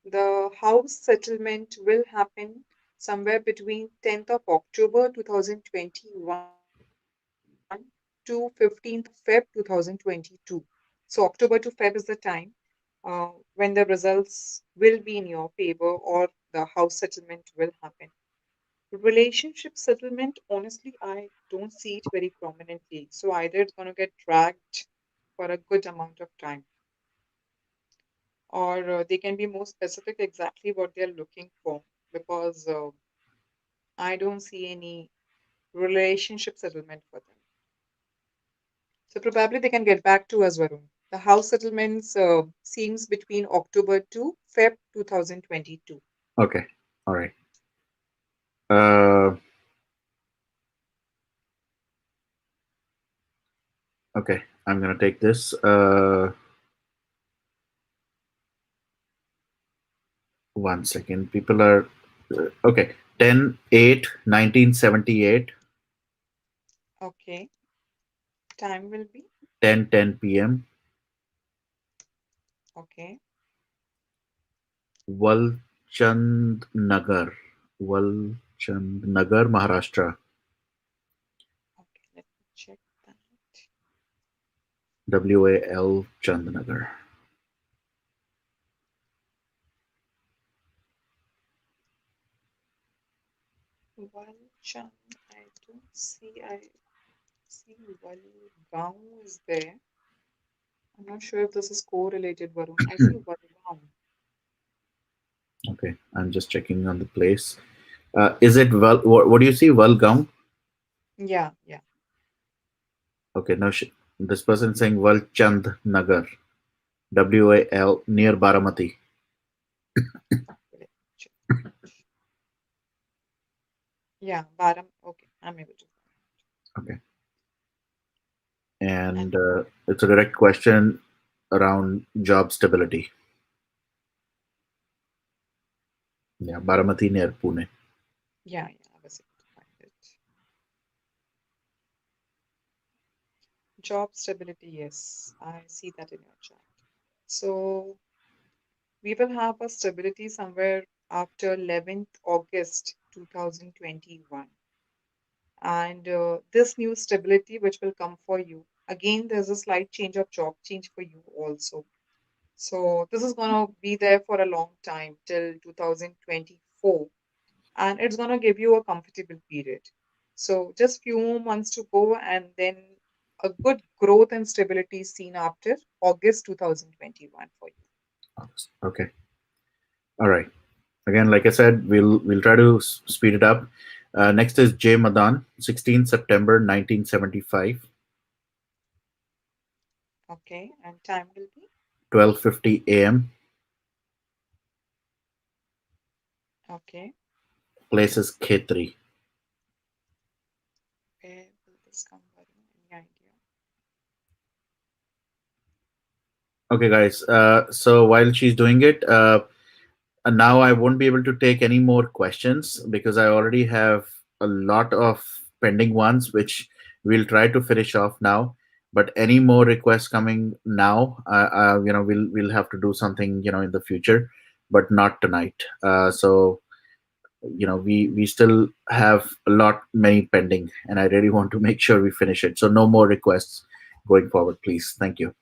the house settlement will happen somewhere between 10th of October 2021 to 15th of Feb 2022. So October to Feb is the time when the results will be in your favor or the house settlement will happen. Relationship settlement, honestly, I don't see it very prominently. So either it's going to get dragged for a good amount of time, or they can be more specific exactly what they're looking for because I don't see any relationship settlement for them. So probably they can get back to us, Varun. The house settlements seems between October to Feb 2022. Okay. All right. Uh, okay. I'm gonna take this. One second. People are okay. 10/8/1978. Okay, time will be 10:10 p.m. okay. Walchand Nagar. Walchand Nagar, Maharashtra. Okay, let me check that. WAL Chandnagar. Walchand, I don't see. I see Walgaon is there. I'm not sure if this is correlated, Varun. I see Walgaon. Okay, I'm just checking on the place. Is it what do you see? Valgaon? Yeah, yeah. Okay, now this person saying Valchand Nagar. WAL near Baramati. Okay, let me check that. Yeah, Baram. Okay, I'm able to find. Okay, And and it's a direct question around job stability. Yeah, Baramati near Pune. yeah, I was able to find it. Job stability, yes, I see that in your chart. So we will have a stability somewhere after 11th August 2021. And this new stability which will come for you, again, there's a slight change of job change for you also. So this is going to be there for a long time till 2024, and it's going to give you a comfortable period. So just few more months to go, and then a good growth and stability is seen after August 2021 for you. Okay. All right. Again, like I said, we'll try to speed it up. Next is J Madan, 16 September 1975, Okay, and time will be 12:50 a.m. okay. Place is Khetri. Where will this come, Varun? Any idea? Okay, guys. So while she's doing it, and now I won't be able to take any more questions because I already have a lot of pending ones, which we'll try to finish off now. But any more requests coming now, we'll have to do something, in the future, but not tonight. So we still have a lot many pending, and I really want to make sure we finish it. So no more requests going forward, please. Thank you.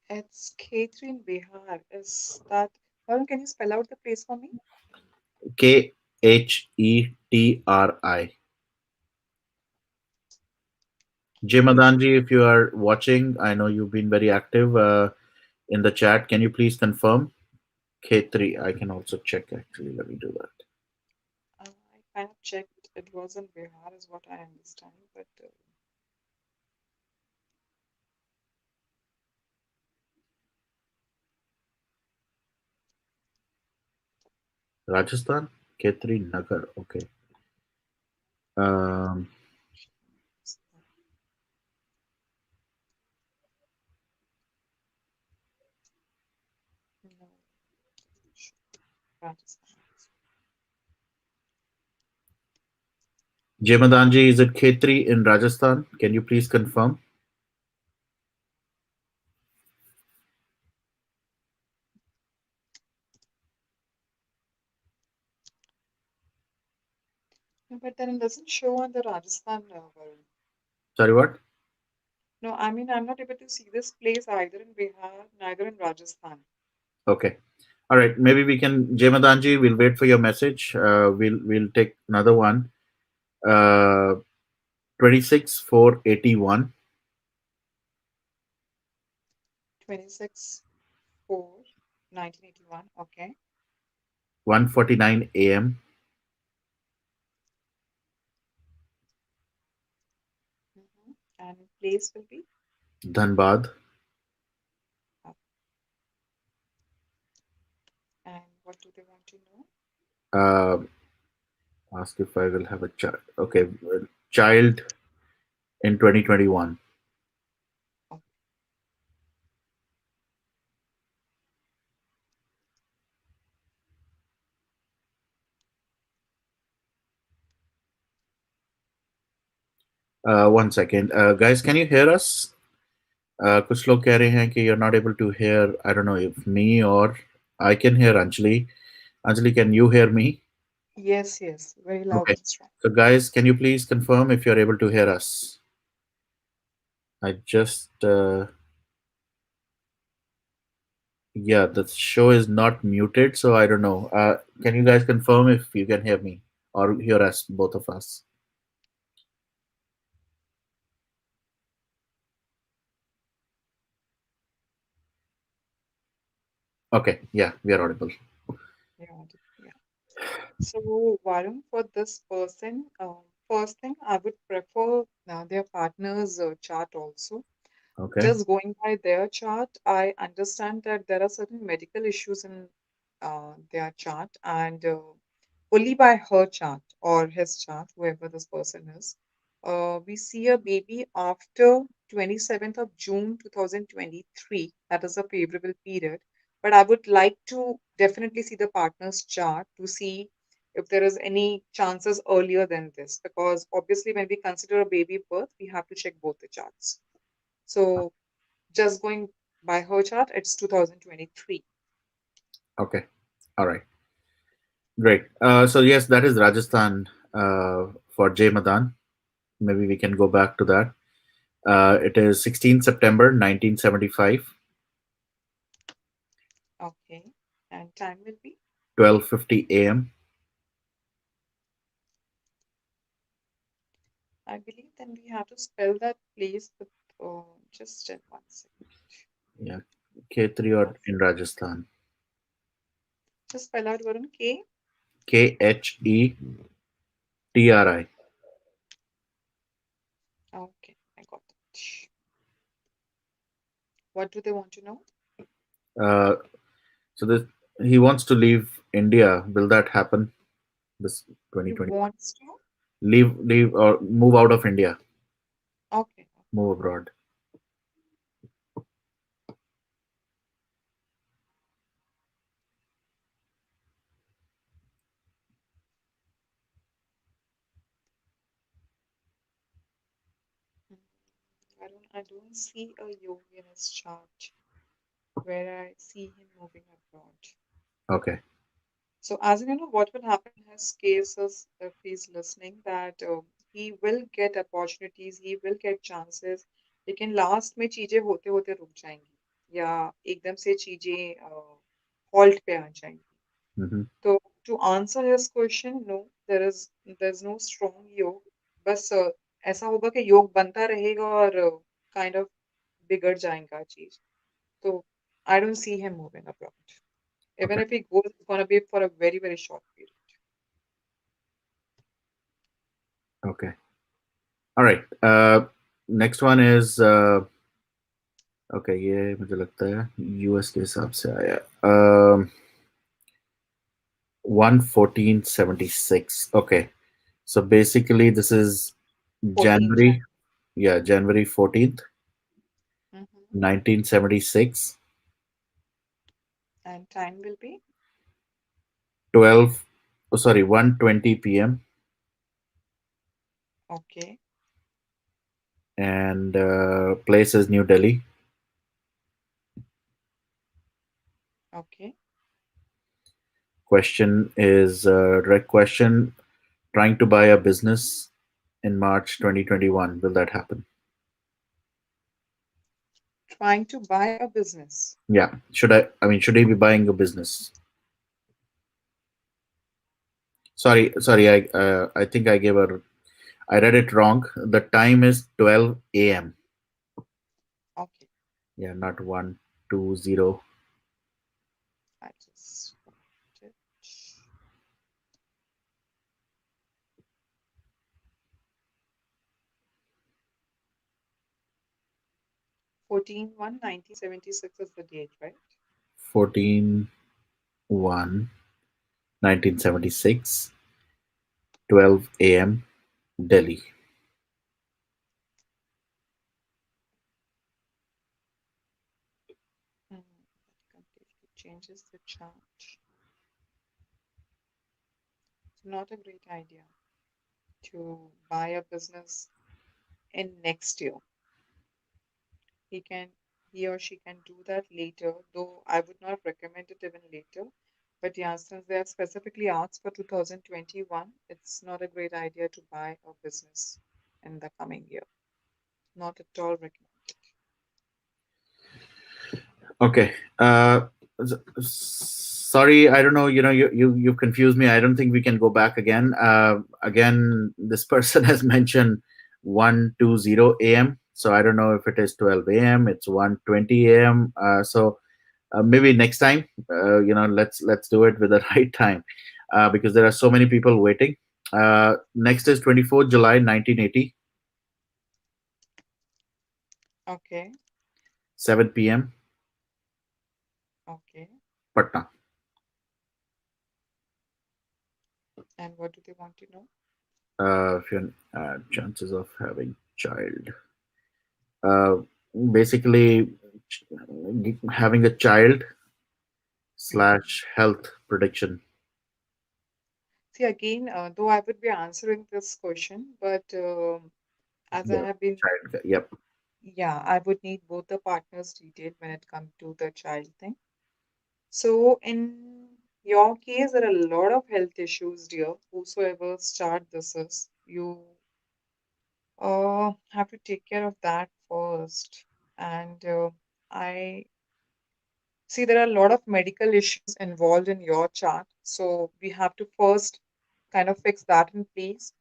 It's Khetri in Bihar. Is that Varun? Can you spell out the place for me? Khetri. Jay Khetri. Madanji, if you are watching, I know you've been very active in the chat. Can you please confirm? K3. I can also check actually. Let me do that. I kind of checked. It was in Bihar, is what I understand. But Rajasthan? K3 Nagar. Okay. Um, no, Rajasthan. Jay Madanji, is it K3 in Rajasthan? Can you please confirm? No, but then it doesn't show on the Rajasthan Varun. Sorry, what? No, I mean I'm not able to see this place either in Bihar, neither in Rajasthan. Okay. All right. Maybe we can, Jay Madanji, we'll wait for your message. We'll take another one. Uh, 26 481 26 4 1981. Okay. 1:49 a.m. And place will be. Dhanbad. And what do they want to know? Uh, Ask if I will have a child. Okay, child in 2021. Oh, One second, guys, can you hear us? कुछ लोग कह रहे हैं कि you're not able to hear. I don't know if me or I can hear Anjali. Anjali, can you hear me? yes, yes, very loud Okay. and strong. So, guys, can you please confirm if you're able to hear us? I just, yeah, the show is not muted, so I don't know. Can you guys confirm if you can hear me or hear us, both of us? Okay, yeah, we are audible. Yeah, yeah. So, Varun, for this person, first thing I would prefer their partner's chart also. Okay. Just going by their chart, I understand that there are certain medical issues in their chart, and only by her chart or his chart, whoever this person is, we see a baby after 27th of June 2023. That is a favorable period. But I would like to definitely see the partner's chart to see if there is any chances earlier than this, because obviously when we consider a baby birth, we have to check both the charts. So just going by her chart, it's 2023. Okay. All right. Great. So yes, that is Rajasthan for Jay Madan. Maybe we can go back to that. It is 16 September 1975, Okay. And time will be? 12:50 a.m. I believe then we have to spell that place with just one second. Yeah, K3 or in Rajasthan. Just spell out Varun K. Khetri. Okay, I got it. What do they want to know? Uh, so this he wants to leave India. Will that happen this He 2020? wants to. Leave or move out of India, Okay. move abroad. Mm, I don't see a yoga in his chart where I see him moving abroad. Okay. So, as you know, what will happen in his case is, if he's listening, that he will get opportunities, he will get chances, लेकिन last में चीजें होते होते रुक जाएंगी या एकदम से चीजें हॉल्ट पे आ जाएंगी. Hmm. तो to answer his question, no, there's no strong योग. बस ऐसा होगा कि योग बनता रहेगा और kind of बिगड़ जाएगा चीज. तो I don't see him moving abroad. Even Okay. if he goes, it's gonna be for a very, very short period. Okay. All right. Next one is okay. ये मुझे लगता है यूएस के हिसाब से आया. 1/14/76. Okay. So basically, this is 14 Jan. January. Yeah, January 14th, Mhm. 1976, And time will be 12. Oh, sorry, 1:20 p.m. okay. and place is New Delhi. Okay. Question is direct question. Trying to buy a business in March 2021. Will that happen? Trying to buy a business. Yeah. Should I? I mean, should he be buying a business? Sorry. I think I gave a. I read it wrong. The time is 12 a.m. Okay. Yeah, not 1:20. I just got it. 14/1/1976 is the date, right? 14/1/1976, 12 a.m. Delhi. That completely changes the chart. It's not a great idea to buy a business in next year. He can, he or she can do that later, though I would not recommend it even later. But yeah, since they have specifically asked for 2021, it's not a great idea to buy a business in the coming year. Not at all recommended. Okay. Sorry, I don't know. You confused me. I don't think we can go back again. Again, this person has mentioned 1:20 a.m. So I don't know if it is 12 a.m. It's 1:20 a.m. So maybe next time, let's do it with the right time, because there are so many people waiting. Next is 24th July 1980, Okay, 7 p.m. okay. Patna. And what do they want to know? If you chances of having child, uh, basically having a child Mhm. / health prediction. See, again, though I would be answering this question, but as I Yeah, have been, child. Yep. yeah, I would need both the partners' detail when it comes to the child thing. So, in your case, there are a lot of health issues, dear. Whosoever start this is, you have to take care of that first. And I see there are a lot of medical issues involved in your chart. So, we have to first kind of fix that in place.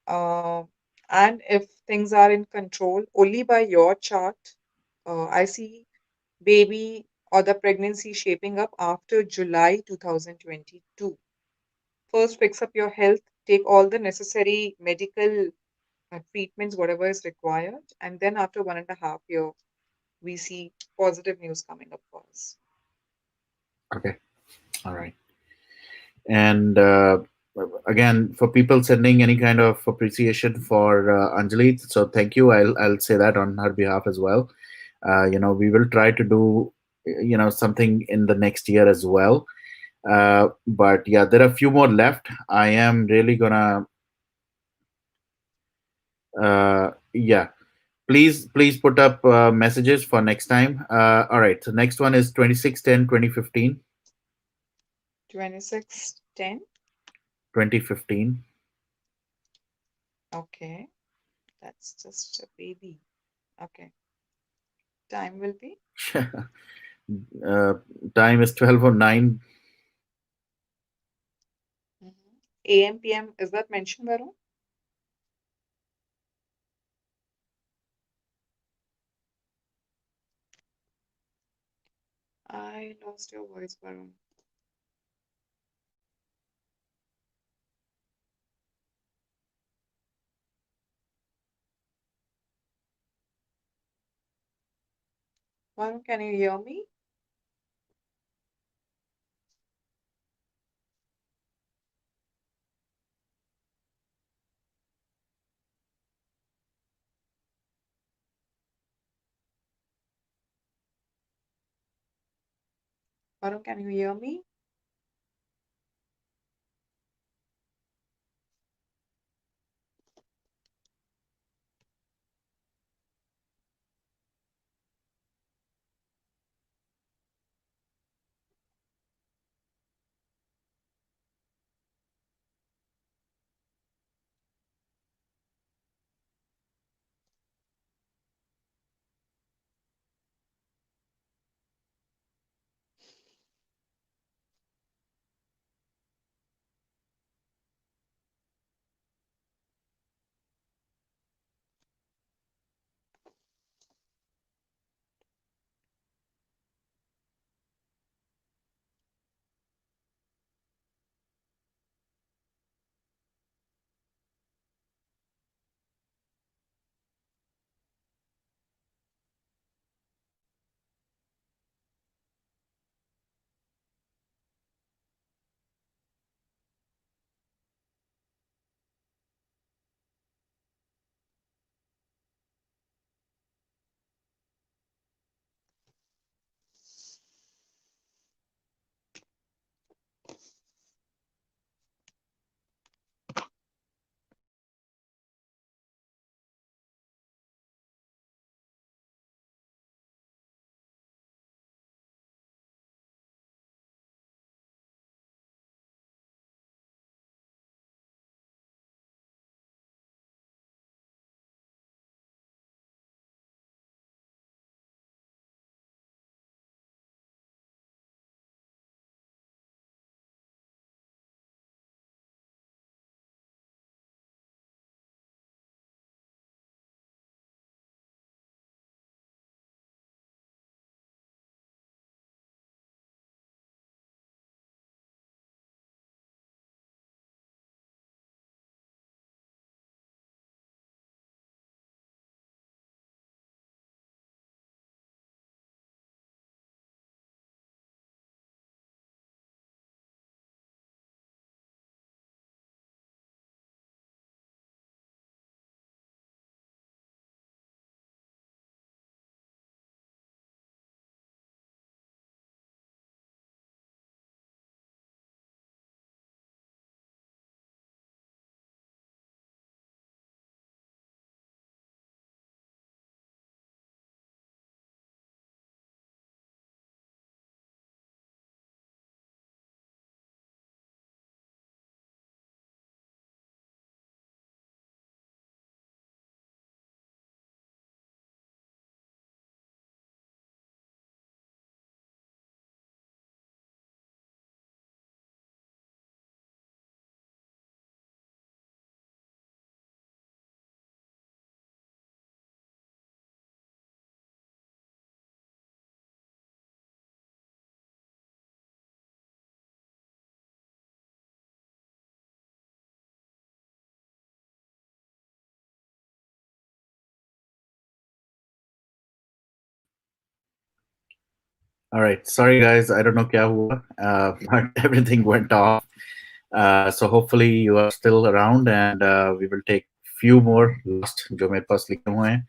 Uh, and if things are in control only by your chart, I see baby or the pregnancy shaping up after July 2022. First, fix up your health, take all the necessary medical treatments, whatever is required, and then after 1.5 year, we see positive news coming up for us. Okay. All right. And again, for people sending any kind of appreciation for Anjali, so thank you. I'll say that on her behalf as well. We will try to do something in the next year as well. But yeah, there are a few more left. I am really gonna yeah. Please put up messages for next time. All right. So next one is 26/10/2015. 2610. 2015. Okay, that's just a baby. Okay, time will be uh, Time is 12:09. AM, PM. Is that mentioned, Varun? I lost your voice, Varun. Varun, can you hear me? Varun, can you hear me? All right. Sorry, guys. I don't know kya hua, but everything went off. So hopefully you are still around, and we will take few more last जो मेरे पास लिखे हुए हैं.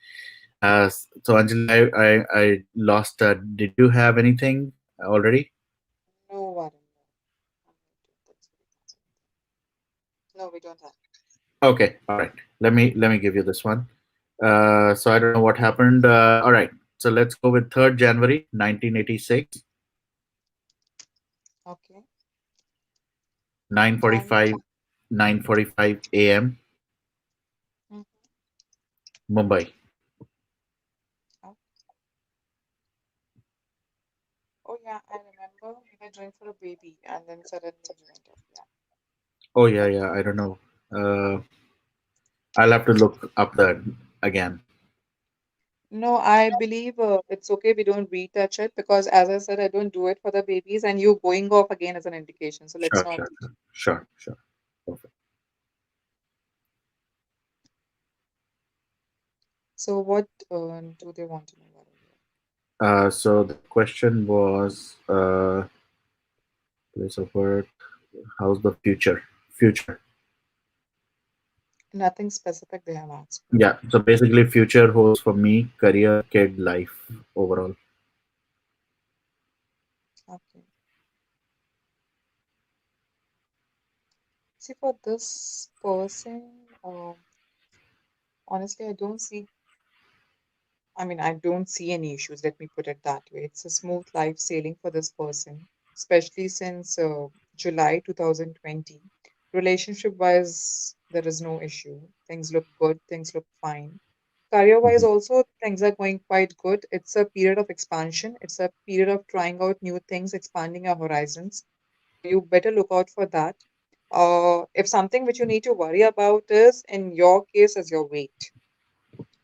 So Anjali, I lost. Did you have anything already? No, Varun. No, we don't have. Okay. All right. Let me give you this one. So I don't know what happened. All right. So let's go with 3rd January 1986, Okay. Time. 9:45 9:45 a.m. Mhm. Mumbai. Oh, oh, yeah, I remember we were doing for a baby and then suddenly you went up. Yeah. Oh yeah, yeah. I don't know. Uh, I'll have to look up that again. No, I believe it's okay we don't retouch it because, as I said, I don't do it for the babies, and you going off again as an indication. So let's Sure, not. sure, sure, sure, sure. Perfect. So, what do they want to know? So the question was, place of birth. How's the future? Future. Nothing specific they have asked for. Yeah. So basically, future holds for me career, kid, life overall. Okay. See, for this person, honestly, I don't see any issues. Let me put it that way. It's a smooth life sailing for this person, especially since July 2020. Relationship wise, there is no issue. Things look good, things look fine. Career wise, Mhm. also, things are going quite good. It's a period of expansion, it's a period of trying out new things, expanding your horizons. So, you better look out for that. If something which you need to worry about is, in your case, is your weight.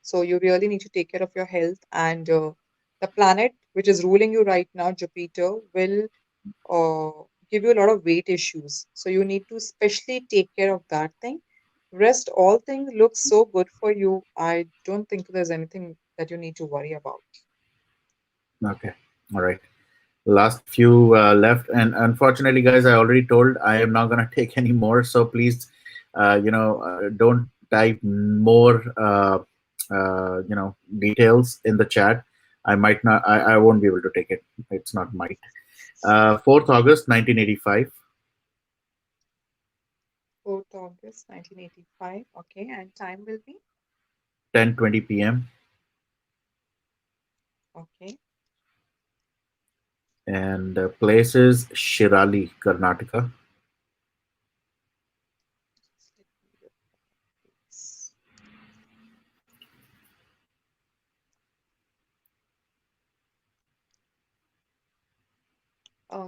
So you really need to take care of your health. And the planet which is ruling you right now, Jupiter, will give you a lot of weight issues. So you need to specially take care of that thing. Rest, all things look so good for you. I don't think there's anything that you need to worry about. Okay. All right. Last few left, and unfortunately, guys, I already told I am not gonna take any more. So please, don't type more, details in the chat. I might not. I won't be able to take it. It's not might. 4th August 1985, 4th August 1985. Okay, and time will be? 10:20 p.m. Okay. and place is Shirali, Karnataka. Just let me look at this.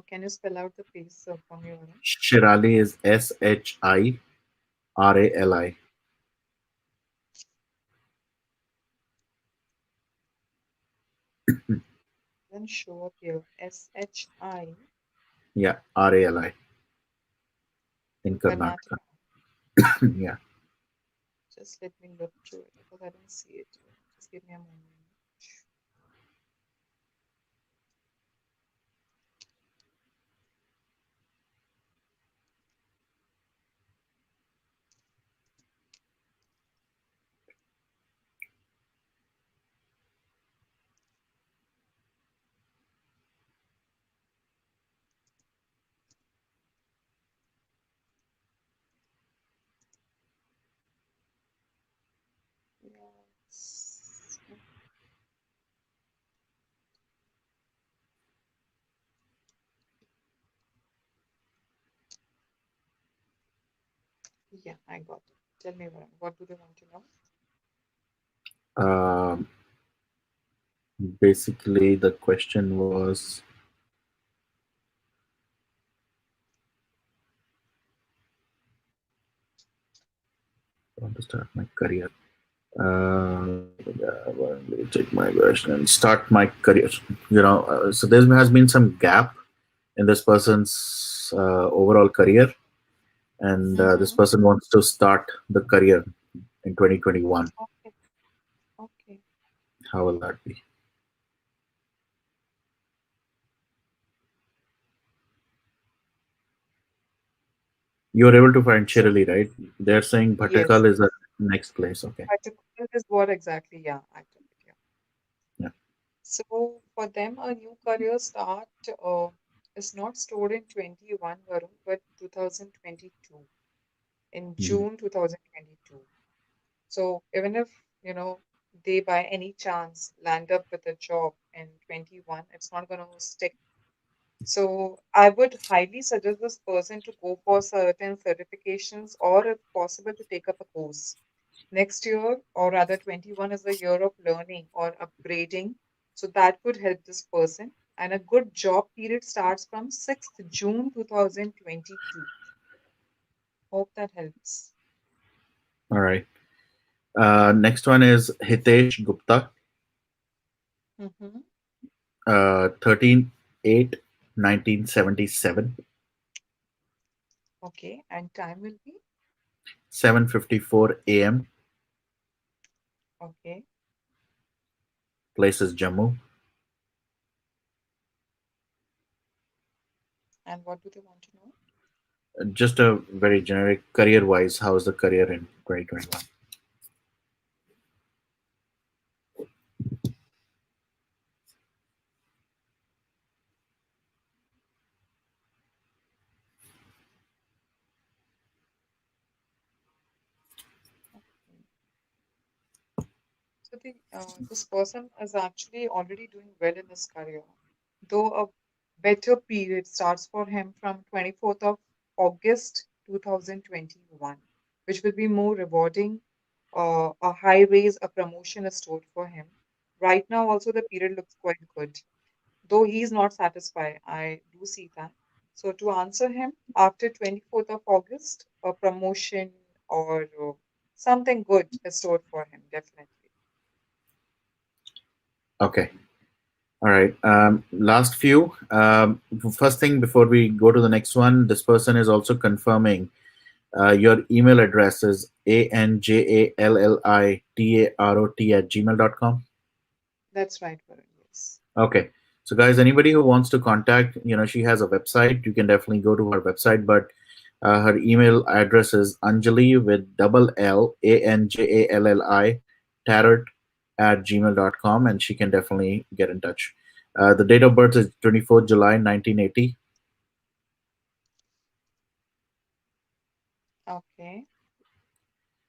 Can you spell out the place for me, Varun? Shirali is Shirali. Then show up here. SHI Yeah, Rali in in Karnataka. Karnataka. Yeah. Just let me look through it because I don't see it here. Just give me a moment. Yes. Yeah, I got it. Tell me, Varun, what do they want to know? Um, Basically, the question was, I want to start my career. Take my question and start my career. So there has been some gap in this person's overall career, and this Mm-hmm. person wants to start the career in 2021. Okay, okay. How will that be? You were able to find So Chirali, right? They're saying yes, Bhatakal is the yes. next place. Okay. Particular is what exactly, yeah, I took it, yeah. Yeah. So for them, a new career start uh, is not stored in 21, Varun, but 2022, in Mhm. June 2022. So even if, you know, they by any chance land up with a job in 21, it's not going to stick. So I would highly suggest this person to go for certain certifications or if possible to take up a course. Next year, or rather 21 is the year of learning or upgrading. So that could help this person. And a good job period starts from 6th June 2022. Hope that helps. All right. Next one is Hitesh Gupta, Mm-hmm. 13/8, 1977, Okay, and time will be 7:54 a.m. okay. Place is Jammu. And what do they want to know? Just a very generic career-wise, how's the career in 2021? Okay. So this person is actually already doing well in his career, though a better period starts for him from 24th of August 2021, which will be more rewarding. A high raise, a promotion is stored for him. Right now, also the period looks quite good, though he is not satisfied. I do see that. So to answer him, after 24th of August, a promotion or something good is stored for him, definitely. Okay. All right. Last few. First thing before we go to the next one, this person is also confirming your email address is anjallitarot@gmail.com. That's right, Varun. Yes. Okay. So, guys, anybody who wants to contact, she has a website. You can definitely go to her website, but her email address is Anjali with double L, Anjalli, tarot at gmail.com, and she can definitely get in touch. The date of birth is 24th July 1980, Okay.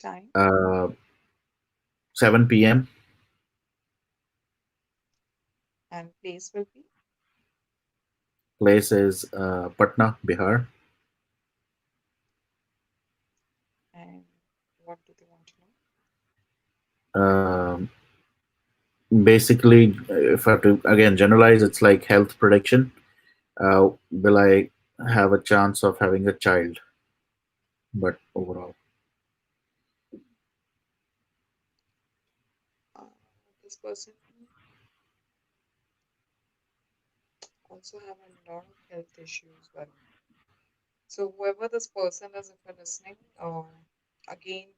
Time uh, 7 p.m. and place will be. Place is Patna, Bihar. And what do they want to know? Um, Basically, if I have to again generalize, it's like health prediction. Will I have a chance of having a child? But overall, Uh, this person also have a lot of health issues, Varun. So whoever this person is, if you're listening, again,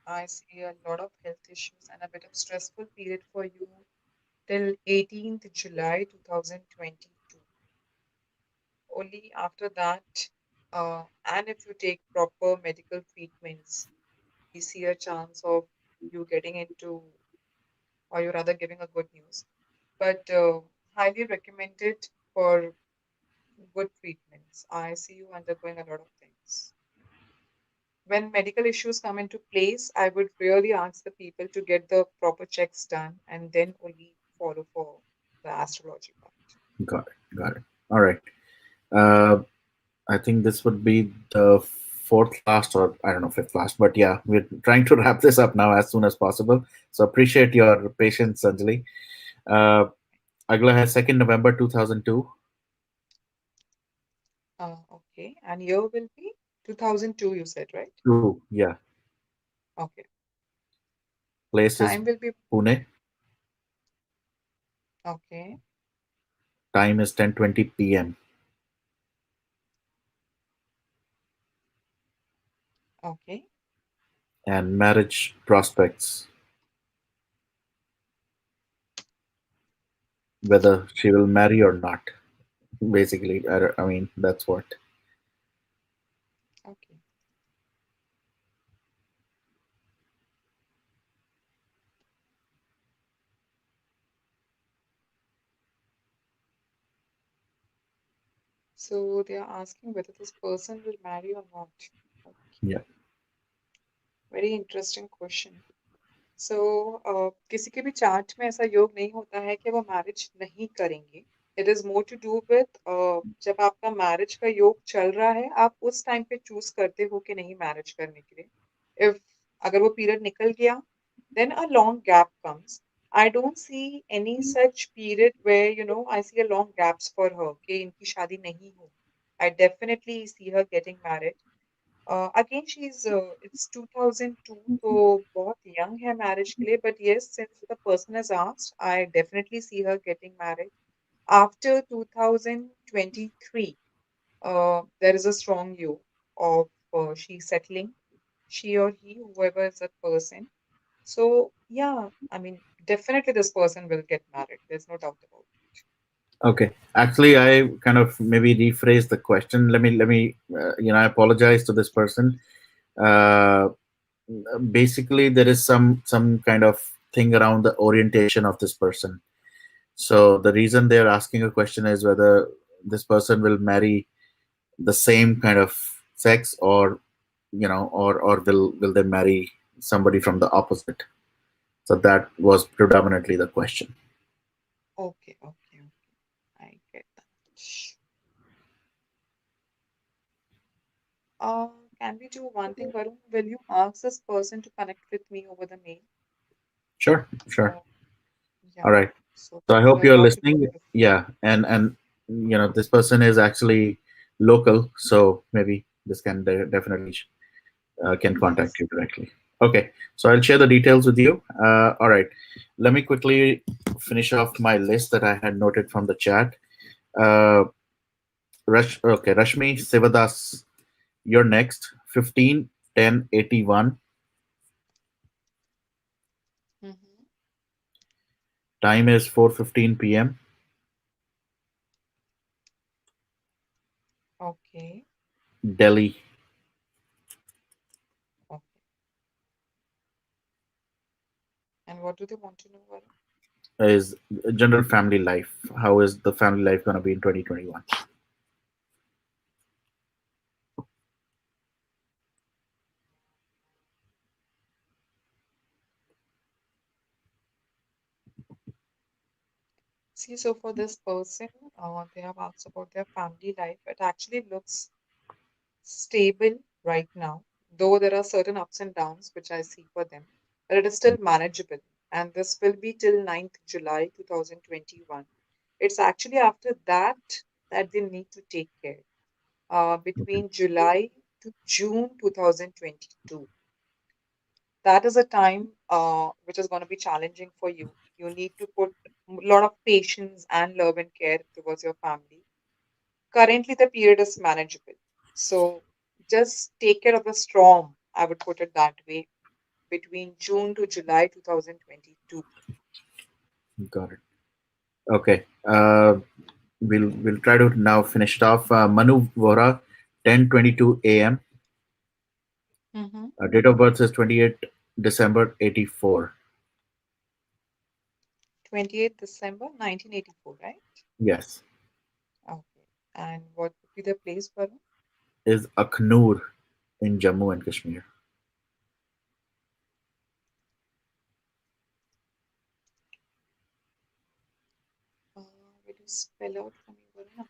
I see a lot of health issues and a bit of stressful period for you till 18th July 2022. Only after that, and if you take proper medical treatments, we see a chance of you getting into, or you rather giving a good news. But highly recommended for good treatments. I see you undergoing a lot of things. When medical issues come into place, I would really ask the people to get the proper checks done and then only follow for the astrology part. got it, got it. All right. Uh, I think this would be the fourth last, or I don't know, fifth last, but yeah, we're trying to wrap this up now as soon as possible. So appreciate your patience, Anjali. Uh, Agla has 2nd November 2002. Okay, and year will be 2002, you said, right? Two, yeah. Okay. Place is Time will be, Pune. okay, Time is 10:20 p.m. okay, And marriage prospects, whether she will marry or not. Basically, I mean, that's what. Okay. So they are asking whether this person will marry or not. Okay. Yeah. Very interesting question. सो किसी के भी chart में ऐसा योग नहीं होता है कि वो मैरिज नहीं करेंगे. It is more to do with जब आपका मैरिज का योग चल रहा है आप उस टाइम पे चूज करते हो कि नहीं मैरिज करने के लिए. इफ अगर वो पीरियड निकल गया then a long gap comes. I don't see any such period where I see a long gaps for her कि इनकी शादी नहीं हो. I definitely see her getting married. Again, it's 2002, तो बहुत young है marriage के लिए. But yes, since the person has asked, I definitely see her getting married after 2023. There is a strong view of she settling, she or he, whoever is that person. So yeah, I mean, definitely this person will get married. There's no doubt about Okay. Actually, I kind of maybe rephrase the question. Let me. I apologize to this person. Uh, Basically, there is some kind of thing around the orientation of this person. So the reason they're asking a question is whether this person will marry the same kind of sex, or or will they marry somebody from the opposite. So that was predominantly the question. it. Okay, okay, okay. I get that. Can we do one thing, Varun? Will you ask this person to connect with me over the mail? Sure, sure. Uh, All yeah. right. So So I so hope I'll you're not be put listening. on the Yeah, and this person is actually local, so maybe this can definitely can contact yes. you directly. Okay, so I'll share the details with you. All right, let me quickly finish off my list that I had noted from the chat. Uh, okay, Rashmi Sivadas, you're next. 15 10 81. Mm-hmm. Time is 4:15 p.m. Okay. Delhi. Okay. And what do they want to know, Varun? Is general family life. How is the family life going to be in 2021? See, so for this person, they have asked about their family life. It actually looks stable right now, though there are certain ups and downs which I see for them, but it is still manageable. And this will be till 9th July 2021. It's actually after that that they need to take care. Okay. Between July to June 2022. That is a time which is going to be challenging for you. You need to put a lot of patience and love and care towards your family. Currently, the period is manageable. So just take care of the storm, I would put it that way, between June to July 2022. Got it. Okay. We'll try to now finish it off. Manu Vora, 10:22 a.m. Mm-hmm. Date of birth is 28 December 84. 28th December 1984, right? Yes. Okay. And what would be the place for him? Is Akhnur in Jammu and Kashmir. Will you spell out for me, Varun?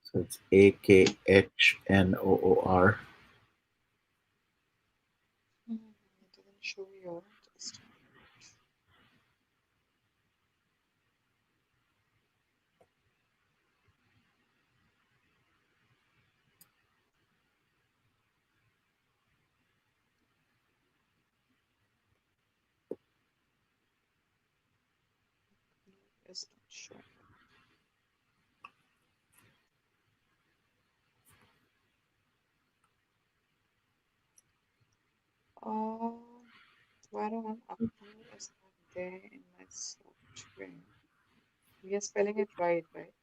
So it's Akhnor. It doesn't show here. Just a minute. It's not showing. Uh, Varun Kapur is not there in my software. We are spelling it right, right?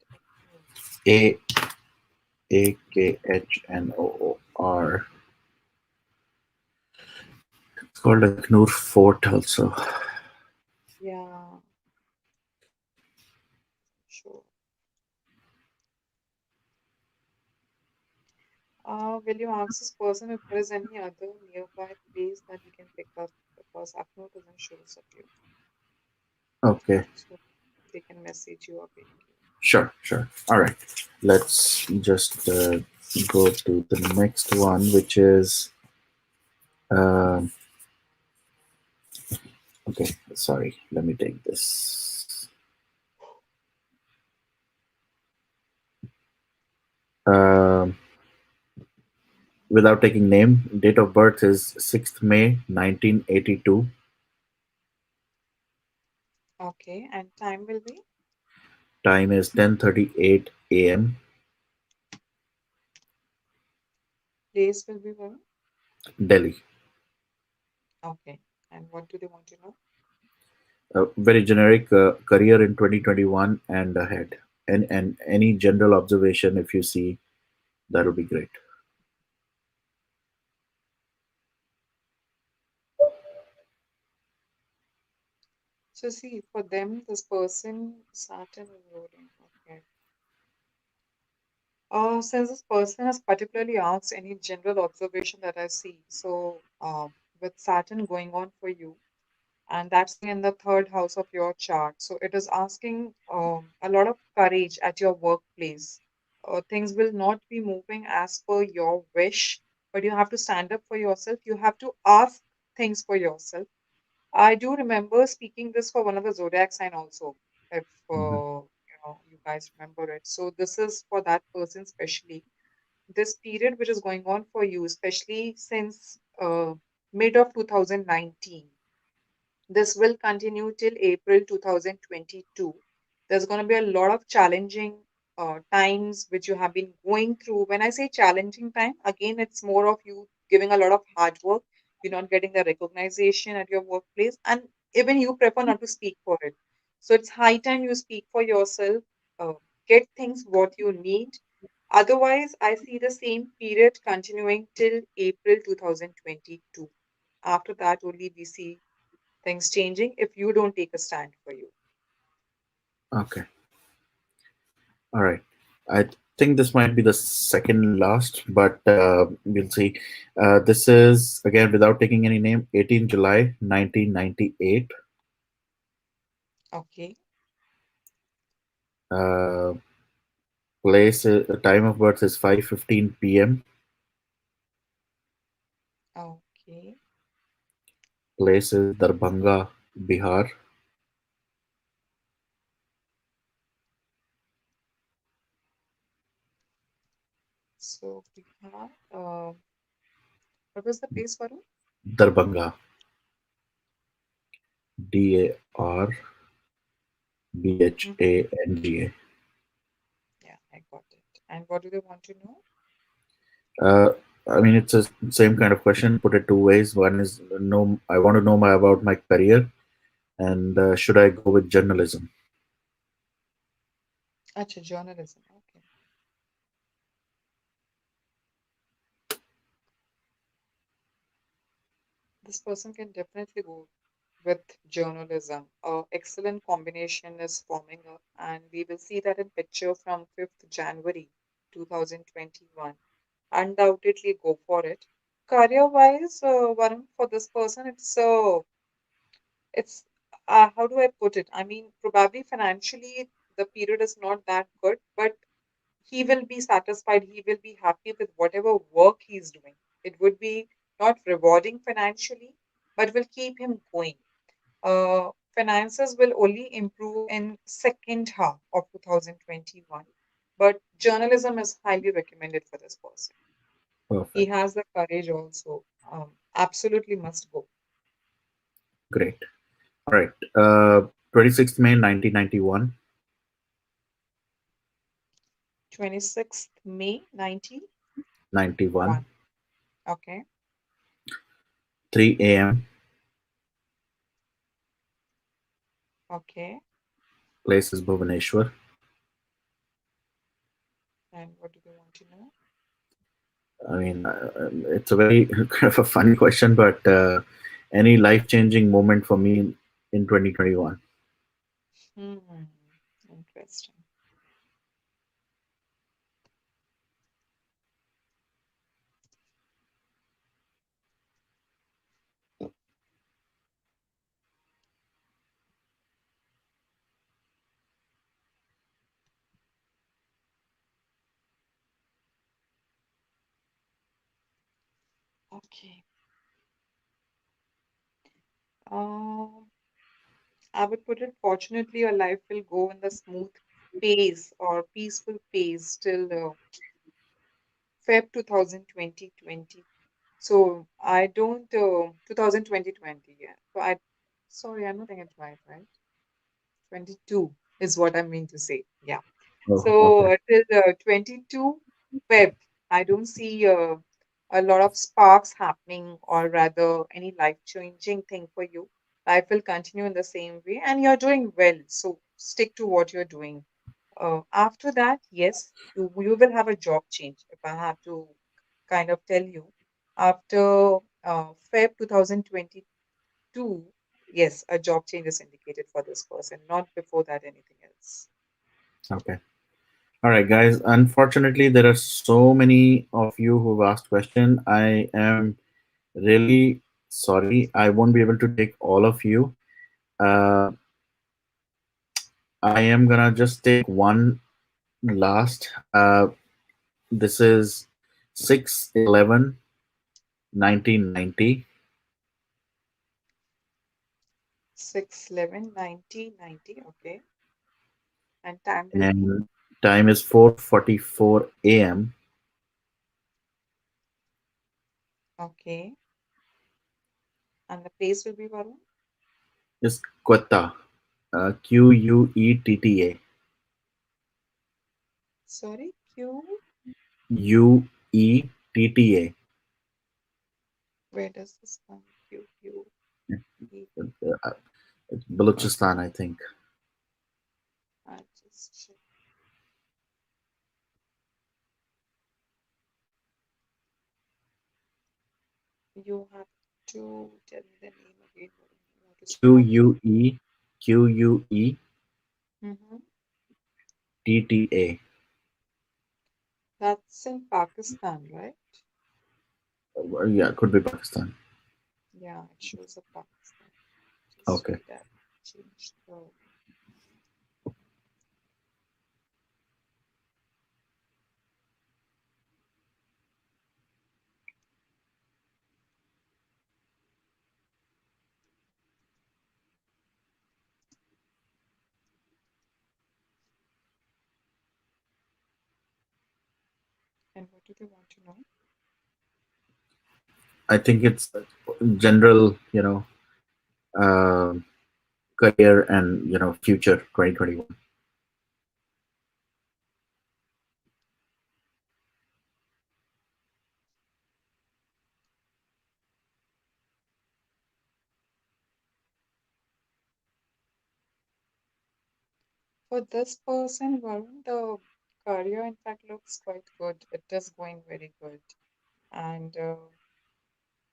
Akhnoor. Akhnor. It's called Akhnur Fort also. Yeah, sure. Will you ask this person if there is any other nearby place that he can pick up because Akno doesn't show up you, Okay, so they can message you or ping you. sure, sure. All right. Let's just go to the next one, which is um okay. Sorry, let me take this. Um, without taking name, date of birth is 6th May 1982. Okay, and time will be Time is 10:38 a.m. place will be where? Delhi. Okay, and what do they want to know? Very generic career in 2021 and ahead. And any general observation, if you see, that would be great. So see, for them, this person Saturn is ruling. Okay. Since this person has particularly asked any general observation that I see, so with Saturn going on for you, and that's in the third house of your chart. So it is asking a lot of courage at your workplace. Things will not be moving as per your wish, but you have to stand up for yourself. You have to ask things for yourself. I do remember speaking this for one of the zodiac sign also, if Mhm. you guys remember it. So this is for that person especially. This period which is going on for you, especially since mid of 2019, this will continue till April 2022. There's going to be a lot of challenging times which you have been going through. When I say challenging time, again, it's more of you giving a lot of hard work. You're not getting the recognition at your workplace, and even you prefer not to speak for it. So it's high time you speak for yourself, uh, get things what you need. Otherwise, I see the same period continuing till April 2022. After that, only we see things changing if you don't take a stand for you. Okay. All right. I think this might be the second last, but we'll see. This is, again, without taking any name, 18 July 1998. Okay, Uh, time of birth is 5:15 p.m. okay. Place is Darbhanga, Bihar. So we have, what was the place, Varun? Darbhanga. Darbhanga. Yeah, I got it. And what do they want to know? Uh, I mean, it's a same kind of question. Put it two ways. One is no, I want to know about my career, and should I go with journalism? Acha, journalism. Okay. This person can definitely go with journalism. Excellent combination is forming up, and we will see that in picture from 5th January 2021. Undoubtedly go for it. Career wise, Varun, for this person, it's how do I put it? I mean, probably financially the period is not that good, but he will be satisfied. He will be happy with whatever work he's doing. It would be not rewarding financially, but will keep him going. Finances will only improve in second half of 2021, but journalism is highly recommended for this person. He Perfect. has the courage also. Absolutely must go. Great. All right. 26th May 1991, 26th May 91. 91, Okay. 3 a.m. Okay. Place is Bhubaneswar. And what do they want to know? I mean, it's a very kind of a funny question, but any life-changing moment for me in 2021? Hmm. Interesting. Okay. Um, I would put it, fortunately, your life will go in the smooth pace or peaceful pace till Feb 2020. So I don't, 2020, yeah. Sorry, I'm not getting it right? 22 is what I mean to say. Yeah. Oh, So okay, till 22 Feb, I don't see a lot of sparks happening, or rather any life-changing thing for you. Life will continue in the same way, and you're doing well. So stick to what you're doing. After that, yes, you will have a job change. If I have to kind of tell you, after Feb 2022, yes, a job change is indicated for this person. Not before that, anything else. okay. All right, guys. Unfortunately, there are so many of you who've asked question. I am really sorry. I won't be able to take all of you. Uh, I am gonna just take one last. This is 6/11/1990, 6/11/1990. Okay. And time will be. and time is 4:44 a.m. Okay. And the place will be Varun. Is Quetta, Quetta, Sorry, Q. Uetta. Where does this come? Q. It's Balochistan, I think. I just check. You have to tell me the name again, Varun. You want to spell out it? Quetta. Mm-hmm. That's in Pakistan, right? Yeah, could be Pakistan. Yeah, it shows up Pakistan. Just Okay. wait, I changed the. And what do they want to know? I think it's general, uh, career and future 2021. For this person, Varun, the career in fact looks quite good. It is going very good. And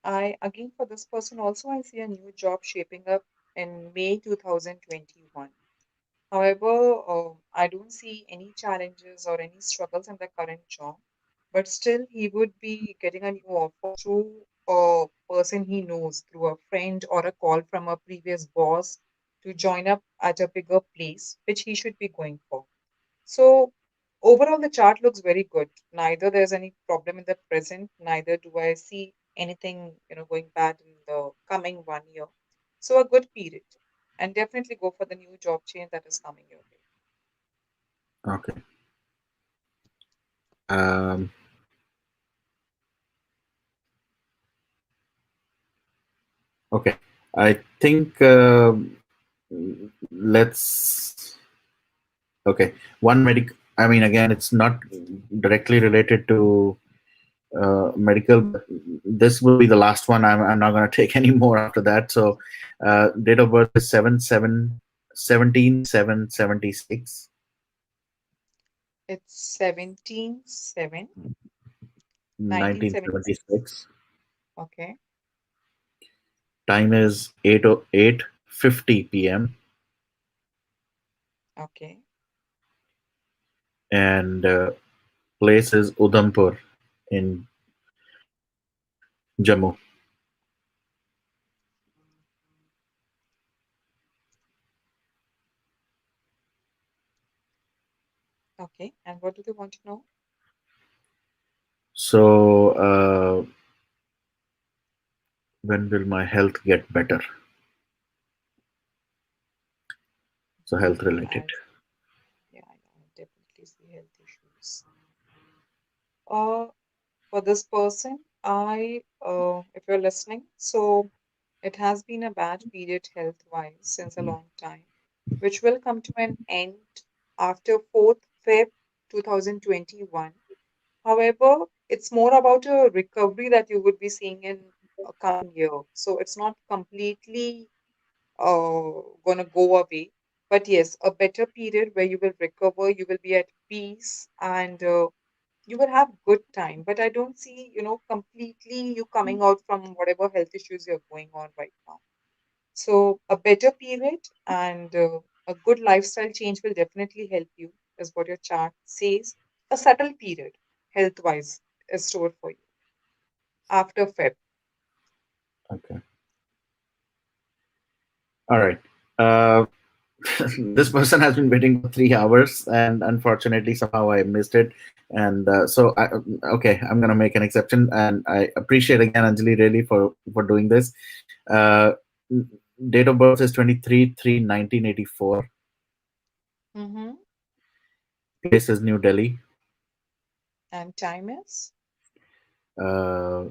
again, for this person also, I see a new job shaping up in May 2021. However, I don't see any challenges or any struggles in the current job, but still, he would be getting a new offer through a person he knows, through a friend or a call from a previous boss to join up at a bigger place, which he should be going for. So overall, the chart looks very good. Neither there's any problem in the present, neither do I see anything, going bad in the coming 1 year. So a good period. And definitely go for the new job change that is coming your way. Okay. Um, okay. I think let's. Okay. One medic. I mean, again, it's not directly related to medical, but this will be the last one. I'm not going to take any more after that. So, date of birth is 7/7/17/776. It's 17/7. 1976. 1976. Okay. Time is 8:50 p.m. Okay. and place is Udhampur in Jammu. Okay. And what do they want to know? So, when will my health get better? So, health Okay. related. Yeah, I definitely see health issues. Uh, for this person, if you're listening, so it has been a bad period health-wise since a long time, which will come to an end after 4th Feb 2021. However, it's more about a recovery that you would be seeing in a coming year. So it's not completely gonna go away. But yes, a better period where you will recover, you will be at peace, and you will have good time. But I don't see, completely you coming out from whatever health issues you're going on right now. So a better period and a good lifestyle change will definitely help you, is what your chart says. A subtle period, health-wise, is stored for you after Feb. Okay. All right. Uh, this person has been waiting for 3 hours, and unfortunately, somehow I missed it. And okay, I'm gonna make an exception, and I appreciate again Anjali really for doing this. Uh, Date of birth is 23/3/1984. Mm-hmm. Place is New Delhi. And time is? Uh,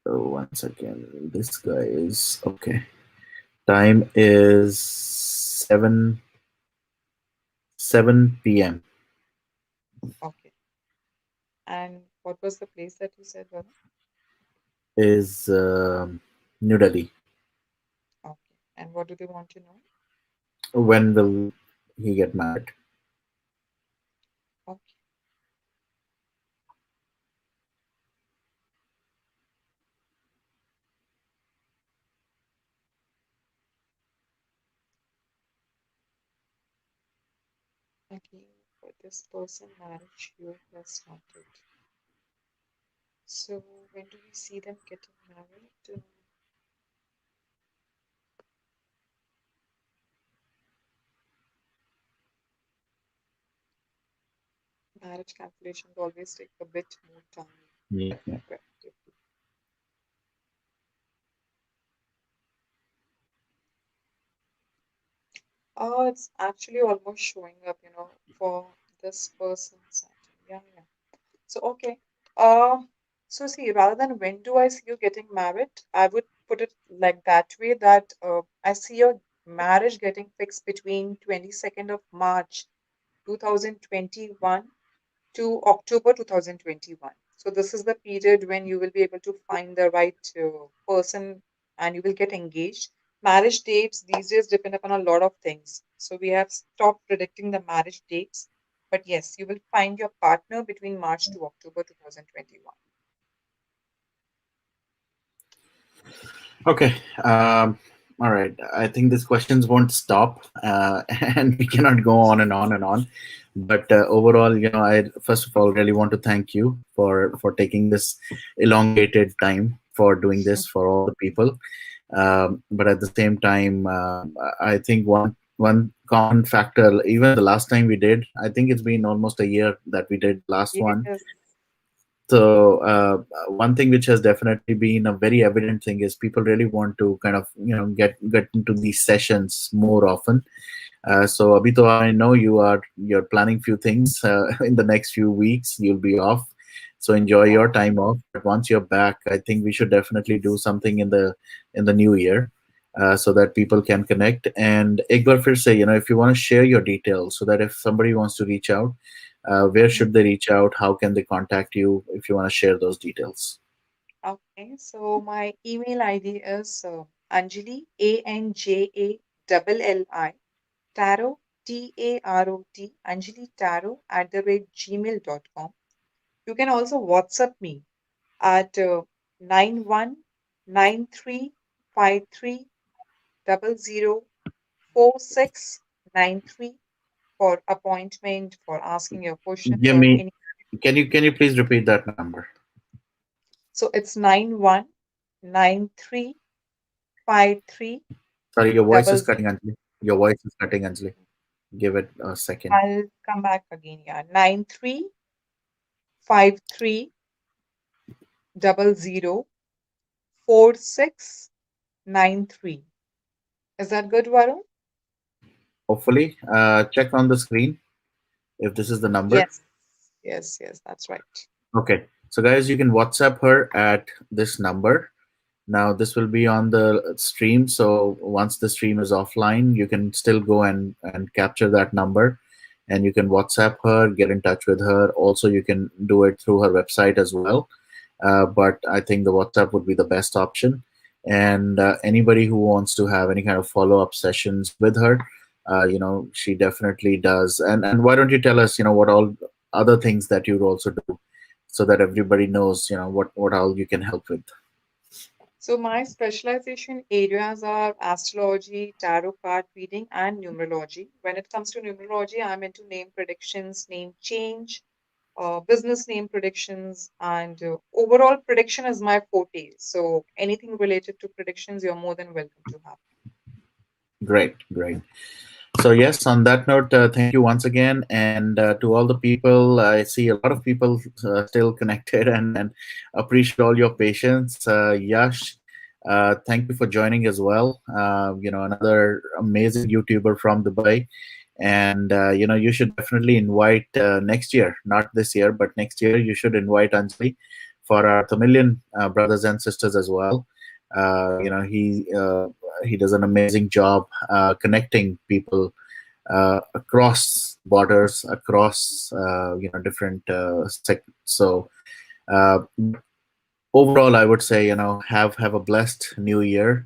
one second. This guy is okay. Time is 7 p.m. Okay. And what was the place that you said, Varun? Is New Delhi. Okay. And what do they want to know? When will he get married? Okay. Okay. For this person, marriage year has started. So when do we see them getting married? Marriage calculations always take a bit more time. Yeah, yeah. Comparatively. It's actually almost showing up, for this person's Saturn. Yeah, yeah. So okay. Uh, so see, rather than when do I see you getting married, I would put it like that way that I see your marriage getting fixed between 22nd of March 2021 to October 2021. So this is the period when you will be able to find the right person and you will get engaged. Marriage dates these days depend upon a lot of things. So we have stopped predicting the marriage dates. But yes, you will find your partner between March to October 2021. Okay. All right. I think these questions won't stop, and we cannot go on and on and on. But overall, I first of all really want to thank you for taking this elongated time for doing this for all the people. But at the same time, I think one common factor, even the last time we did, I think it's been almost a year that we did last one. Yes. So one thing which has definitely been a very evident thing is people really want to kind of get into these sessions more often. So Abito, I know you're planning few things in the next few weeks. You'll be off, so enjoy your Yeah. time off. But once you're back, I think we should definitely do something in the new year, so that people can connect. And Ekbar Fir say, if you want to share your details, so that if somebody wants to reach out, where Mhm. should they reach out? How can they contact you if you want to share those details? Okay. So my email ID is Anjali, ANJALLI, Tarot, TAROT, Anjali Tarot @gmail.com. You can also WhatsApp me at 919353004693 for appointment, for asking your question, Give for me. any. Can you please repeat that number? So it's 919353. Sorry, your voice is Double cutting, zero. Anjali. Your voice is cutting, Anjali. Give it a second. I'll come back again. Yeah, 9353004693. Is that good, Varun? Hopefully, check on the screen if this is the number. Yes, yes, yes, that's right. Okay. So, guys, you can WhatsApp her at this number. Now, this will be on the stream. So, once the stream is offline, you can still go and capture that number, and you can WhatsApp her, get in touch with her. Also, you can do it through her website as well. But I think the WhatsApp would be the best option. And anybody who wants to have any kind of follow up sessions with her, she definitely does. And why don't you tell us, what all other things that you'd also do, so that everybody knows, what all you can help with. So my specialization areas are astrology, tarot card reading, and numerology. When it comes to numerology, I'm into name predictions, name change, business name predictions, and overall prediction is my forte. So anything related to predictions, you're more than welcome to have. Great, great. So yes, on that note, thank you once again, and to all the people. I see a lot of people still connected, and appreciate all your patience. Yash, thank you for joining as well. Another amazing YouTuber from Dubai, and you should definitely invite next year, not this year, but next year. You should invite Anjali for our Tamilian brothers and sisters as well. He does an amazing job connecting people across borders, across different so uh, overall, I would say, have a blessed new year.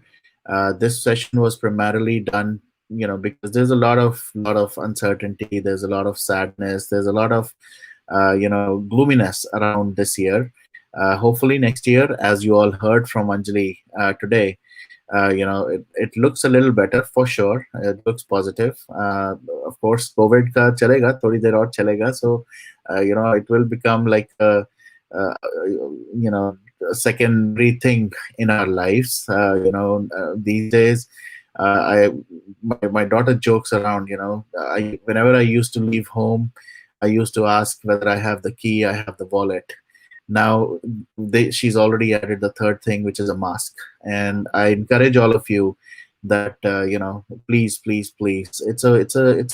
This session was primarily done, because there's a lot of uncertainty, there's a lot of sadness, there's a lot of gloominess around this year. Hopefully next year, as you all heard from Anjali today, it looks a little better for sure. It looks positive. Of course, COVID ka chalega, thodi der aur chalega. So, it will become like uh, a secondary thing in our lives. These days, my daughter jokes around. Whenever I used to leave home, I used to ask whether I have the key, I have the wallet. Now she's already added the third thing, which is a mask. And I encourage all of you that please, please, please, it's a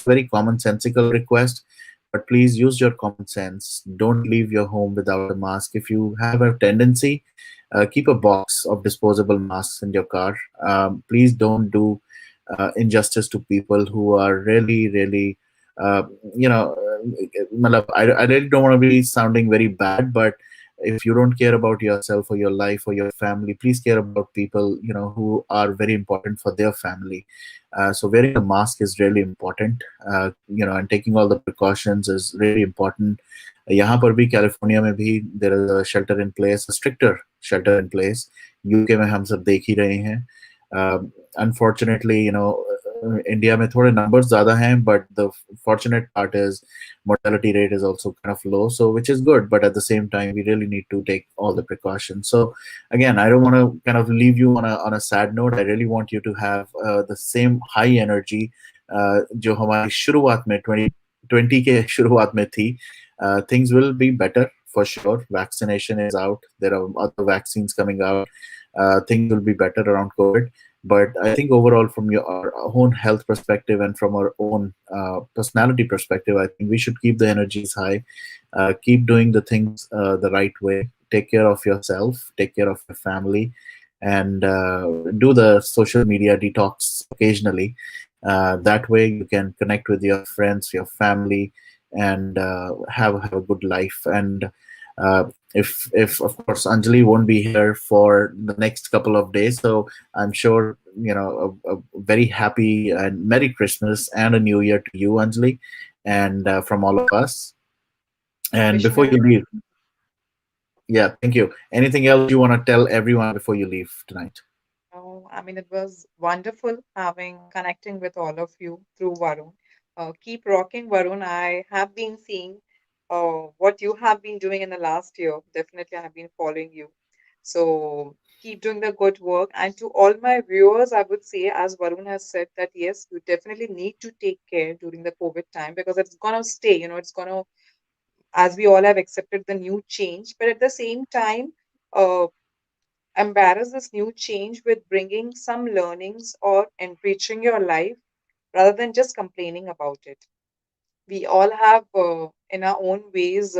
very commonsensical request, but please use your common sense. Don't leave your home without a mask. If you have a tendency, keep a box of disposable masks in your car. Please don't do injustice to people who are really, really, uh, I really don't want to be sounding very bad, but if you don't care about yourself or your life or your family, please care about people who are very important for their family. So wearing a mask is really important, and taking all the precautions is really important. यहाँ पर भी California में भी there is a shelter in place, a stricter shelter in place. UK में हम सब देख ही रहे हैं. Unfortunately, इंडिया में थोड़े numbers ज़्यादा हैं, but the fortunate part is mortality rate is also kind of low, so which is good. But at the same time, we really need to take all the precautions. So again, I don't want to kind of leave you on a sad note. I really want you to have the same high energy जो हमारी शुरुआत में 2020 के शुरुआत में थी. Things will be better for sure. Vaccination is out. There are other vaccines coming out. Things will be better around COVID. But I think overall, from our own health perspective and from our own personality perspective, I think we should keep the energies high, keep doing the things the right way, take care of yourself, take care of your family, and do the social media detox occasionally. That way, you can connect with your friends, your family, and have a good life. And if of course Anjali won't be here for the next couple of days, so I'm sure a very happy and Merry Christmas and a New Year to you, Anjali, and from all of us. And Wishing before you you leave, Yeah, thank you. Anything else you want to tell everyone before you leave tonight? Oh, I mean, it was wonderful connecting with all of you through Varun. Keep rocking, Varun. I have been seeing what you have been doing in the last year. Definitely, I have been following you. So keep doing the good work. And to all my viewers, I would say, as Varun has said, that yes, you definitely need to take care during the COVID time because it's gonna stay. It's gonna, as we all have accepted the new change, but at the same time. Embrace this new change with bringing some learnings or enriching your life rather than just complaining about it. We all have, in our own ways,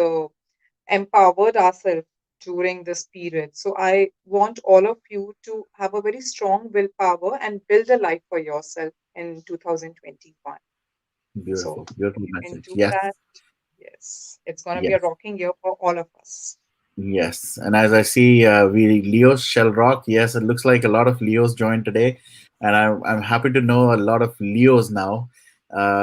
empowered ourselves during this period. So I want all of you to have a very strong willpower and build a life for yourself in 2021. So Beautiful, beautiful you can message. do Yes, that. Yes, it's going to be a yes. rocking year for all of us. Yes, and as I see, we Leos shall rock. Yes, it looks like a lot of Leos joined today, and I'm happy to know a lot of Leos now.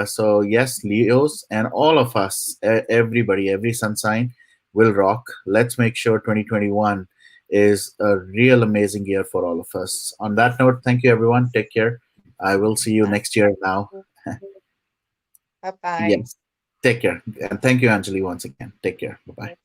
So yes, Leos and all of us, everybody, every sun sign will rock. Let's make sure 2021 is a real amazing year for all of us. On that note, thank you everyone. Take care. I will see you next year now. Bye bye. Yes, take care, and thank you, Anjali, once again. Take care. Bye bye. Yes,